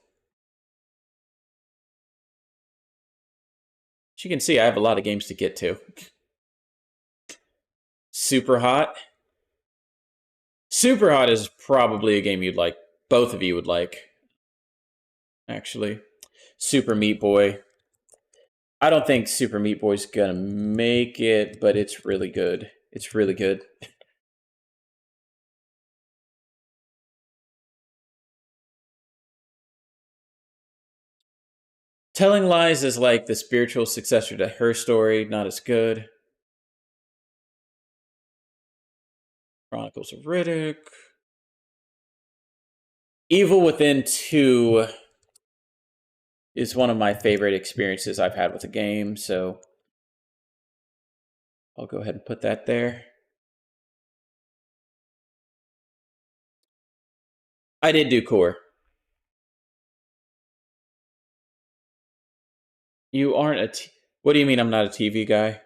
As you can see, I have a lot of games to get to. Super Hot. Super Hot is probably a game you'd like. Both of you would like. Actually. Super Meat Boy. I don't think Super Meat Boy's gonna make it, but it's really good. It's really good. Telling Lies is like the spiritual successor to Her Story, not as good. Chronicles of Riddick. Evil Within 2 is one of my favorite experiences I've had with a game, so I'll go ahead and put that there. I did do Core. You aren't a... What do you mean I'm not a TV guy?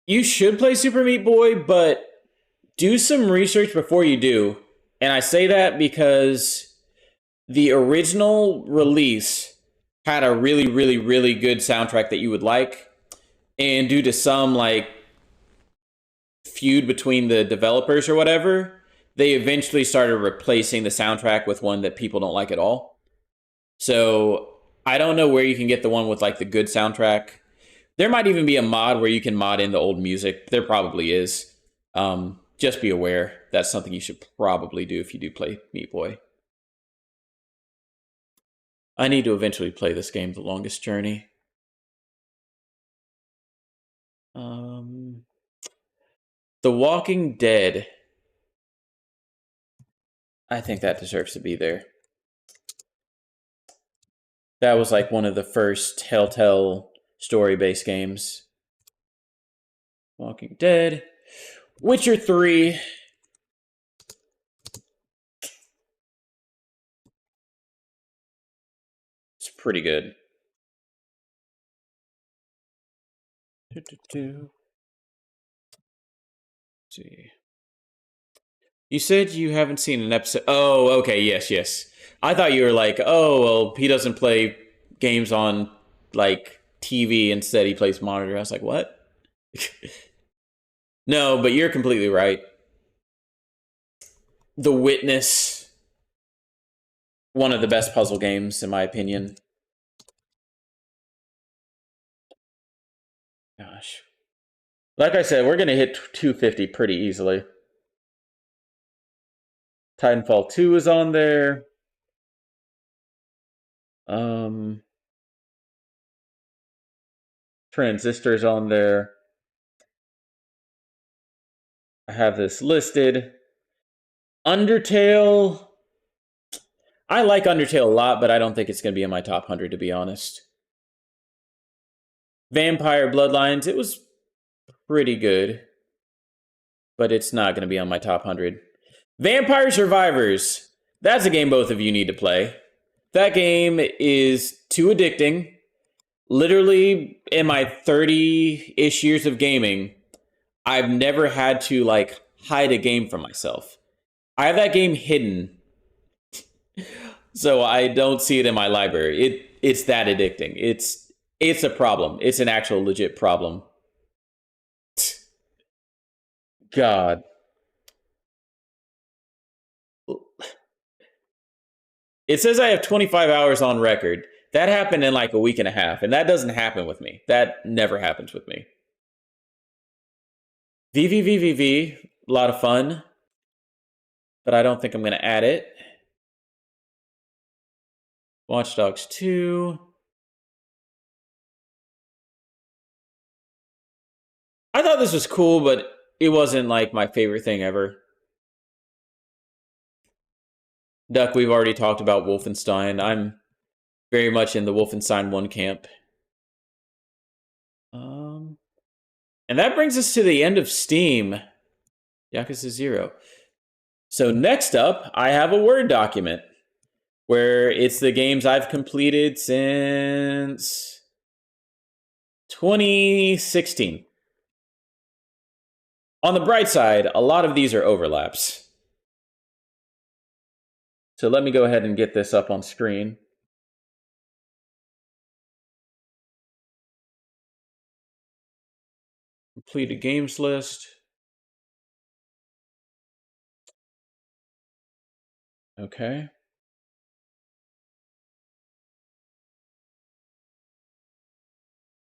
You should play Super Meat Boy, but do some research before you do. And I say that because the original release had a really, really, really good soundtrack that you would like. And due to some, like, feud between the developers or whatever, they eventually started replacing the soundtrack with one that people don't like at all. So I don't know where you can get the one with, like, the good soundtrack. There might even be a mod where you can mod in the old music. There probably is. Just be aware. That's something you should probably do if you do play Meat Boy. I need to eventually play this game, The Longest Journey. The Walking Dead. I think that deserves to be there. That was like one of the first Telltale story-based games. Walking Dead. Witcher 3. It's pretty good. Let's see. You said you haven't seen an episode. Oh, okay. Yes. I thought you were like, oh, well, he doesn't play games on like TV. Instead, he plays monitor. I was like, what? No, but you're completely right. The Witness, one of the best puzzle games, in my opinion. Gosh. Like I said, we're going to hit 250 pretty easily. Titanfall 2 is on there. Transistor's on there. I have this listed. Undertale. I like Undertale a lot, but I don't think it's going to be in my top 100, to be honest. Vampire Bloodlines, it was pretty good, but it's not going to be on my top 100. Vampire Survivors. That's a game both of you need to play. That game is too addicting. Literally, in my 30-ish years of gaming, I've never had to, like, hide a game from myself. I have that game hidden, so I don't see it in my library. It's that addicting. It's a problem. It's an actual legit problem. God. It says I have 25 hours on record. That happened in like a week and a half, and that doesn't happen with me. That never happens with me. VVVVV, a lot of fun, but I don't think I'm going to add it. Watch Dogs 2. I thought this was cool, but it wasn't like my favorite thing ever. Duck, we've already talked about Wolfenstein. I'm very much in the Wolfenstein 1 camp. And that brings us to the end of Steam. Yakuza 0. So next up, I have a Word document where it's the games I've completed since 2016. On the bright side, a lot of these are overlaps. So let me go ahead and get this up on screen. Completed games list. Okay.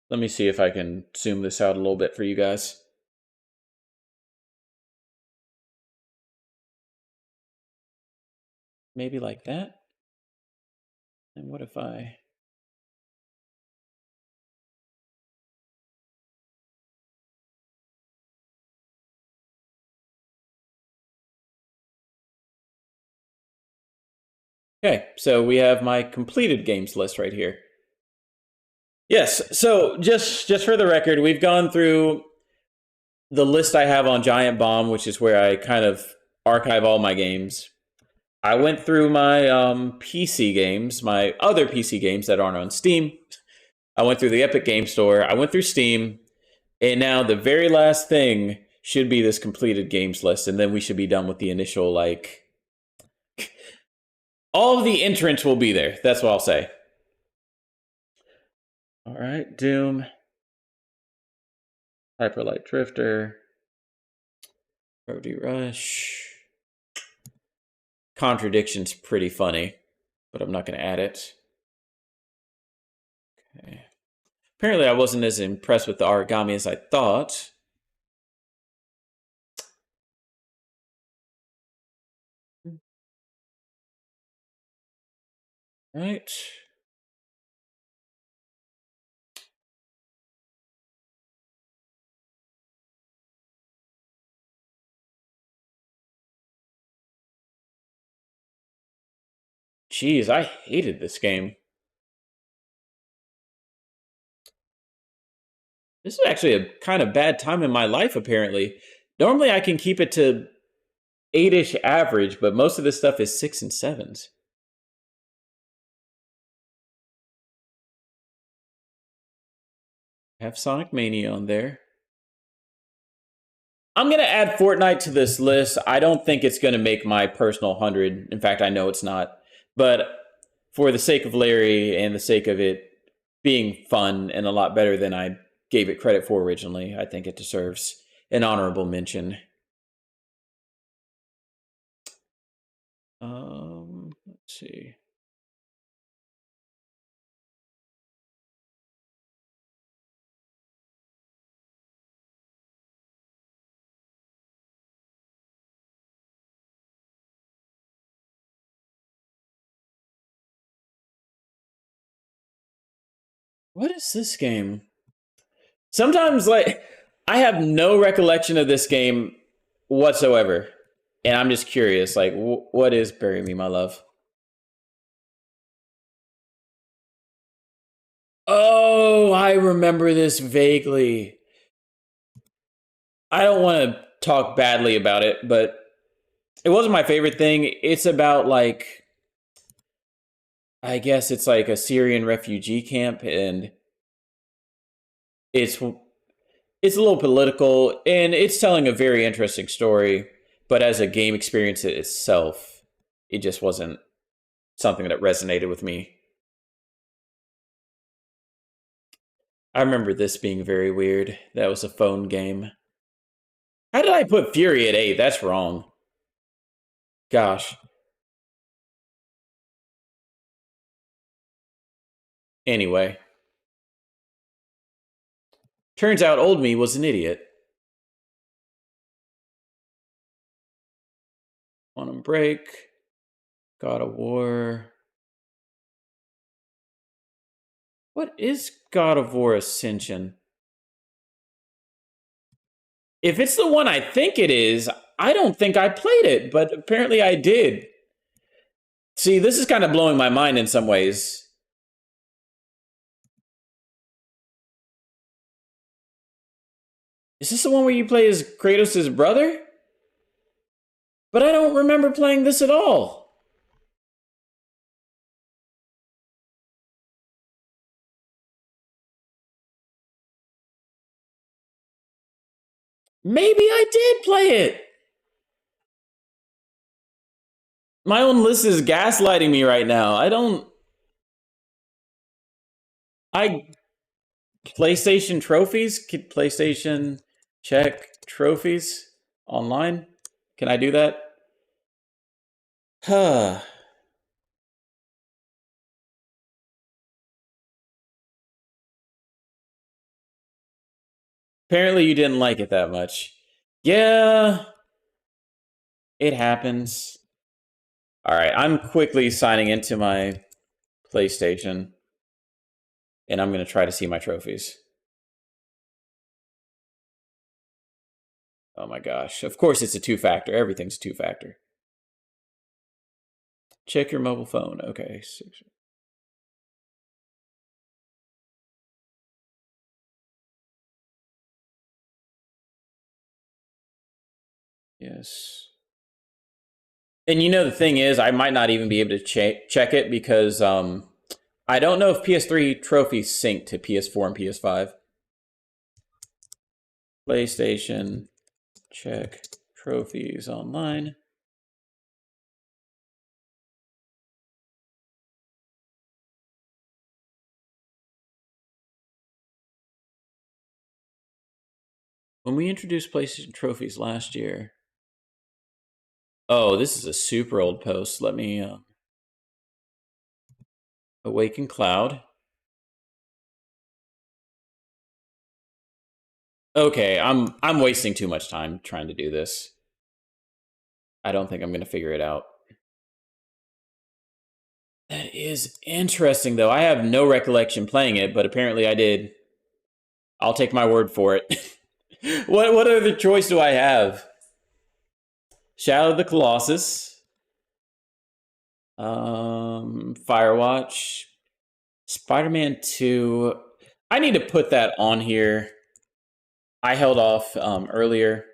Let me see if I can zoom this out a little bit for you guys. Maybe like that. And what if I... Okay, so we have my completed games list right here. Yes, so just for the record, we've gone through the list I have on Giant Bomb, which is where I kind of archive all my games. I went through my PC games, my other PC games that aren't on Steam. I went through the Epic Game Store. I went through Steam. And now the very last thing should be this completed games list. And then we should be done with the initial, like... all of the entrants will be there. That's what I'll say. All right, Doom. Hyper Light Drifter. Gravity Rush. Contradiction's pretty funny, but I'm not going to add it. Okay. Apparently I wasn't as impressed with the origami as I thought. Right. Jeez, I hated this game. This is actually a kind of bad time in my life, apparently. Normally I can keep it to 8-ish average, but most of this stuff is 6 and 7s. Have Sonic Mania on there. I'm going to add Fortnite to this list. I don't think it's going to make my personal 100. In fact, I know it's not. But for the sake of Larry and the sake of it being fun and a lot better than I gave it credit for originally, I think it deserves an honorable mention. Let's see. What is this game? Sometimes, like, I have no recollection of this game whatsoever. And I'm just curious, like, what is Bury Me, My Love? Oh, I remember this vaguely. I don't want to talk badly about it, but it wasn't my favorite thing. It's about, like, I guess it's like a Syrian refugee camp, and it's a little political, and it's telling a very interesting story, but as a game experience itself, it just wasn't something that resonated with me. I remember this being very weird. That was a phone game. How did I put Fury at 8? That's wrong. Gosh. Anyway. Turns out old me was an idiot. Quantum Break. God of War. What is God of War Ascension? If it's the one I think it is, I don't think I played it, but apparently I did. See, this is kind of blowing my mind in some ways. Is this the one where you play as Kratos' brother? But I don't remember playing this at all. Maybe I did play it. My own list is gaslighting me right now. PlayStation trophies? PlayStation check trophies online? Can I do that? Huh. Apparently you didn't like it that much. Yeah. It happens. Alright, I'm quickly signing into my PlayStation. And I'm going to try to see my trophies. Oh my gosh. Of course it's a two-factor. Everything's two-factor. Check your mobile phone. Okay. Yes. And you know, the thing is, I might not even be able to check it because I don't know if PS3 trophies sync to PS4 and PS5. PlayStation, check trophies online. When we introduced PlayStation trophies last year. Oh, this is a super old post. Let me Awaken Cloud. Okay, I'm wasting too much time trying to do this. I don't think I'm going to figure it out. That is interesting, though. I have no recollection playing it, but apparently I did. I'll take my word for it. What other choice do I have? Shadow of the Colossus. Firewatch, Spider-Man 2. I need to put that on here. I held off earlier,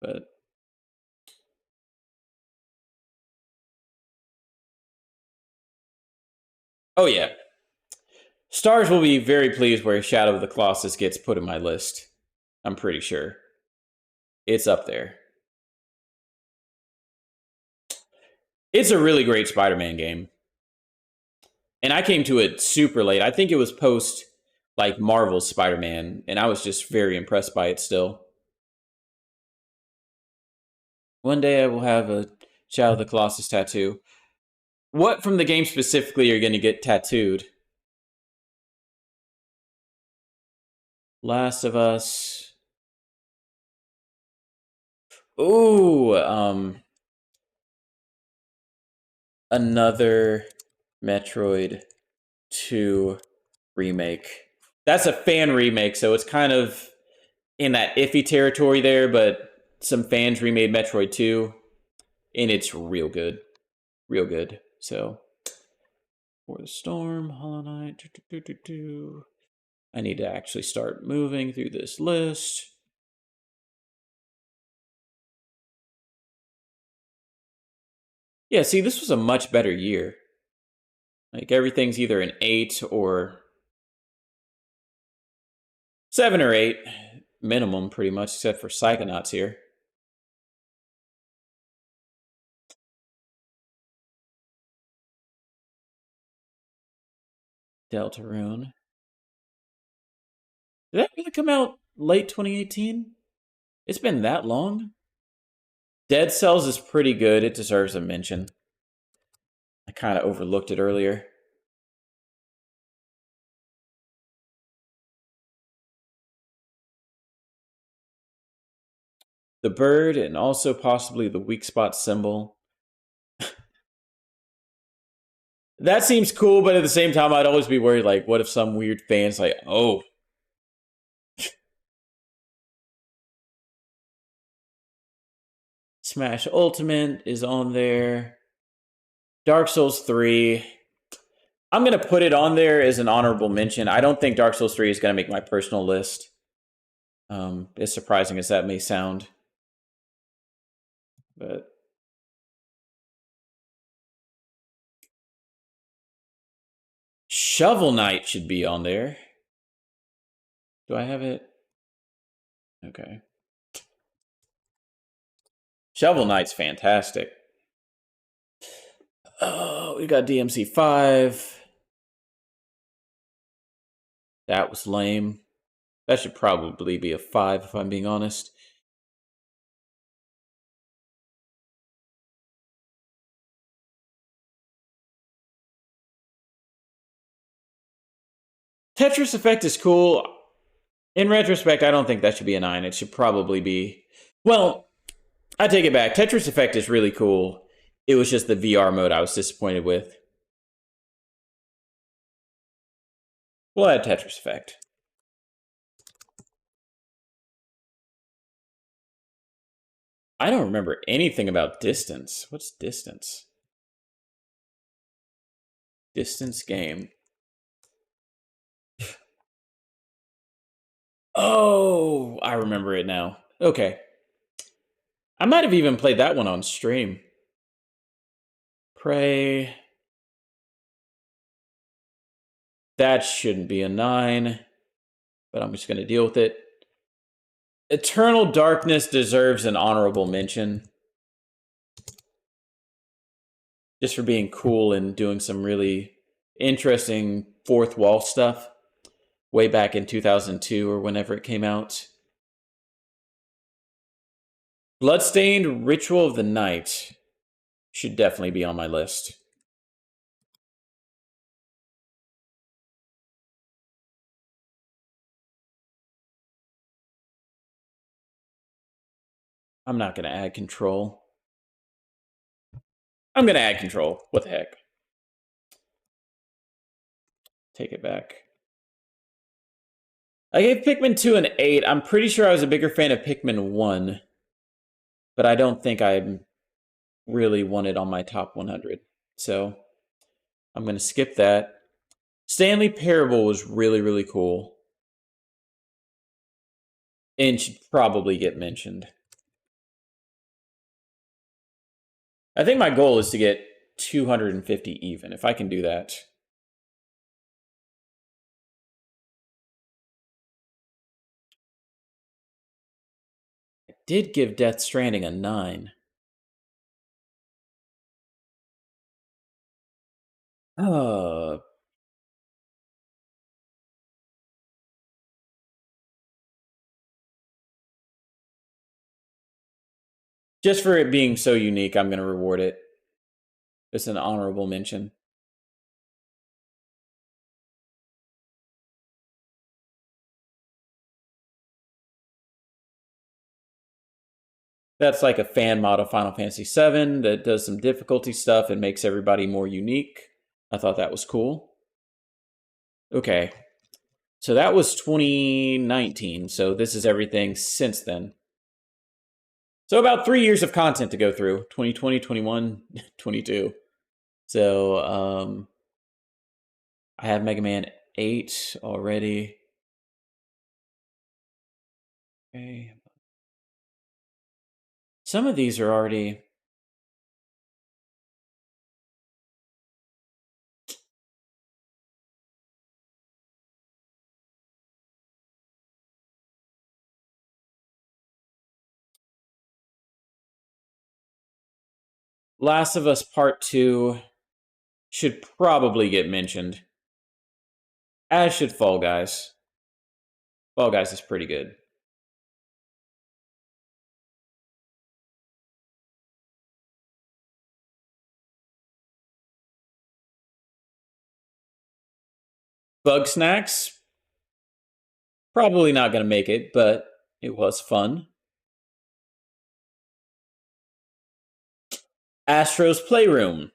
but oh yeah. Stars will be very pleased where Shadow of the Colossus gets put in my list. I'm pretty sure. It's up there. It's a really great Spider-Man game. And I came to it super late. I think it was post, like, Marvel's Spider-Man, and I was just very impressed by it still. One day I will have a Shadow of the Colossus tattoo. What from the game specifically are you going to get tattooed? Last of Us. Ooh, another Metroid 2 remake. That's a fan remake, so it's kind of in that iffy territory there, but some fans remade Metroid 2, and it's real good. Real good. So, For the Storm, Hollow Knight, I need to actually start moving through this list. Yeah, see, this was a much better year. Like, everything's either an 8 or 7 or 8 minimum, pretty much, except for Psychonauts here. Deltarune. Did that really come out late 2018? It's been that long? Dead Cells is pretty good. It deserves a mention. I kind of overlooked it earlier. The bird and also possibly the weak spot symbol. That seems cool, but at the same time, I'd always be worried, like, what if some weird fan's like, oh. Smash Ultimate is on there. Dark Souls 3. I'm going to put it on there as an honorable mention. I don't think Dark Souls 3 is going to make my personal list. As surprising as that may sound. But Shovel Knight should be on there. Do I have it? Okay. Shovel Knight's fantastic. Oh, we got DMC 5. That was lame. That should probably be a 5 if I'm being honest. Tetris Effect is cool. In retrospect, I don't think that should be a 9. It should probably be... Well, I take it back. Tetris Effect is really cool. It was just the VR mode I was disappointed with. We'll add Tetris Effect. I don't remember anything about Distance. What's Distance? Distance game. Oh, I remember it now. Okay. I might have even played that one on stream. Prey. That shouldn't be a 9, but I'm just going to deal with it. Eternal Darkness deserves an honorable mention. Just for being cool and doing some really interesting fourth wall stuff. Way back in 2002 or whenever it came out. Bloodstained Ritual of the Night should definitely be on my list. I'm not going to add Control. I'm going to add Control. What the heck? Take it back. I gave Pikmin 2 an 8. I'm pretty sure I was a bigger fan of Pikmin 1. But I don't think I really want it on my top 100. So I'm going to skip that. Stanley Parable was really, really cool. And should probably get mentioned. I think my goal is to get 250 even, if I can do that. I did give Death Stranding a 9. Just for it being so unique, I'm going to reward it. It's an honorable mention. That's like a fan mod of Final Fantasy VII that does some difficulty stuff and makes everybody more unique. I thought that was cool. Okay. So that was 2019. So this is everything since then. So about 3 years of content to go through. 2020, 21, 22. So I have Mega Man 8 already. Okay. Some of these are already... Last of Us Part 2 should probably get mentioned. As should Fall Guys. Fall Guys is pretty good. Bug Snacks, probably not going to make it, but it was fun. Astro's Playroom.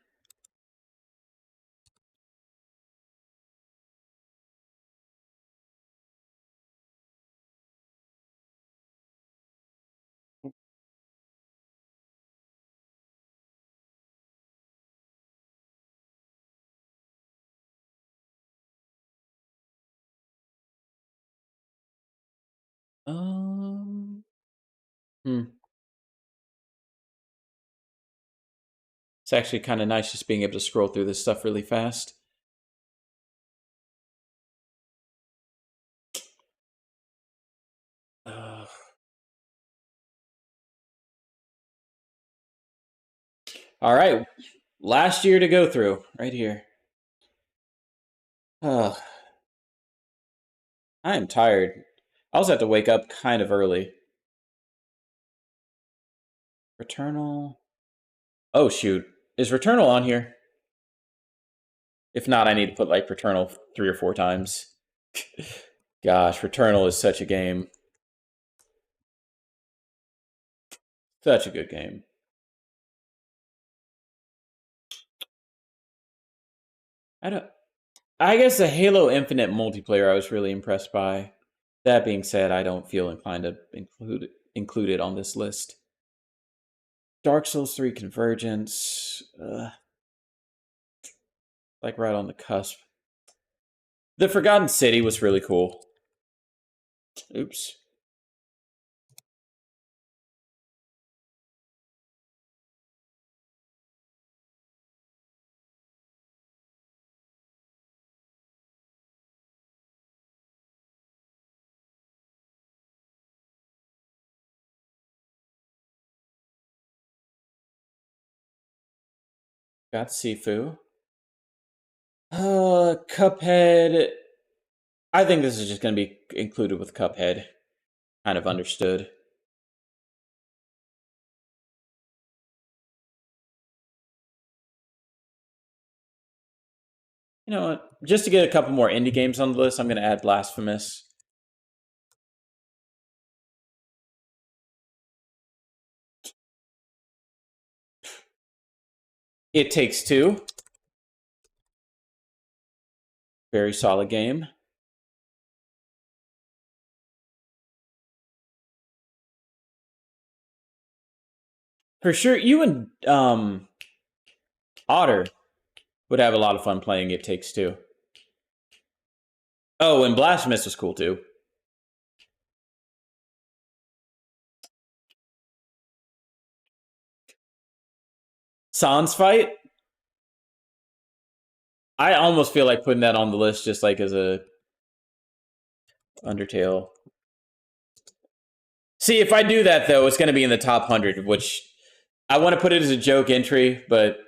It's actually kind of nice just being able to scroll through this stuff really fast. All right, last year to go through, right here. I am tired. I also have to wake up kind of early. Returnal. Oh, shoot. Is Returnal on here? If not, I need to put like Returnal 3 or 4 times. Gosh, Returnal is such a game. Such a good game. I guess the Halo Infinite multiplayer I was really impressed by. That being said, I don't feel inclined to include it on this list. Dark Souls 3 Convergence. Like right on the cusp. The Forgotten City was really cool. Oops. Got Sifu. Cuphead. I think this is just going to be included with Cuphead. Kind of understood. You know what? Just to get a couple more indie games on the list, I'm going to add Blasphemous. It Takes Two. Very solid game. For sure, you and Otter Would have a lot of fun playing It Takes Two. Oh, and Blasphemous was cool too. Sans fight? I almost feel like putting that on the list just like as a Undertale. See, if I do that though, it's going to be in the top 100, which I want to put it as a joke entry, but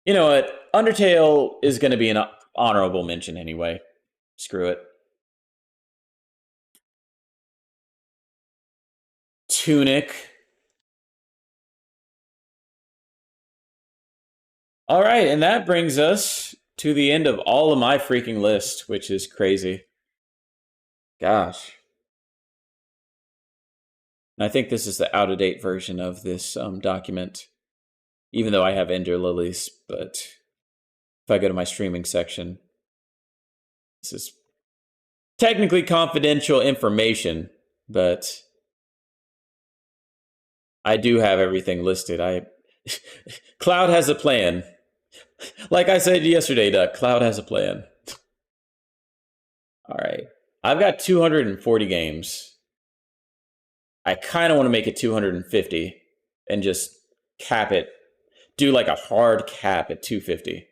you know what? Undertale is going to be an honorable mention anyway. Screw it. Tunic. All right, and that brings us to the end of all of my freaking list, which is crazy. Gosh. And I think this is the out-of-date version of this document, even though I have Ender Lilies, but if I go to my streaming section, this is technically confidential information, but I do have everything listed. Cloud has a plan. Like I said yesterday, Duck, Cloud has a plan. All right. I've got 240 games. I kind of want to make it 250 and just cap it. Do like a hard cap at 250.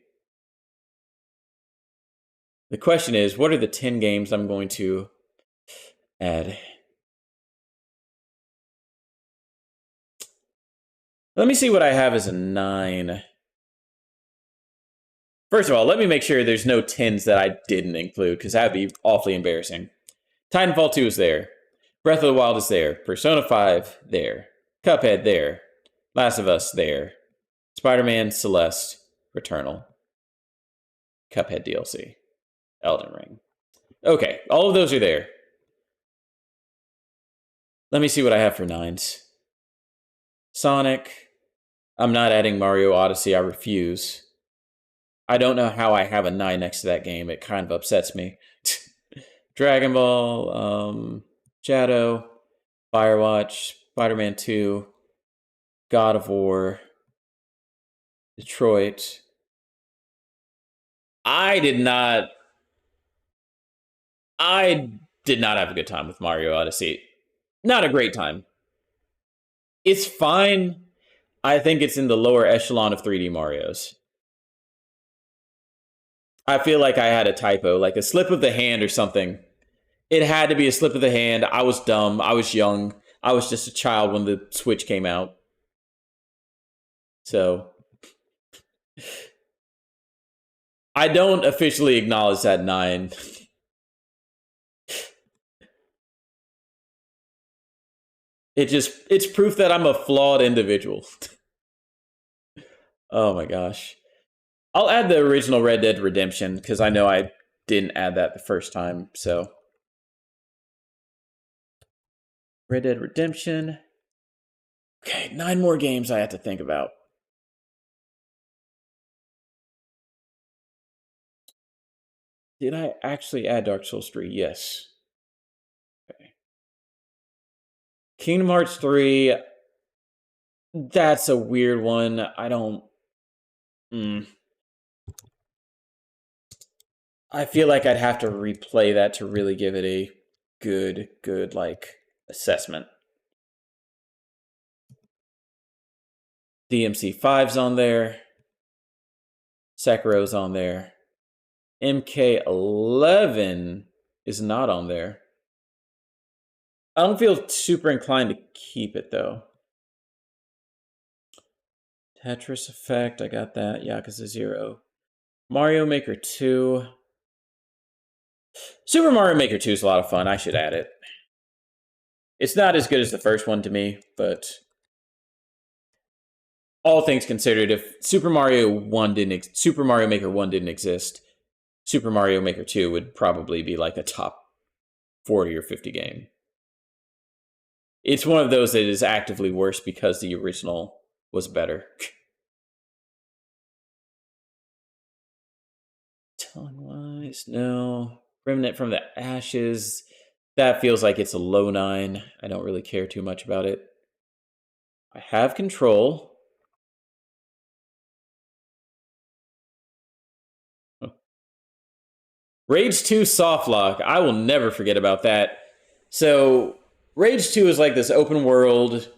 The question is, what are the 10 games I'm going to add? Let me see what I have as a 9. First of all, let me make sure there's no 10s that I didn't include, because that would be awfully embarrassing. Titanfall 2 is there. Breath of the Wild is there. Persona 5, there. Cuphead, there. Last of Us, there. Spider-Man, Celeste, Returnal. Cuphead DLC. Elden Ring. Okay, all of those are there. Let me see what I have for 9s. Sonic. I'm not adding Mario Odyssey. I refuse. I don't know how I have a 9 next to that game. It kind of upsets me. Dragon Ball, Shadow, Firewatch, Spider-Man 2, God of War, Detroit. I did not have a good time with Mario Odyssey. Not a great time. It's fine. I think it's in the lower echelon of 3D Marios. I feel like I had a typo, like a slip of the hand or something. It had to be a slip of the hand. I was dumb. I was young. I was just a child when the Switch came out. So I don't officially acknowledge that 9. It's proof that I'm a flawed individual. Oh my gosh. I'll add the original Red Dead Redemption, because I know I didn't add that the first time, so. Red Dead Redemption. Okay, 9 more games I have to think about. Did I actually add Dark Souls 3? Yes. Okay. Kingdom Hearts 3. That's a weird one. I don't... I feel like I'd have to replay that to really give it a good, like, assessment. DMC5's on there. Sekiro's on there. MK11 is not on there. I don't feel super inclined to keep it, though. Tetris Effect, I got that. Yakuza 0. Mario Maker 2. Super Mario Maker 2 is a lot of fun. I should add it. It's not as good as the first one to me, but all things considered, if Super Mario Maker 1 didn't exist, Super Mario Maker 2 would probably be like a top 40 or 50 game. It's one of those that is actively worse because the original was better. Tone-wise, no. Remnant from the Ashes, that feels like it's a low 9. I don't really care too much about it. I have control. Rage 2 Softlock. I will never forget about that. So, Rage 2 is like this open world,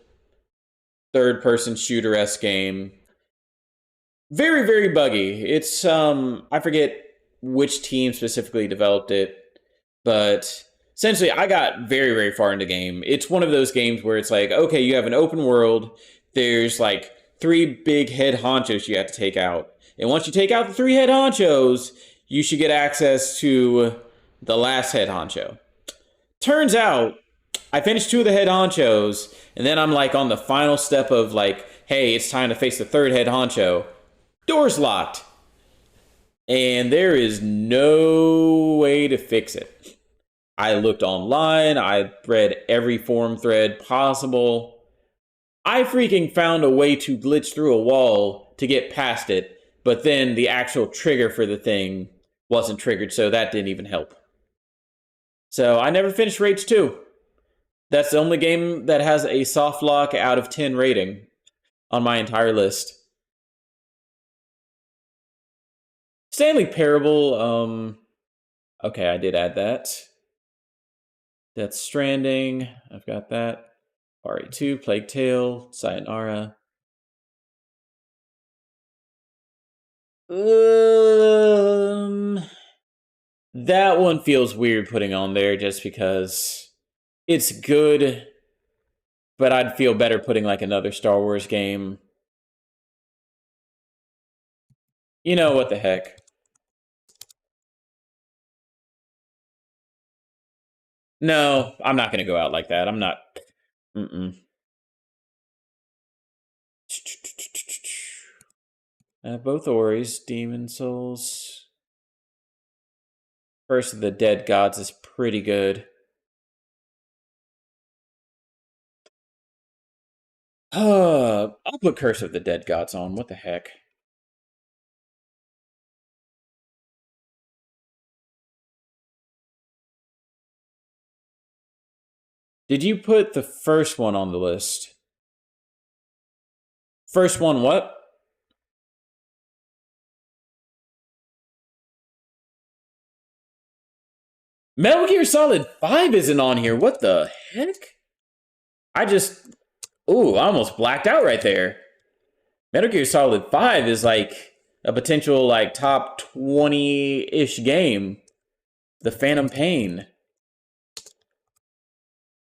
third-person shooter-esque game. Very, very buggy. It's, I forget which team specifically developed it, but essentially I got very, very far into the game. It's one of those games where it's like, okay, you have an open world, there's like 3 big head honchos you have to take out. And once you take out the 3 head honchos, you should get access to the last head honcho. Turns out, I finished 2 of the head honchos, and then I'm like on the final step of like, hey, it's time to face the 3rd head honcho. Door's locked. And there is no way to fix it. I looked online, I read every forum thread possible. I freaking found a way to glitch through a wall to get past it, but then the actual trigger for the thing wasn't triggered, so that didn't even help. So I never finished Rage 2. That's the only game that has a soft lock out of 10 rating on my entire list. Stanley Parable, okay, I did add that. Death Stranding, I've got that. RE2, Plague Tale, Sayonara. That one feels weird putting on there just because it's good, but I'd feel better putting like another Star Wars game. You know what the heck. No, I'm not going to go out like that. I'm not. Both Oris, Demon Souls. Curse of the Dead Gods is pretty good. I'll put Curse of the Dead Gods on. What the heck? Did you put the first one on the list? First one what? Metal Gear Solid 5 isn't on here. What the heck? Ooh, I almost blacked out right there. Metal Gear Solid 5 is like a potential like top 20-ish game. The Phantom Pain.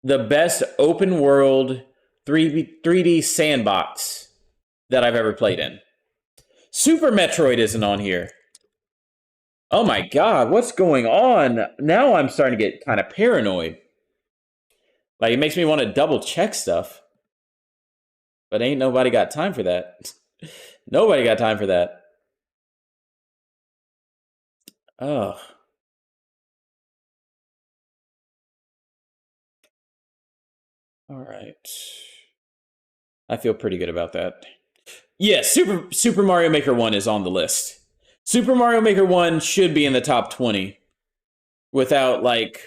The best open world 3D sandbox that I've ever played in. Super Metroid isn't on here. Oh my god, what's going on? Now I'm starting to get kind of paranoid. Like, it makes me want to double check stuff. But ain't nobody got time for that. Nobody got time for that. Oh. All right. I feel pretty good about that. Yeah, Super Mario Maker 1 is on the list. Super Mario Maker 1 should be in the top 20 without, like,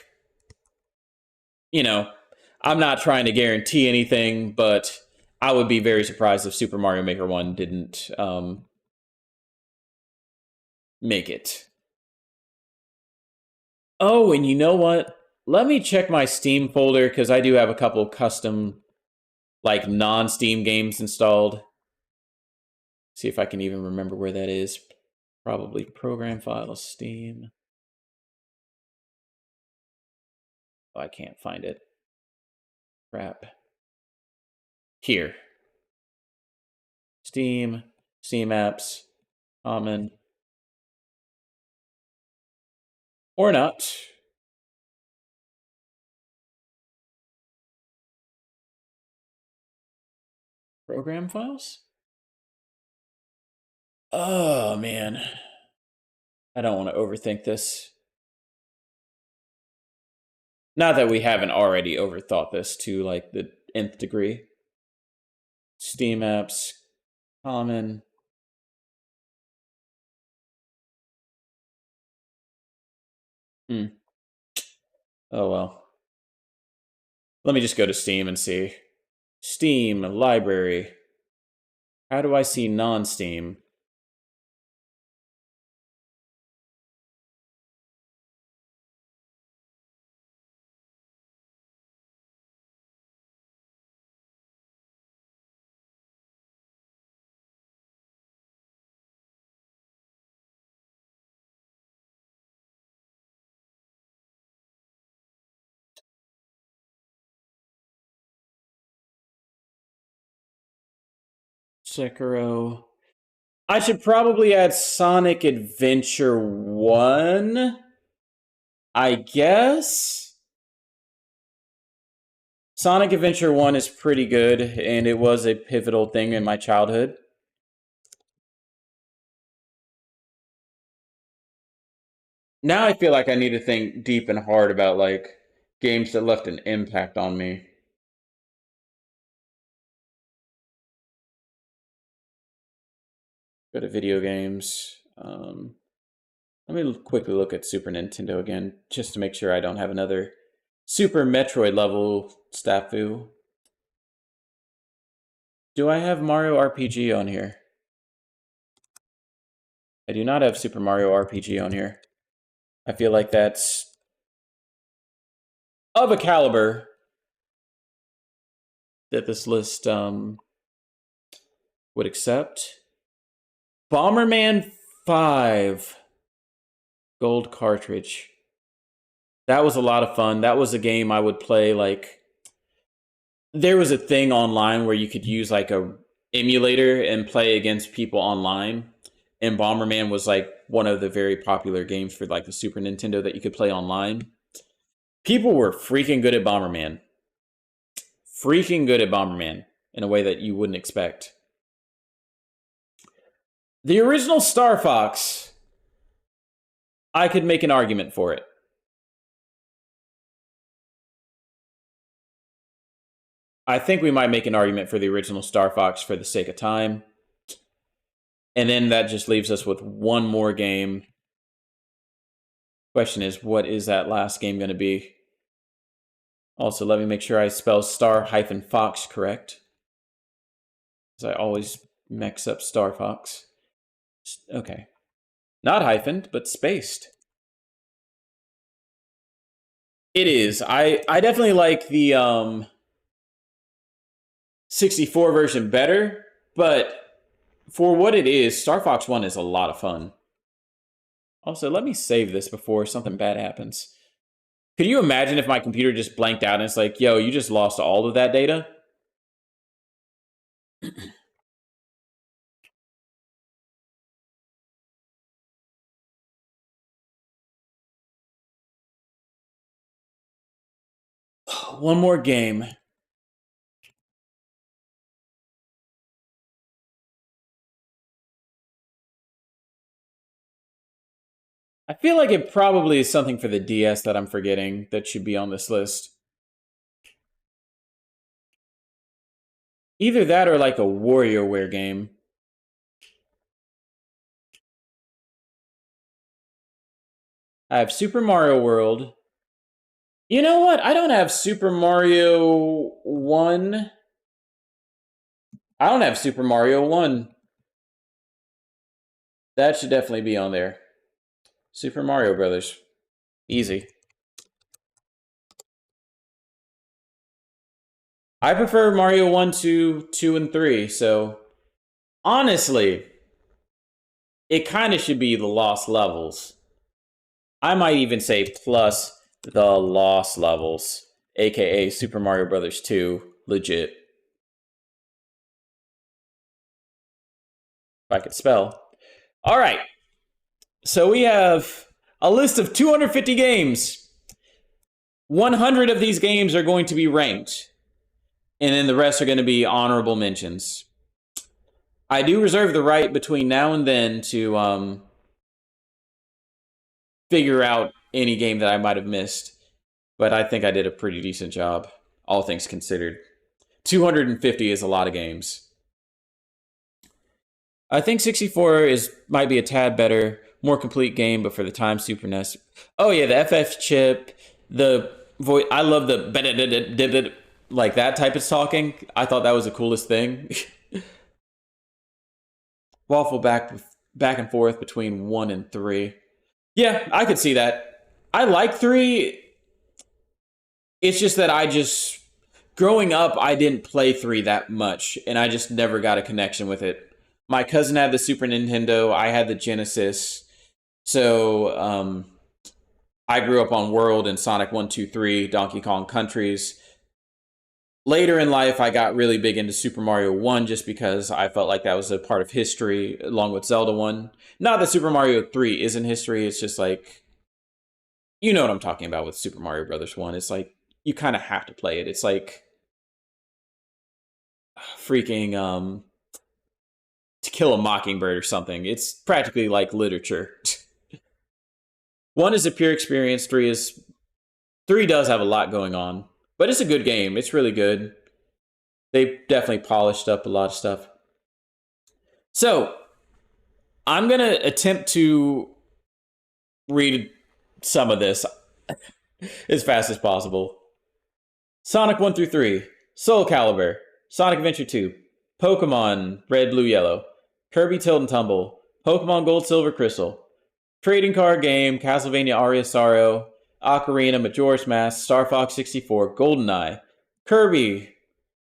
you know, I'm not trying to guarantee anything, but I would be very surprised if Super Mario Maker 1 didn't make it. Oh, and you know what? Let me check my Steam folder, because I do have a couple custom, like, non-Steam games installed. See if I can even remember where that is. Probably Program Files, Steam. Oh, I can't find it. Crap. Here. Steam, Steam Apps, Common. Or not. Program Files? Oh, man. I don't want to overthink this. Not that we haven't already overthought this to, like, the nth degree. Steam Apps, Common. Oh, well. Let me just go to Steam and see. Steam, library. How do I see non-Steam? Sekiro. I should probably add Sonic Adventure 1, I guess. Sonic Adventure 1 is pretty good, and it was a pivotal thing in my childhood. Now I feel like I need to think deep and hard about, like, games that left an impact on me. Go to video games. Let me quickly look at Super Nintendo again, just to make sure I don't have another Super Metroid level snafu. Do I have Mario RPG on here? I do not have Super Mario RPG on here. I feel like that's of a caliber that this list would accept. Bomberman 5 gold cartridge. That was a lot of fun. That was a game I would play, like, there was a thing online where you could use like a emulator and play against people online. And Bomberman was like one of the very popular games for like the Super Nintendo that you could play online. People were freaking good at Bomberman. Freaking good at Bomberman in a way that you wouldn't expect. The original Star Fox, I could make an argument for it. I think we might make an argument for the original Star Fox for the sake of time. And then that just leaves us with one more game. Question is, what is that last game going to be? Also, let me make sure I spell Star-Fox correct, because I always mix up Star Fox. Okay. Not hyphened, but spaced. It is. I definitely like the 64 version better, but for what it is, Star Fox 1 is a lot of fun. Also, let me save this before something bad happens. Could you imagine if my computer just blanked out and it's like, yo, you just lost all of that data? One more game. I feel like it probably is something for the DS that I'm forgetting that should be on this list. Either that or like a WarioWare game. I have Super Mario World. You know what? I don't have Super Mario 1. I don't have Super Mario 1. That should definitely be on there. Super Mario Brothers. Easy. I prefer Mario 1 to 2 and 3, so honestly, it kind of should be the Lost Levels. I might even say plus the Lost Levels, aka Super Mario Brothers 2, legit. If I could spell. All right. So we have a list of 250 games. 100 of these games are going to be ranked. And then the rest are going to be honorable mentions. I do reserve the right between now and then to figure out any game that I might have missed. But I think I did a pretty decent job, all things considered. 250 is a lot of games. I think 64 might be a tad better, more complete game, but for the time, Super NES. Oh yeah, the FF chip, the voice. I love the like that type of talking. I thought that was the coolest thing. Waffle back and forth between 1 and 3. Yeah, I could see that. I like 3. It's just that growing up, I didn't play 3 that much, and I just never got a connection with it. My cousin had the Super Nintendo, I had the Genesis, so I grew up on World and Sonic 1, 2, 3, Donkey Kong Countries. Later in life, I got really big into Super Mario 1 just because I felt like that was a part of history along with Zelda 1. Not that Super Mario 3 isn't history, it's just like, you know what I'm talking about with Super Mario Brothers 1. It's like, you kind of have to play it. It's like freaking To Kill a Mockingbird or something. It's practically like literature. 1 is a pure experience, 3 does have a lot going on. But it's a good game. It's really good. They definitely polished up a lot of stuff. So, I'm going to attempt to read some of this as fast as possible. Sonic 1 through 3, Soul Calibur, Sonic Adventure 2, Pokemon Red, Blue, Yellow, Kirby Tilt and Tumble, Pokemon Gold, Silver, Crystal, Trading Card Game, Castlevania Aria Sorrow, Ocarina, Majora's Mask, Star Fox 64, GoldenEye, Kirby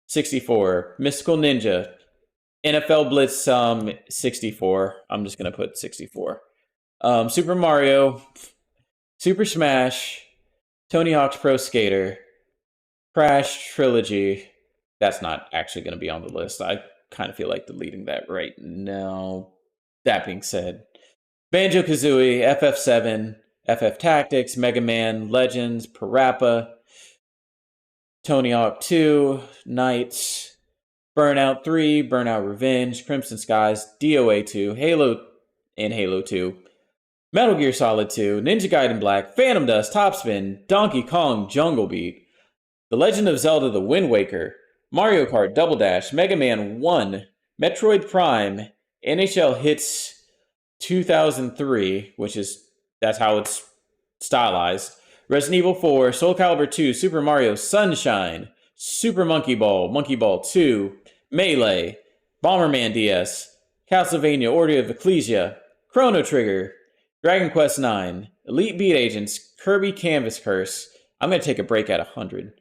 64, Mystical Ninja, NFL Blitz 64. I'm just going to put 64. Super Mario, Super Smash, Tony Hawk's Pro Skater, Crash Trilogy. That's not actually going to be on the list. I kind of feel like deleting that right now. That being said, Banjo-Kazooie, FF7, FF Tactics, Mega Man, Legends, Parappa, Tony Hawk 2, Knights, Burnout 3, Burnout Revenge, Crimson Skies, DOA 2, Halo and Halo 2, Metal Gear Solid 2, Ninja Gaiden Black, Phantom Dust, Topspin, Donkey Kong Jungle Beat, The Legend of Zelda The Wind Waker, Mario Kart Double Dash, Mega Man 1, Metroid Prime, NHL Hits 2003, that's how it's stylized, Resident Evil 4, Soul Calibur 2, Super Mario Sunshine, Super Monkey Ball 2, Melee, Bomberman DS, Castlevania Order of Ecclesia, Chrono Trigger, Dragon Quest IX, Elite Beat Agents, Kirby Canvas Curse. I'm going to take a break at 100.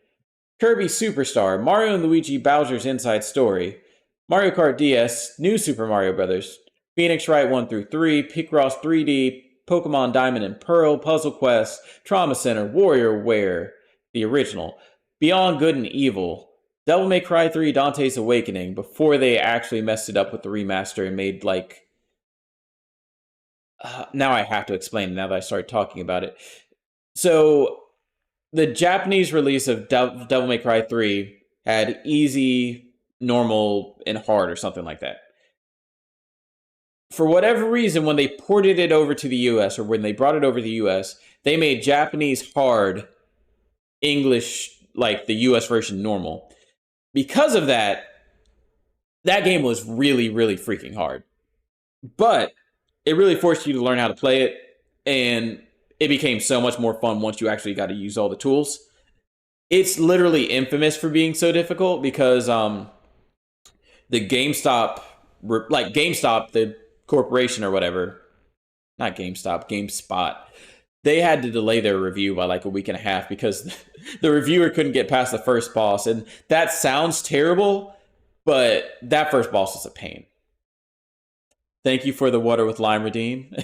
Kirby Superstar, Mario and Luigi Bowser's Inside Story, Mario Kart DS, New Super Mario Bros., Phoenix Wright 1 through 3, Picross 3D, Pokemon Diamond and Pearl, Puzzle Quest, Trauma Center, WarioWare, the original, Beyond Good and Evil, Devil May Cry 3, Dante's Awakening, before they actually messed it up with the remaster and made, like... now I have to explain now that I started talking about it. So, the Japanese release of Devil May Cry 3 had easy, normal, and hard, or something like that. For whatever reason, when they ported it over to the US, or when they brought it over to the US, they made Japanese hard, English, like the US version, normal. Because of that, that game was really, really freaking hard. But it really forced you to learn how to play it, and it became so much more fun once you actually got to use all the tools. It's literally infamous for being so difficult because the GameStop, the corporation or whatever, not GameStop, GameSpot, they had to delay their review by like a week and a half because the reviewer couldn't get past the first boss. And that sounds terrible, but that first boss was a pain. Thank you for the water with lime, Redeem.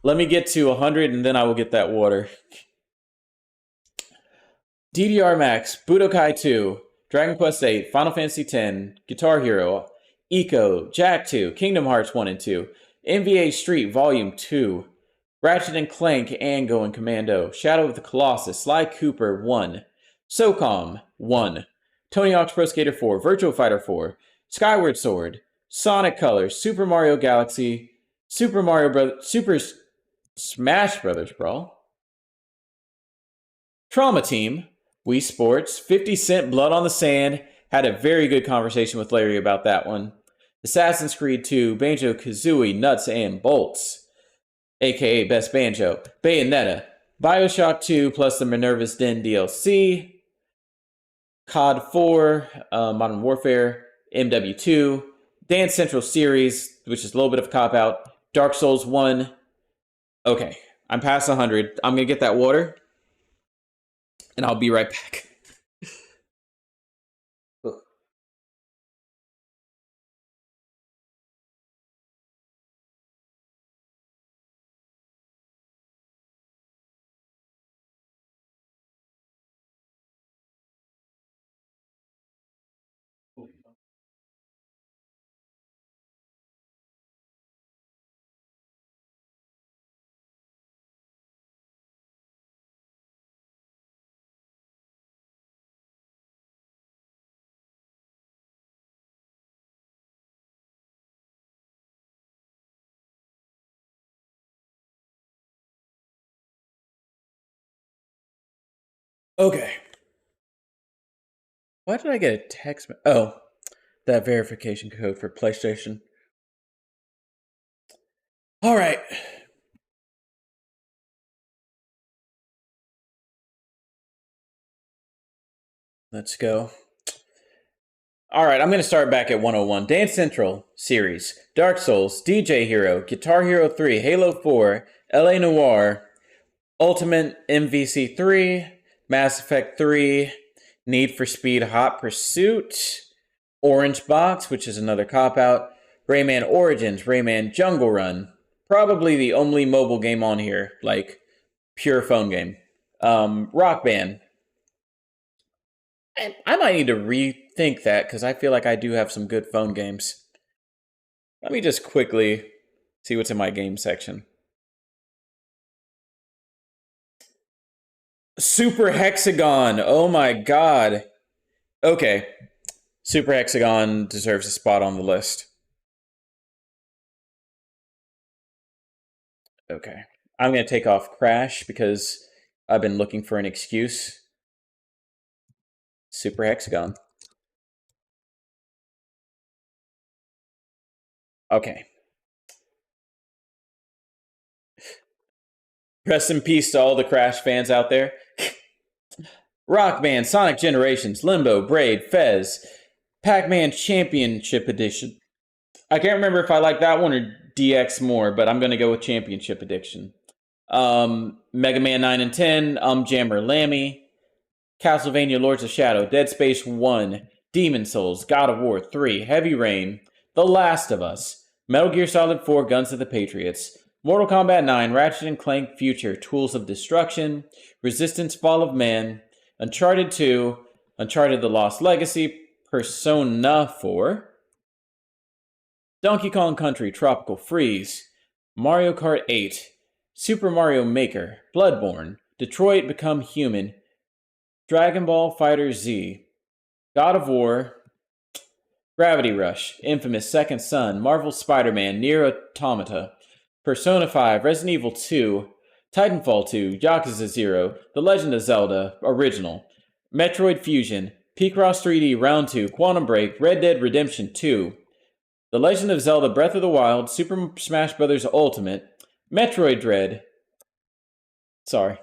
Let me get to 100 and then I will get that water. DDR Max, Budokai 2, Dragon Quest 8, Final Fantasy X, Guitar Hero, Eco, Jak 2, Kingdom Hearts 1 and 2, NBA Street Volume 2, Ratchet & Clank Ango and Commando, Shadow of the Colossus, Sly Cooper 1, SOCOM 1, Tony Hawk's Pro Skater 4, Virtua Fighter 4, Skyward Sword, Sonic Colors, Super Mario Galaxy, Super Smash Brothers Brawl, Trauma Team, Wii Sports, 50 Cent Blood on the Sand. Had a very good conversation with Larry about that one. Assassin's Creed 2, Banjo-Kazooie, Nuts and Bolts, aka Best Banjo, Bayonetta, Bioshock 2 plus the Minerva's Den DLC, COD 4, Modern Warfare, MW2, Dance Central series, which is a little bit of a cop-out, Dark Souls 1. Okay, I'm past 100. I'm going to get that water, and I'll be right back. Okay. Why did I get a text? Oh, that verification code for PlayStation. All right. Let's go. All right, I'm going to start back at 101. Dance Central series, Dark Souls, DJ Hero, Guitar Hero 3, Halo 4, LA Noire, Ultimate MVC 3, Mass Effect 3, Need for Speed Hot Pursuit, Orange Box, which is another cop-out, Rayman Origins, Rayman Jungle Run, probably the only mobile game on here, like pure phone game. Rock Band. I might need to rethink that because I feel like I do have some good phone games. Let me just quickly see what's in my game section. Super Hexagon. Oh my god. Okay. Super Hexagon deserves a spot on the list. Okay. I'm going to take off Crash because I've been looking for an excuse. Super Hexagon. Okay. Rest in peace to all the Crash fans out there. Rock Band, Sonic Generations, Limbo, Braid, Fez, Pac-Man Championship Edition. I can't remember if I like that one or DX more, but I'm going to go with Championship Edition. Mega Man 9 and 10, Jammer Lammy, Castlevania Lords of Shadow, Dead Space 1, Demon Souls, God of War 3, Heavy Rain, The Last of Us, Metal Gear Solid 4, Guns of the Patriots, Mortal Kombat 9, Ratchet & Clank Future, Tools of Destruction, Resistance Fall of Man, Uncharted 2, Uncharted The Lost Legacy, Persona 4, Donkey Kong Country Tropical Freeze, Mario Kart 8, Super Mario Maker, Bloodborne, Detroit Become Human, Dragon Ball Fighter Z, God of War, Gravity Rush, Infamous Second Son, Marvel Spider-Man, Nier Automata, Persona 5, Resident Evil 2, Titanfall 2, Yakuza 0, The Legend of Zelda, Original, Metroid Fusion, Picross 3D Round 2, Quantum Break, Red Dead Redemption 2, The Legend of Zelda Breath of the Wild, Super Smash Bros. Ultimate, Metroid Dread. Sorry.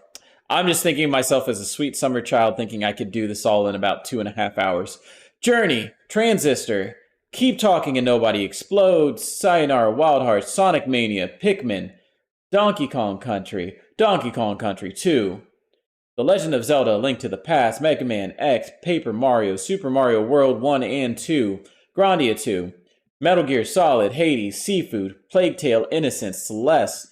I'm just thinking of myself as a sweet summer child thinking I could do this all in about 2.5 hours. Journey, Transistor, Keep Talking and Nobody Explodes, Sayonara Wild Hearts, Sonic Mania, Pikmin, Donkey Kong Country, Donkey Kong Country 2, The Legend of Zelda, A Link to the Past, Mega Man X, Paper Mario, Super Mario World 1 and 2, Grandia 2, Metal Gear Solid, Hades, Seafood, Plague Tale, Innocence, Celeste,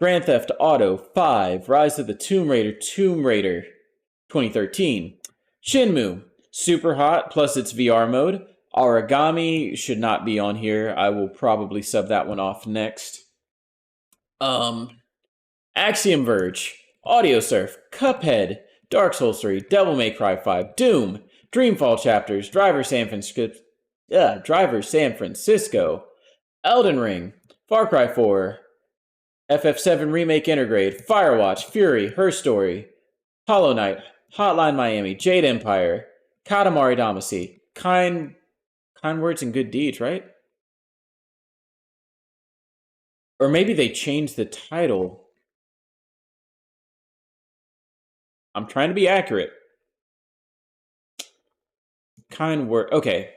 Grand Theft Auto 5, Rise of the Tomb Raider 2013, Shenmue, Super Hot plus its VR mode, Origami should not be on here. I will probably sub that one off next. Axiom Verge, Audio Surf, Cuphead, Dark Souls 3, Devil May Cry 5, Doom, Dreamfall Chapters, Driver San Francisco, Elden Ring, Far Cry 4, FF7 Remake Intergrade, Firewatch, Fury, Her Story, Hollow Knight, Hotline Miami, Jade Empire, Katamari Damacy, Kind Words and Good Deeds, right? Or maybe they changed the title. I'm trying to be accurate. Kind word. Okay.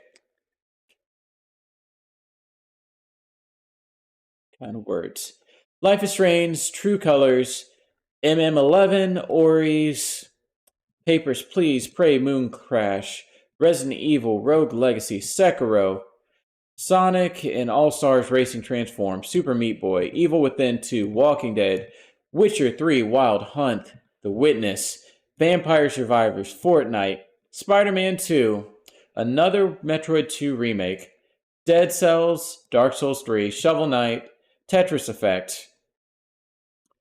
Kind words. Life is Strange, True Colors, MM11, Ori's, Papers, Please, Pray, Moon Crash, Resident Evil, Rogue Legacy, Sekiro, Sonic and All-Stars Racing Transform, Super Meat Boy, Evil Within 2, Walking Dead, Witcher 3, Wild Hunt, The Witness, Vampire Survivors, Fortnite, Spider-Man 2, another Metroid 2 remake, Dead Cells, Dark Souls 3, Shovel Knight, Tetris Effect,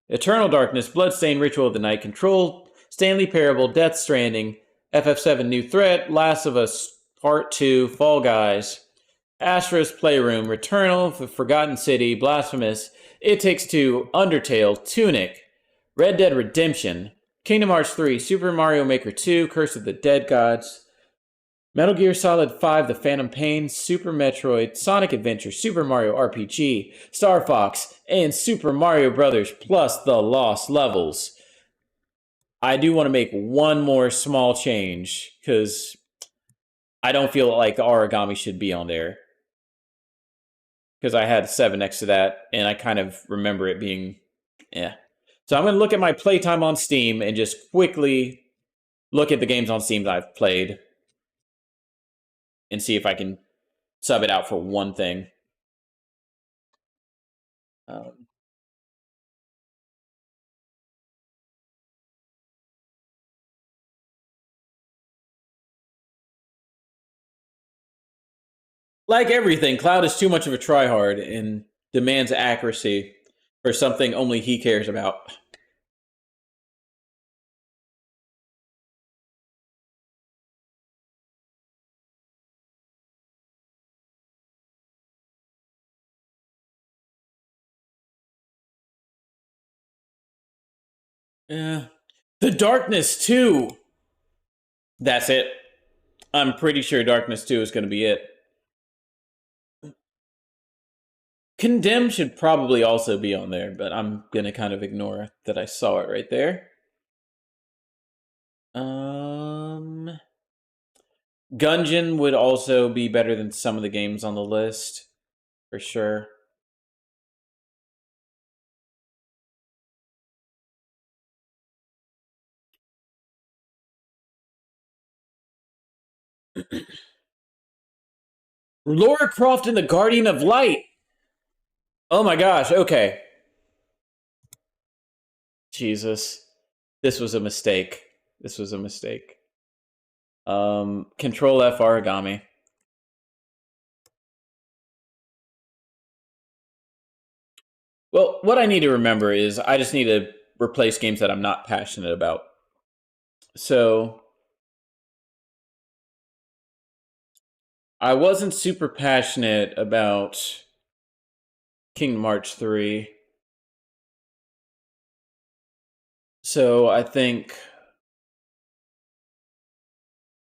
Eternal Darkness, Bloodstained Ritual of the Night, Control, Stanley Parable, Death Stranding, FF7 New Threat, Last of Us Part 2, Fall Guys, Astro's Playroom, Returnal, The Forgotten City, Blasphemous, It Takes Two, Undertale, Tunic, Red Dead Redemption, Kingdom Hearts 3, Super Mario Maker 2, Curse of the Dead Gods, Metal Gear Solid 5, The Phantom Pain, Super Metroid, Sonic Adventure, Super Mario RPG, Star Fox, and Super Mario Bros. Plus The Lost Levels. I do want to make one more small change, because I don't feel like Origami should be on there. Because I had 7 next to that, and I kind of remember it being, So I'm going to look at my playtime on Steam and just quickly look at the games on Steam that I've played and see if I can sub it out for one thing. Like everything, Cloud is too much of a tryhard and demands accuracy for something only he cares about. Yeah. The Darkness 2! That's it. I'm pretty sure Darkness 2 is going to be it. Condemned should probably also be on there, but I'm going to kind of ignore that I saw it right there. Gungeon would also be better than some of the games on the list, for sure. Lara Croft and the Guardian of Light! Oh my gosh, okay. Jesus. This was a mistake. This was a mistake. Control F Origami. Well, what I need to remember is I just need to replace games that I'm not passionate about. So I wasn't super passionate about Kingdom Hearts 3. So I think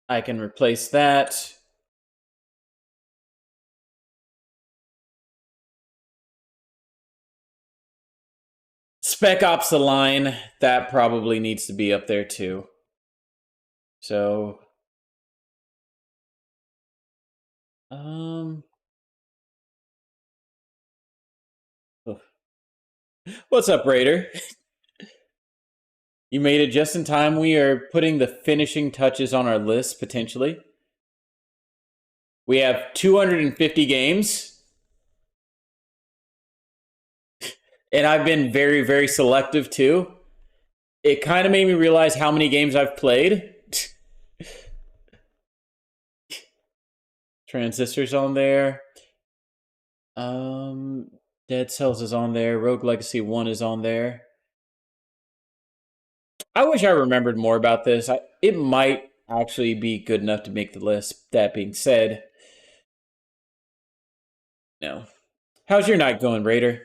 I can replace that. Spec Ops The Line, that probably needs to be up there too. So what's up, Raider? You made it just in time. We are putting the finishing touches on our list, potentially. We have 250 games. And I've been very, very selective, too. It kind of made me realize how many games I've played. Transistor's on there. Dead Cells is on there. Rogue Legacy 1 is on there. I wish I remembered more about this. It might actually be good enough to make the list. That being said, no. How's your night going, Raider?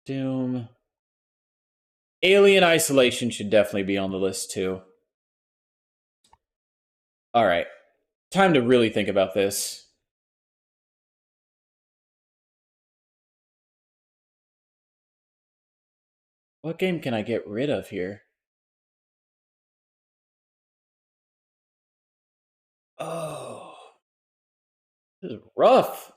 Doom. Alien Isolation should definitely be on the list, too. Alright. Time to really think about this. What game can I get rid of here? Oh, this is rough.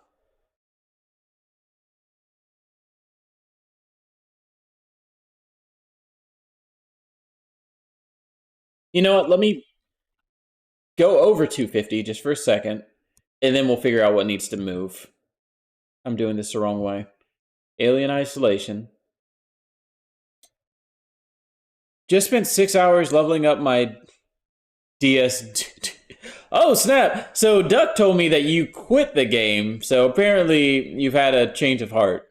You know what? Let me go over 250 just for a second, and then we'll figure out what needs to move. I'm doing this the wrong way. Alien Isolation. Just spent 6 hours leveling up my DS. Oh, snap! So Duck told me that you quit the game, so apparently you've had a change of heart.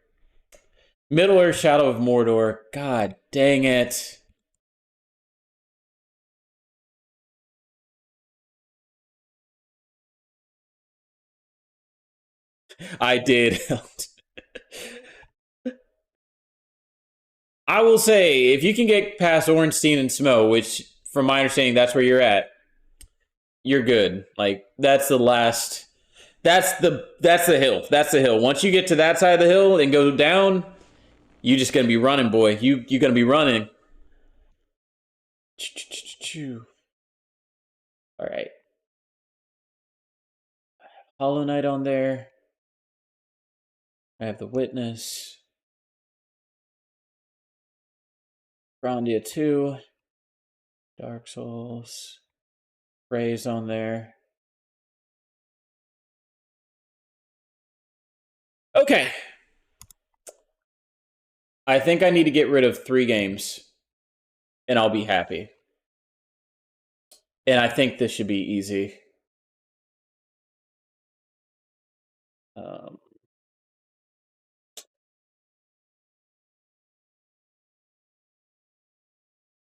Middle-earth, Shadow of Mordor. God dang it. I did. I will say, if you can get past Ornstein and Smo, which, from my understanding, that's where you're at, you're good. Like, that's the last... That's the hill. That's the hill. Once you get to that side of the hill and go down, you just gonna be running, boy. You're gonna be running. Alright. Hollow Knight on there. I have The Witness. Grandia 2. Dark Souls. Ray's on there. Okay. I think I need to get rid of 3 games. And I'll be happy. And I think this should be easy.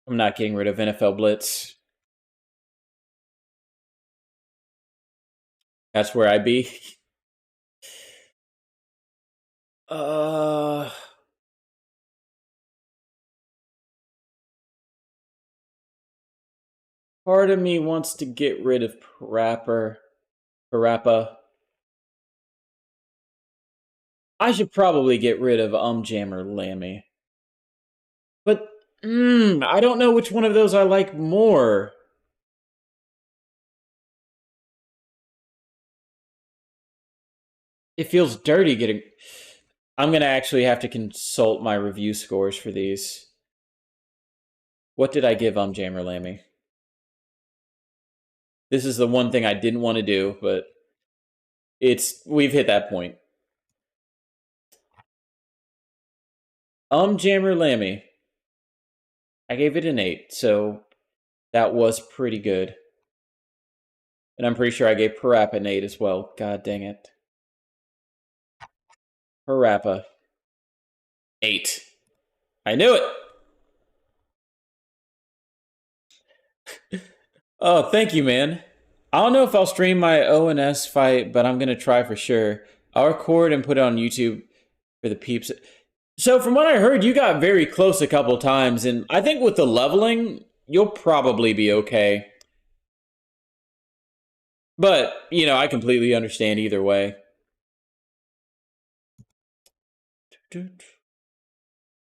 I'm not getting rid of NFL Blitz. That's where I be. Part of me wants to get rid of Parappa. I should probably get rid of Jammer Lammy. But I don't know which one of those I like more. It feels dirty getting... I'm going to actually have to consult my review scores for these. What did I give Jammer Lammy? This is the one thing I didn't want to do, but we've hit that point. Jammer Lammy. I gave it an 8, so that was pretty good. And I'm pretty sure I gave Parappa an 8 as well. God dang it. Parappa. 8. I knew it! Oh, thank you, man. I don't know if I'll stream my ONS fight, but I'm going to try for sure. I'll record and put it on YouTube for the peeps. So from what I heard, you got very close a couple times, and I think with the leveling, you'll probably be okay. But, you know, I completely understand either way.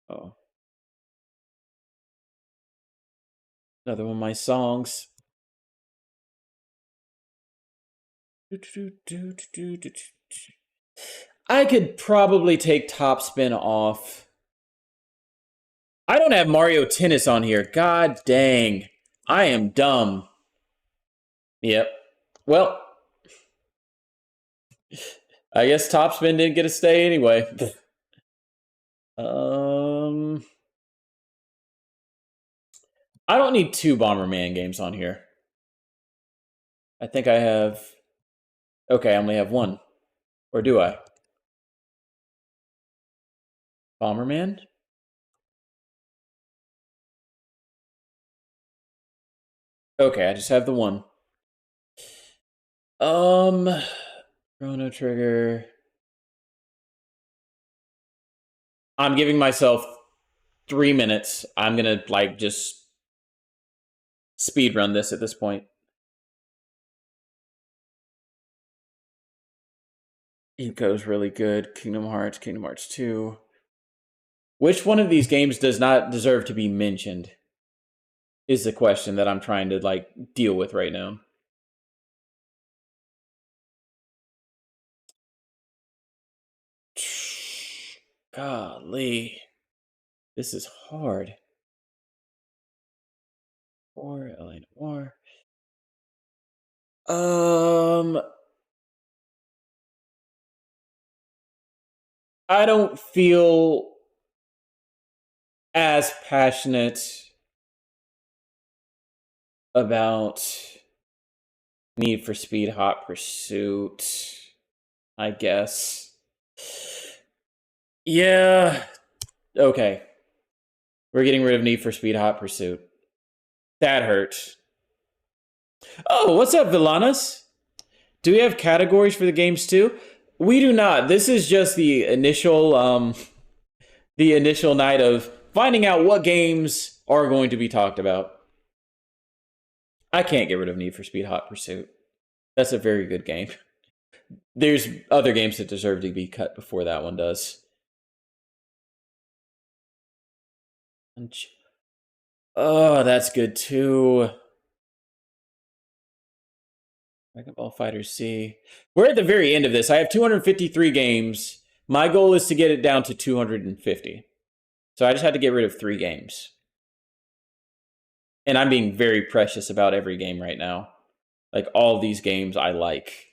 Oh. Another one of my songs. I could probably take Top Spin off. I don't have Mario Tennis on here. God dang. I am dumb. Yep. Well, I guess Top Spin didn't get a stay anyway. I don't need 2 Bomberman games on here. I think I have... Okay, I only have 1. Or do I? Bomberman? Okay, I just have the 1. Chrono Trigger. I'm giving myself 3 minutes. I'm gonna, like, just speed run this at this point. Eco's really good. Kingdom Hearts 2. Which one of these games does not deserve to be mentioned? Is the question that I'm trying to, like, deal with right now. Golly. This is hard. Or Elena Moore. I don't feel as passionate about Need for Speed Hot Pursuit, I guess. Yeah. Okay. We're getting rid of Need for Speed Hot Pursuit. That hurt. Oh, what's up, Villanas? Do we have categories for the games too? We do not. This is just the initial night of finding out what games are going to be talked about. I can't get rid of Need for Speed Hot Pursuit. That's a very good game. There's other games that deserve to be cut before that one does. Oh, that's good too. Dragon Ball Fighter C. We're at the very end of this. I have 253 games. My goal is to get it down to 250. So I just had to get rid of 3 games. And I'm being very precious about every game right now. Like, all these games I like.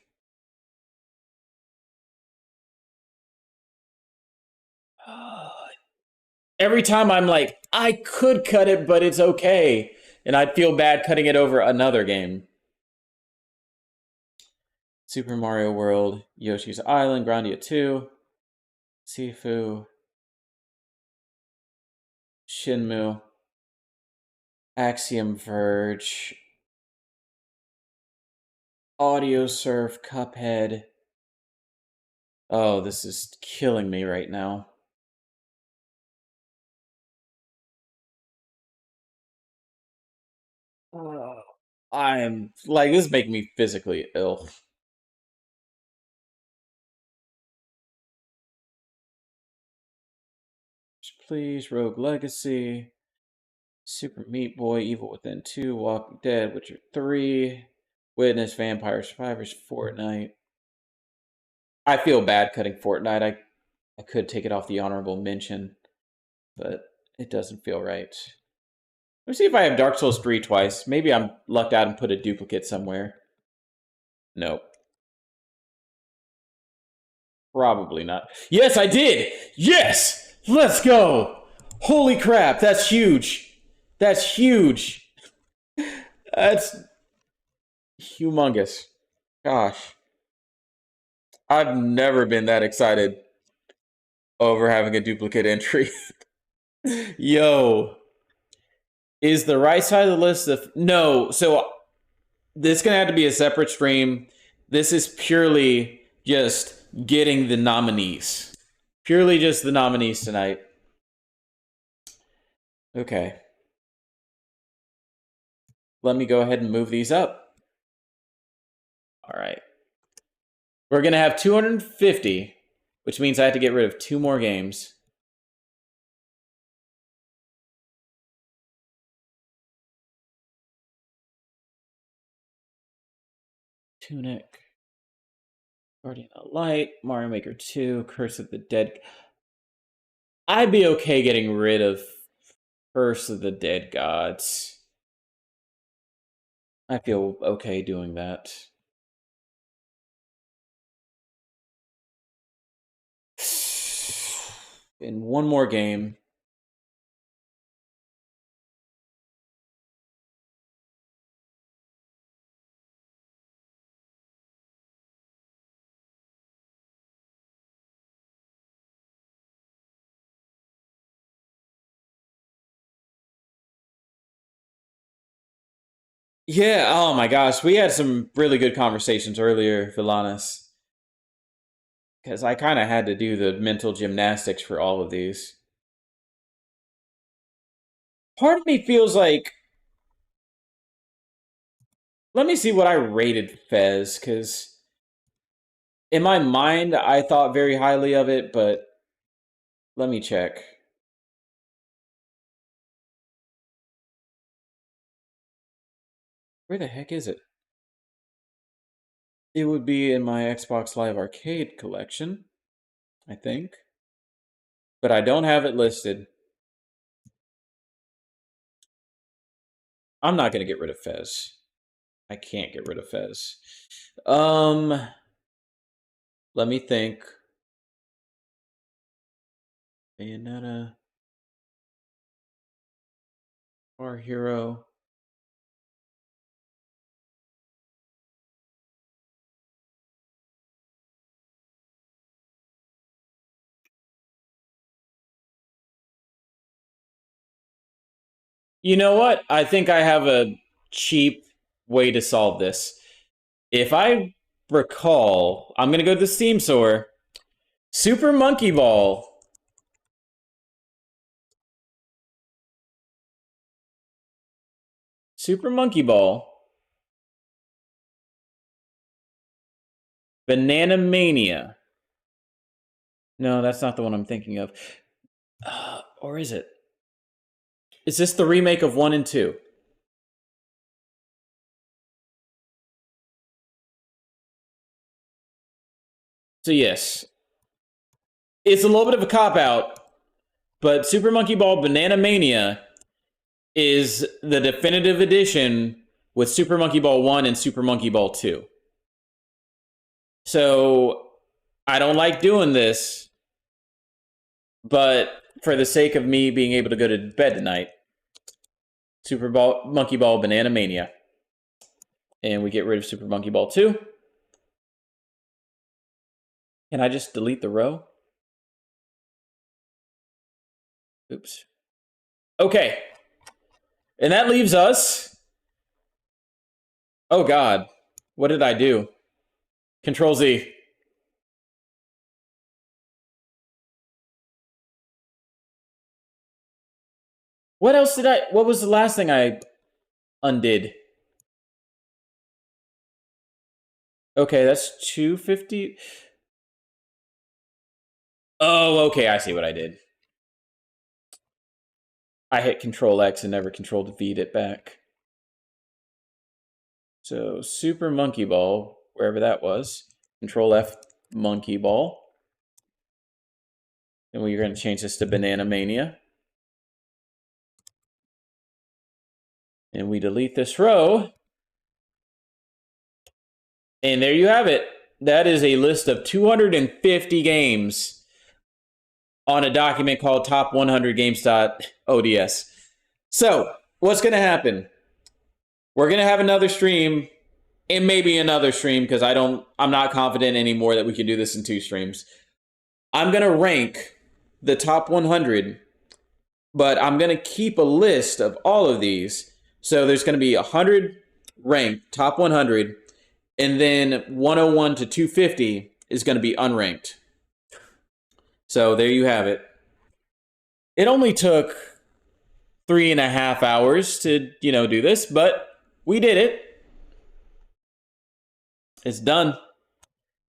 Every time I'm like, I could cut it, but it's okay. And I'd feel bad cutting it over another game. Super Mario World, Yoshi's Island, Grandia 2, Sifu, Shenmue, Axiom Verge, Audio Surf, Cuphead. Oh, this is killing me right now. I'm like, this is making me physically ill. Please, Rogue Legacy, Super Meat Boy, Evil Within 2, Walking Dead, Witcher 3, Witness, Vampire Survivors, Fortnite. I feel bad cutting Fortnite. I could take it off the honorable mention, but it doesn't feel right. Let me see if I have Dark Souls 3 twice. Maybe I'm lucked out and put a duplicate somewhere. Nope. Probably not. Yes, I did! Yes! Let's go! Holy crap, that's huge. That's huge. That's humongous. Gosh. I've never been that excited over having a duplicate entry. Yo. Is the right side of the list of... No, so this is going to have to be a separate stream. This is purely just getting the nominees. Purely just the nominees tonight. Okay. Let me go ahead and move these up. All right. We're going to have 250, which means I have to get rid of 2 more games. Tunic. Guardian of Light, Mario Maker 2, Curse of the Dead. I'd be okay getting rid of Curse of the Dead Gods. I feel okay doing that. In one more game. Yeah, oh my gosh. We had some really good conversations earlier, Villanis. Because I kind of had to do the mental gymnastics for all of these. Part of me feels like... Let me see what I rated Fez, because... In my mind, I thought very highly of it, but... Let me check. Where the heck is it? It would be in my Xbox Live Arcade collection, I think. but I don't have it listed. I'm not going to get rid of Fez. I can't get rid of Fez. Let me think. Bayonetta. Our hero. You know what? I think I have a cheap way to solve this. If I recall, I'm going to go to the Steam store. Super Monkey Ball. Super Monkey Ball. Banana Mania. No, that's not the one I'm thinking of. Or is it? Is this the remake of 1 and 2? So yes. It's a little bit of a cop-out, but Super Monkey Ball Banana Mania is the definitive edition with Super Monkey Ball 1 and Super Monkey Ball 2. So I don't like doing this, but for the sake of me being able to go to bed tonight, Super Monkey Ball Banana Mania. And we get rid of Super Monkey Ball 2. Can I just delete the row? Oops. Okay. And that leaves us... Oh god. What did I do? Control Z. What else did I... What was the last thing I undid? Okay, that's 250. Oh, okay, I see what I did. I hit Control X and never Control V'd it back. So, Super Monkey Ball, wherever that was. Control F, Monkey Ball. And we're going to change this to Banana Mania. And we delete this row. And there you have it. That is a list of 250 games on a document called Top 100 Games.ods. So, what's going to happen? We're going to have another stream, and maybe another stream, because I'm not confident anymore that we can do this in 2 streams. I'm going to rank the top 100, but I'm going to keep a list of all of these. So there's going to be 100 ranked, top 100, and then 101 to 250 is going to be unranked. So there you have it. It only took 3.5 hours to, do this, but we did it. It's done.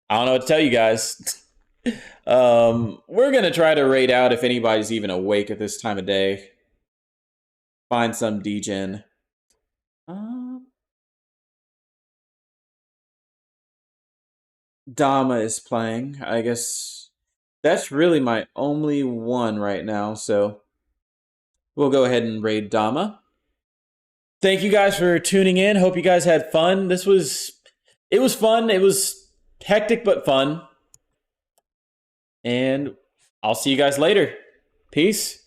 I don't know what to tell you guys. We're going to try to raid out if anybody's even awake at this time of day. Find some degen. Dama is playing. I guess that's really my only one right now, so we'll go ahead and raid Dama. Thank you guys for tuning in. Hope you guys had fun. It was fun. It was hectic but fun. And I'll see you guys later. Peace.